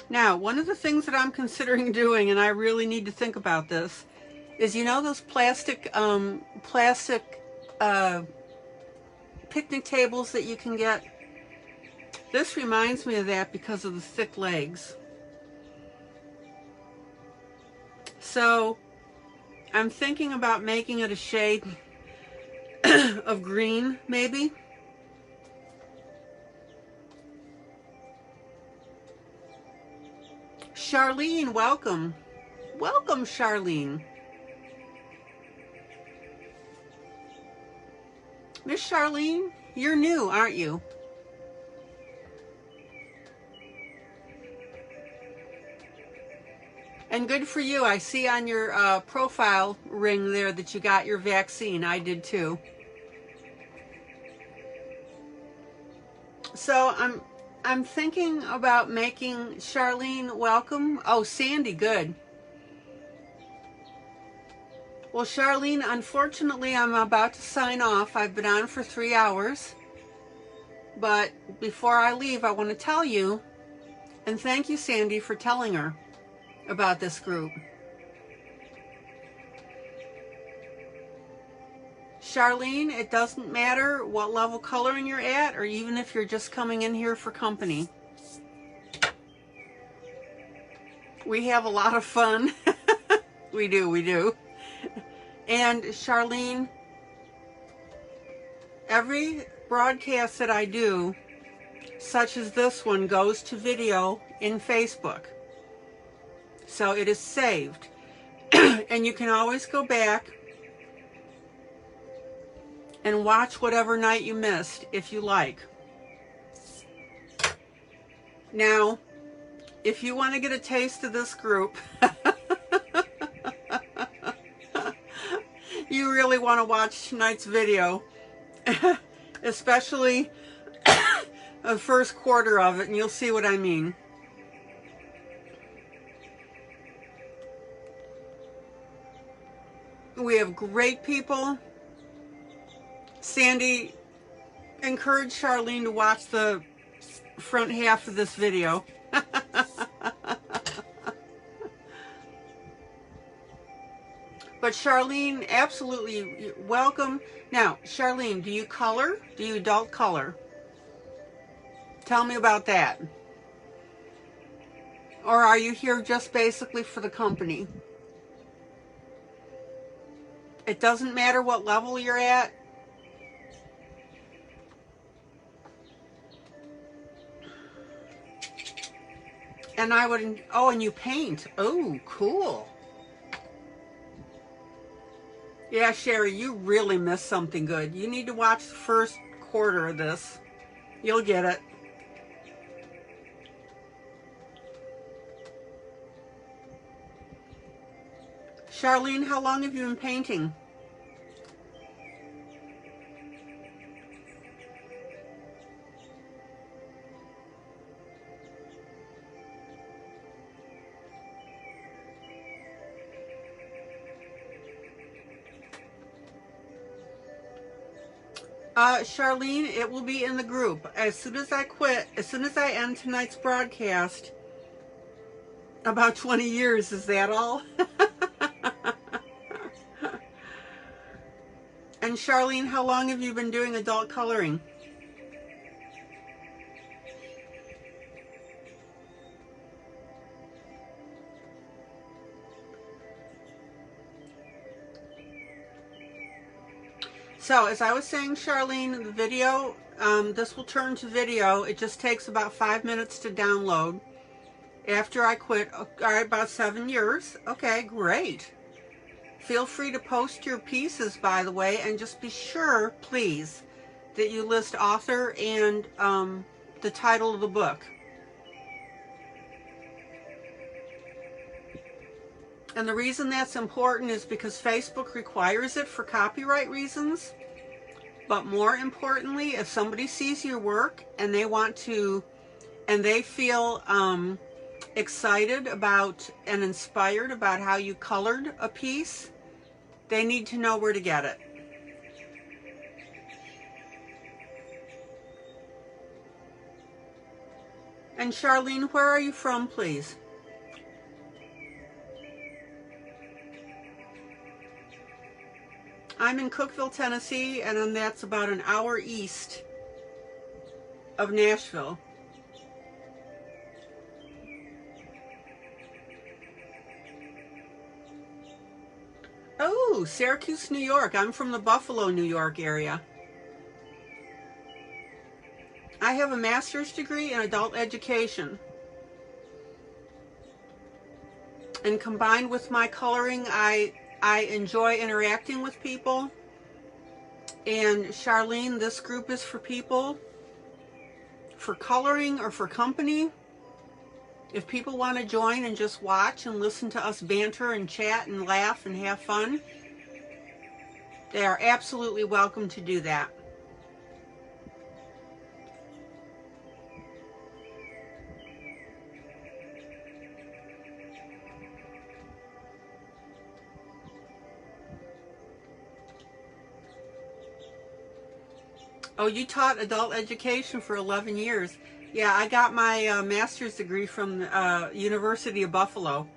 Now, one of the things that I'm considering doing, and I really need to think about this, is, you know, those plastic picnic tables that you can get? This reminds me of that because of the thick legs. So I'm thinking about making it a shade of green, maybe. Charlene, welcome. Welcome, Charlene. Miss Charlene, you're new, aren't you? And good for you. I see on your profile ring there that you got your vaccine. I did too. So I'm thinking about making Charlene welcome. Oh, Sandy, good. Well, Charlene, unfortunately, I'm about to sign off. I've been on for 3 hours. But before I leave, I want to tell you, and thank you, Sandy, for telling her about this group. Charlene, it doesn't matter what level coloring you're at, or even if you're just coming in here for company. We have a lot of fun. We do. And Charlene, every broadcast that I do, such as this one, goes to video in Facebook. So it is saved. And you can always go back and watch whatever night you missed if you like. Now, if you want to get a taste of this group, you really want to watch tonight's video, especially the first quarter of it, and you'll see what I mean. We have great people. Sandy, encourage Charlene to watch the front half of this video. But Charlene, absolutely welcome. Now, Charlene, do you color? Do you adult color? Tell me about that. Or are you here just basically for the company? It doesn't matter what level you're at. And I would, oh, and you paint. Oh, cool. Yeah, Sherry, you really missed something good. You need to watch the first quarter of this. You'll get it. Charlene, how long have you been painting? Charlene, it will be in the group. As soon as I quit, as soon as I end tonight's broadcast, about 20 years, is that all? And Charlene, how long have you been doing adult coloring? So, as I was saying, Charlene, the video, this will turn to video. It just takes about 5 minutes to download. After I quit, all right, about 7 years. Okay, great. Feel free to post your pieces, by the way, and just be sure, please, that you list author and the title of the book. And the reason that's important is because Facebook requires it for copyright reasons. But more importantly, if somebody sees your work and they want to, and they feel excited about and inspired about how you colored a piece, they need to know where to get it. And Charlene, where are you from, please? I'm in Cookeville, Tennessee, and then that's about an hour east of Nashville. Oh, Syracuse, New York. I'm from the Buffalo, New York area. I have a master's degree in adult education. And combined with my coloring, I enjoy interacting with people. And Charlene, this group is for people for coloring or for company. If people want to join and just watch and listen to us banter and chat and laugh and have fun, they are absolutely welcome to do that. Oh, you taught adult education for 11 years. Yeah, I got my master's degree from the University of Buffalo.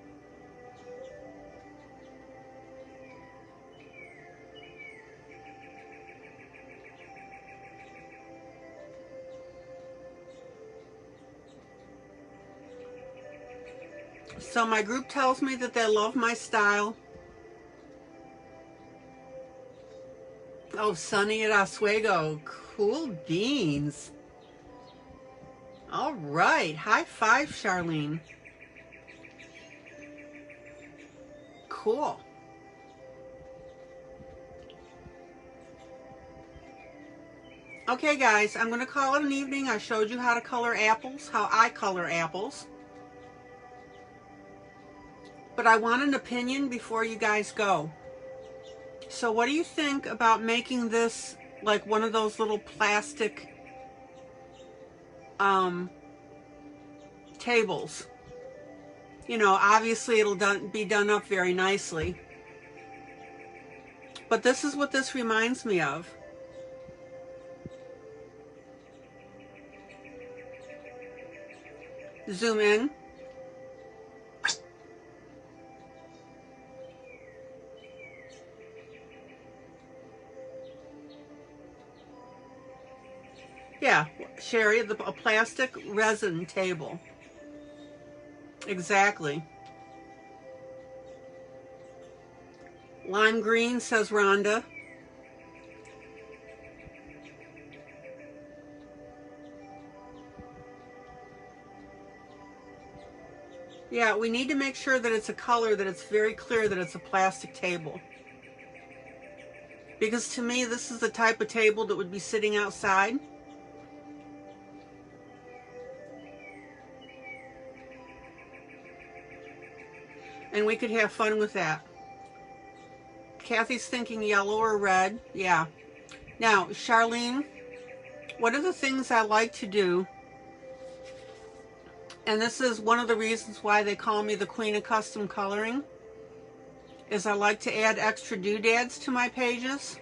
So my group tells me that they love my style. Oh, Sunny at Oswego. Cool beans. All right. High five, Charlene. Cool. Okay, guys, I'm going to call it an evening. I showed you how to color apples, how I color apples. But I want an opinion before you guys go. So what do you think about making this like one of those little plastic tables? You know, obviously it'll be done up very nicely. But this is what this reminds me of. Zoom in. Yeah, Sherry, a plastic resin table. Exactly. Lime green, says Rhonda. Yeah, we need to make sure that it's a color that it's very clear that it's a plastic table. Because to me, this is the type of table that would be sitting outside. And we could have fun with that. Kathy's thinking yellow or red. Yeah. Now, Charlene, one of the things I like to do, and this is one of the reasons why they call me the Queen of Custom Coloring, is I like to add extra doodads to my pages.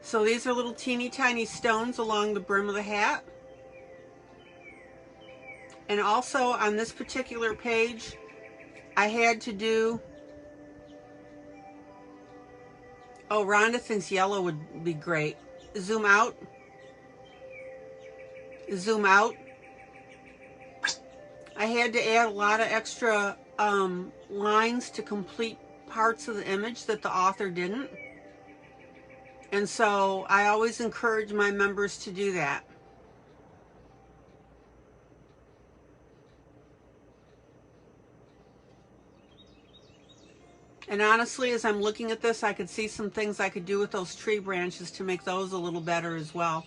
So these are little teeny tiny stones along the brim of the hat. And also on this particular page, I had to do, oh, Rhonda thinks yellow would be great. Zoom out. Zoom out. I had to add a lot of extra lines to complete parts of the image that the author didn't. And so I always encourage my members to do that. And honestly, as I'm looking at this, I could see some things I could do with those tree branches to make those a little better as well.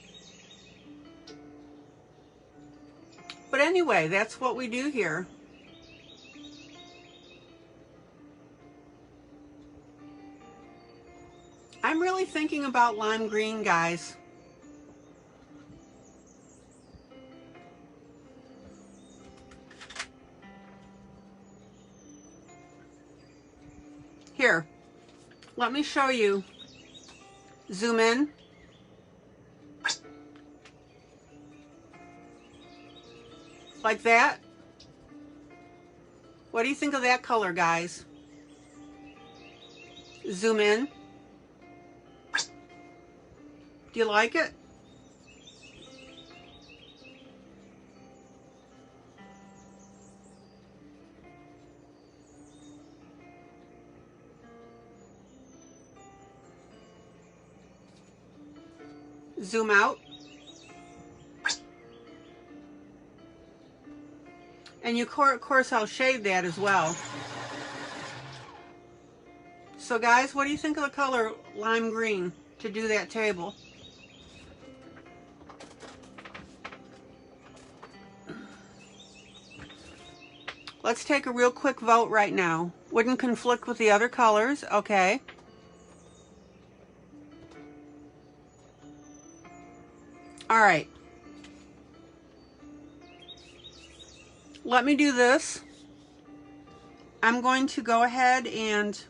But anyway, anyway, that's what we do here. I'm really thinking about lime green, guys. Here, let me show you. Zoom in. Like that. What do you think of that color, guys? Zoom in. Do you like it? Zoom out. And of course I'll shade that as well. So guys, what do you think of the color lime green to do that table? Let's take a real quick vote right now. Wouldn't conflict with the other colors, okay. All right. Let me do this. I'm going to go ahead and,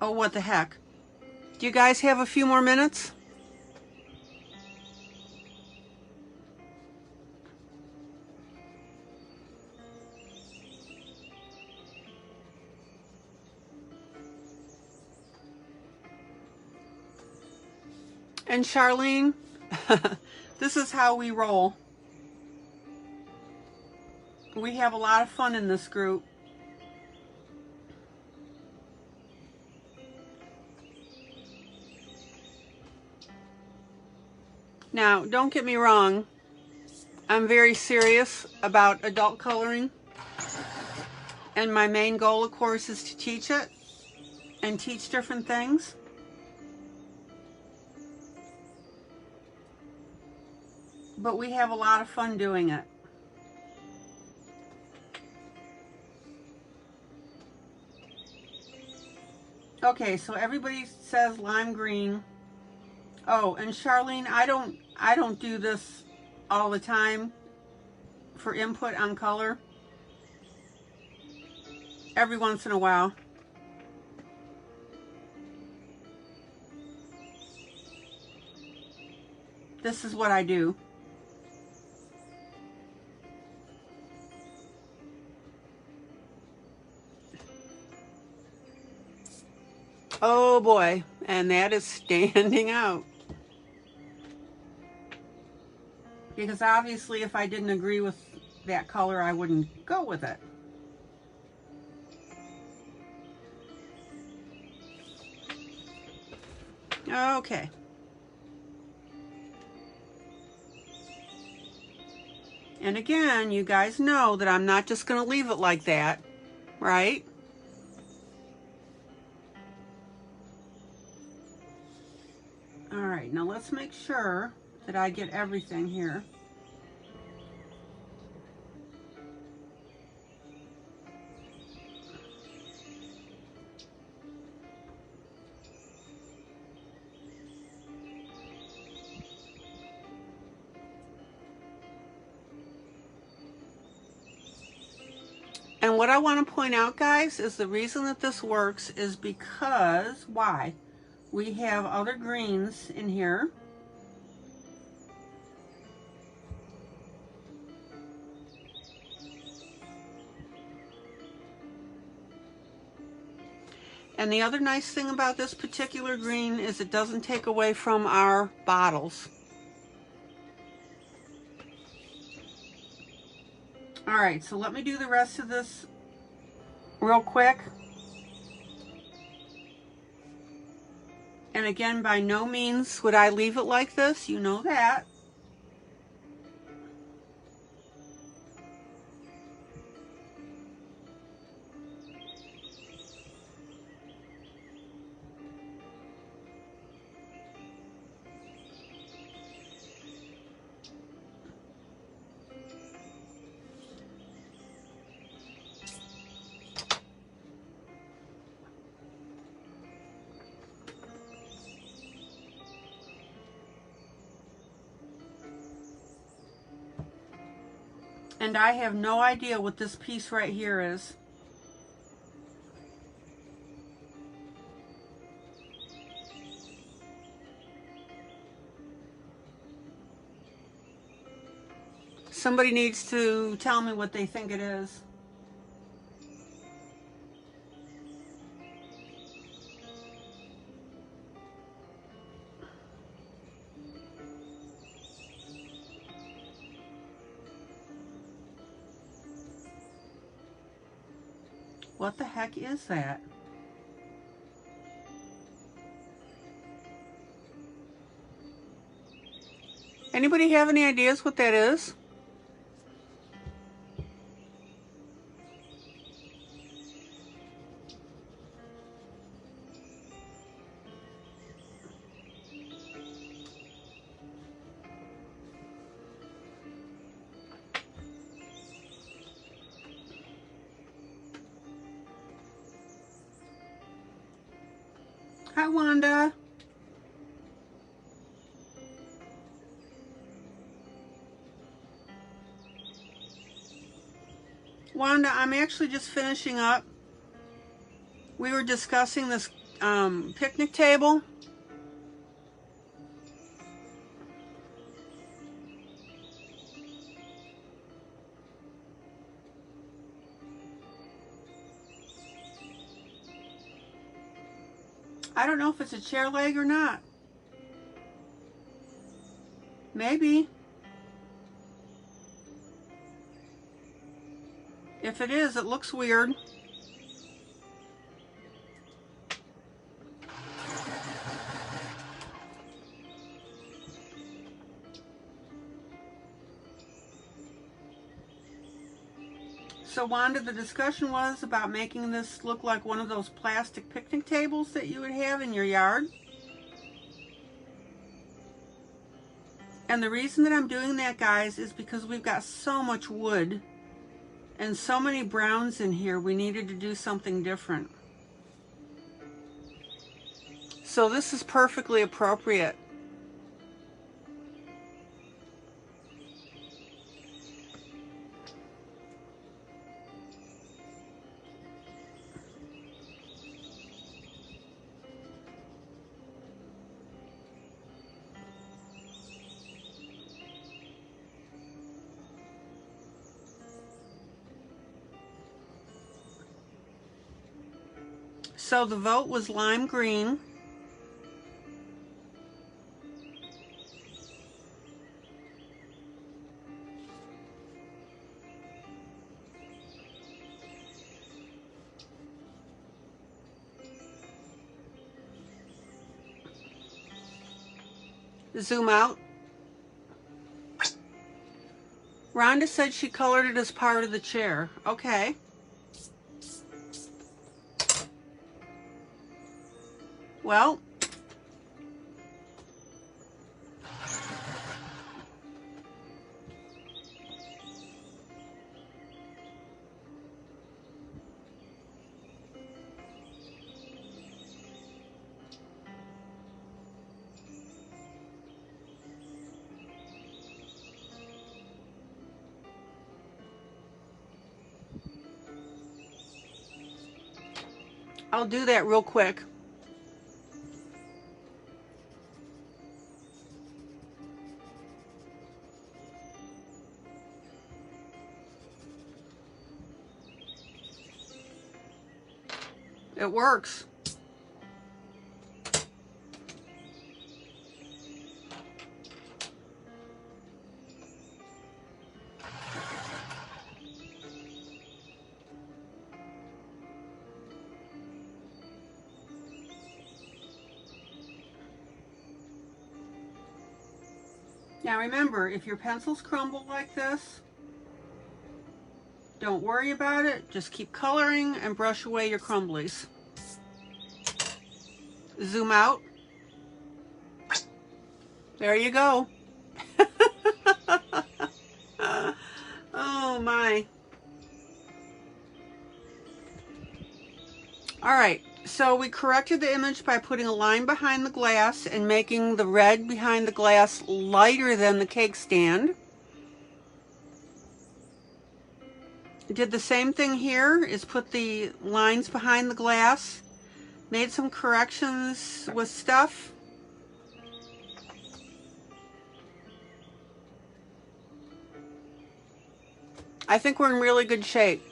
oh, what the heck. Do you guys have a few more minutes? And Charlene, this is how we roll. We have a lot of fun in this group. Now, don't get me wrong. I'm very serious about adult coloring. And my main goal, of course, is to teach it and teach different things. But we have a lot of fun doing it. Okay, so everybody says lime green. Oh, and Charlene, I don't do this all the time for input on color. Every once in a while. This is what I do. Oh boy, and that is standing out. Because obviously if I didn't agree with that color, I wouldn't go with it. Okay. And again, you guys know that I'm not just going to leave it like that, right? All right, now let's make sure that I get everything here. And what I want to point out, guys, is the reason that this works is because, why? We have other greens in here. And the other nice thing about this particular green is it doesn't take away from our bottles. All right, so let me do the rest of this real quick. And again, by no means would I leave it like this, you know that. And I have no idea what this piece right here is. Somebody needs to tell me what they think it is. What the heck is that? Anybody have any ideas what that is? Hi, Wanda. Wanda, I'm actually just finishing up. We were discussing this picnic table. I don't know if it's a chair leg or not. Maybe. If it is, it looks weird. So Wanda, the discussion was about making this look like one of those plastic picnic tables that you would have in your yard. And the reason that I'm doing that, guys, is because we've got so much wood and so many browns in here, we needed to do something different. So this is perfectly appropriate. So the vote was lime green. Zoom out. Rhonda said she colored it as part of the chair. Okay. Well, I'll do that real quick. It works. Now remember, if your pencils crumble like this, don't worry about it. Just keep coloring and brush away your crumblies. Zoom out. There you go. Oh my. All right, so we corrected the image by putting a line behind the glass and making the red behind the glass lighter than the cake stand. Did the same thing here, is put the lines behind the glass. Made some corrections with stuff. I think we're in really good shape.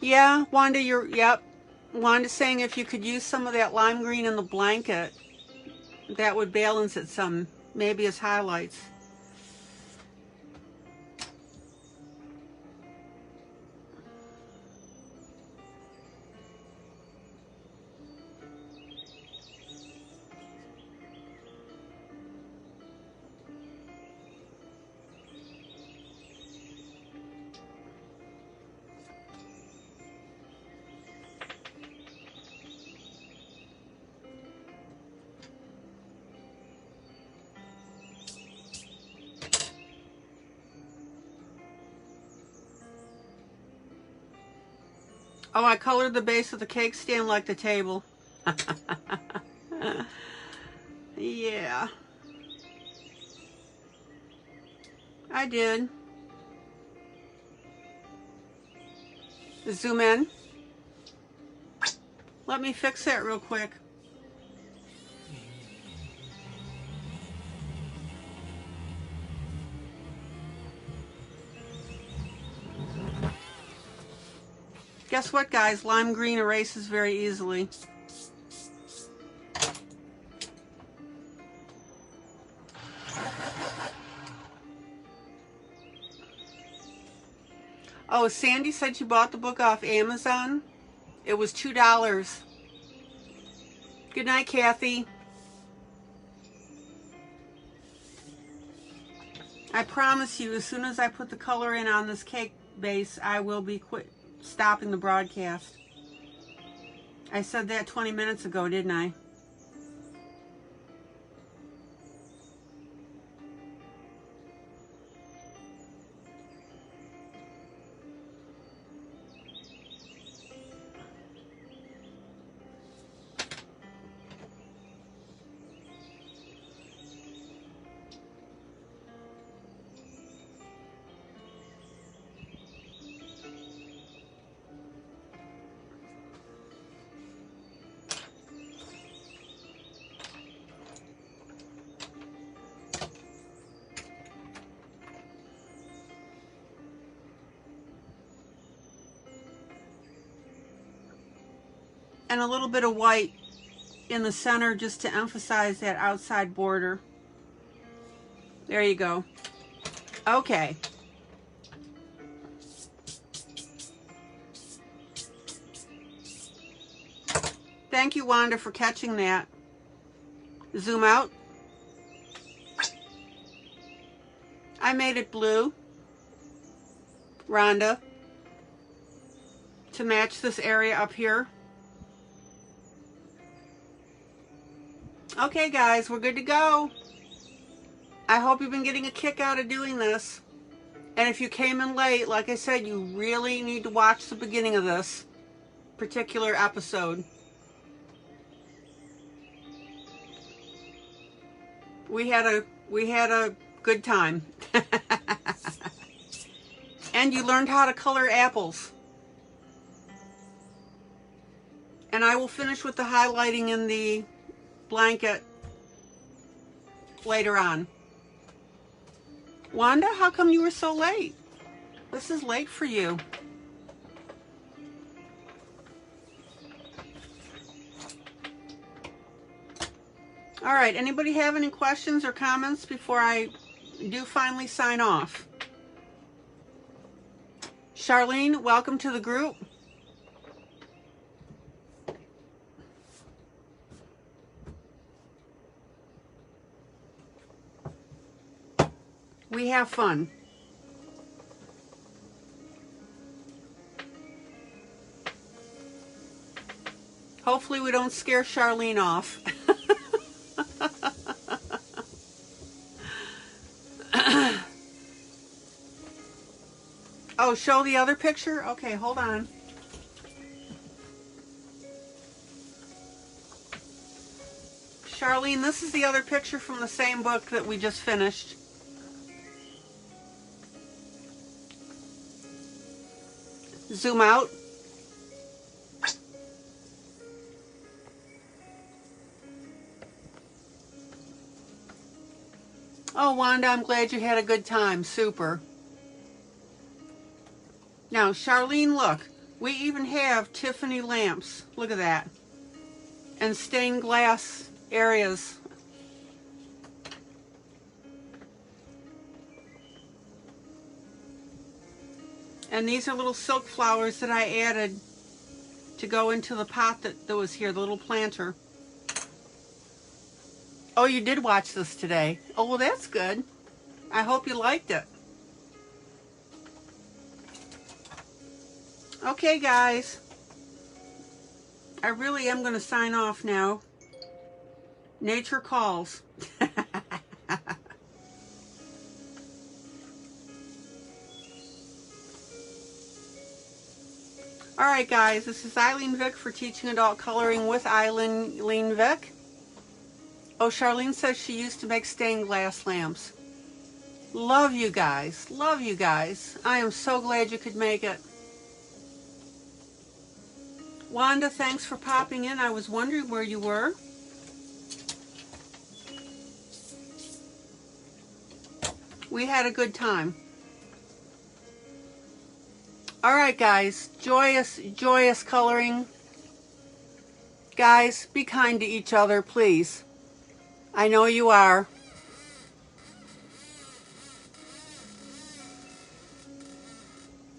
Yeah, Wanda, yep. Wanda's saying if you could use some of that lime green in the blanket, that would balance it some, maybe as highlights. Oh, I colored the base of the cake stand like the table. Yeah. I did. Zoom in. Let me fix that real quick. Guess what, guys? Lime green erases very easily. Oh, Sandy said you bought the book off Amazon. It was $2. Good night, Kathy. I promise you, as soon as I put the color in on this cake base, I will be stopping the broadcast. I said that 20 minutes ago, didn't I? And a little bit of white in the center just to emphasize that outside border. There you go. Okay. Thank you, Wanda, for catching that. Zoom out. I made it blue, Rhonda, to match this area up here. Okay, guys, we're good to go. I hope you've been getting a kick out of doing this. And if you came in late, like I said, you really need to watch the beginning of this particular episode. We had a good time. And you learned how to color apples. And I will finish with the highlighting in the blanket later on. Wanda, how come you were so late? This is late for you. All right, anybody have any questions or comments before I do finally sign off? Charlene, welcome to the group. We have fun. Hopefully we don't scare Charlene off. Oh, show the other picture? Okay, hold on. Charlene Eileen, this is the other picture from the same book that we just finished. Zoom out. Oh, Wanda, I'm glad you had a good time. Super. Now, Charlene, look. We even have Tiffany lamps. Look at that. And stained glass areas. And these are little silk flowers that I added to go into the pot that was here, the little planter. Oh, you did watch this today. Oh, well, that's good. I hope you liked it. Okay, guys. I really am going to sign off now. Nature calls. Alright guys, this is ILene Vick for Teaching Adult Coloring with ILene Vick. Oh, Charlene says she used to make stained glass lamps. Love you guys. Love you guys. I am so glad you could make it. Wanda, thanks for popping in. I was wondering where you were. We had a good time. Alright guys, joyous coloring. Guys, be kind to each other, please. I know you are.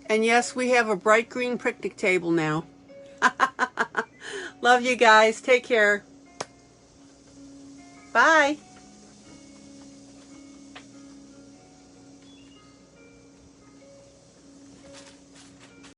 And yes, we have a bright green picnic table now. Love you guys. Take care. Bye.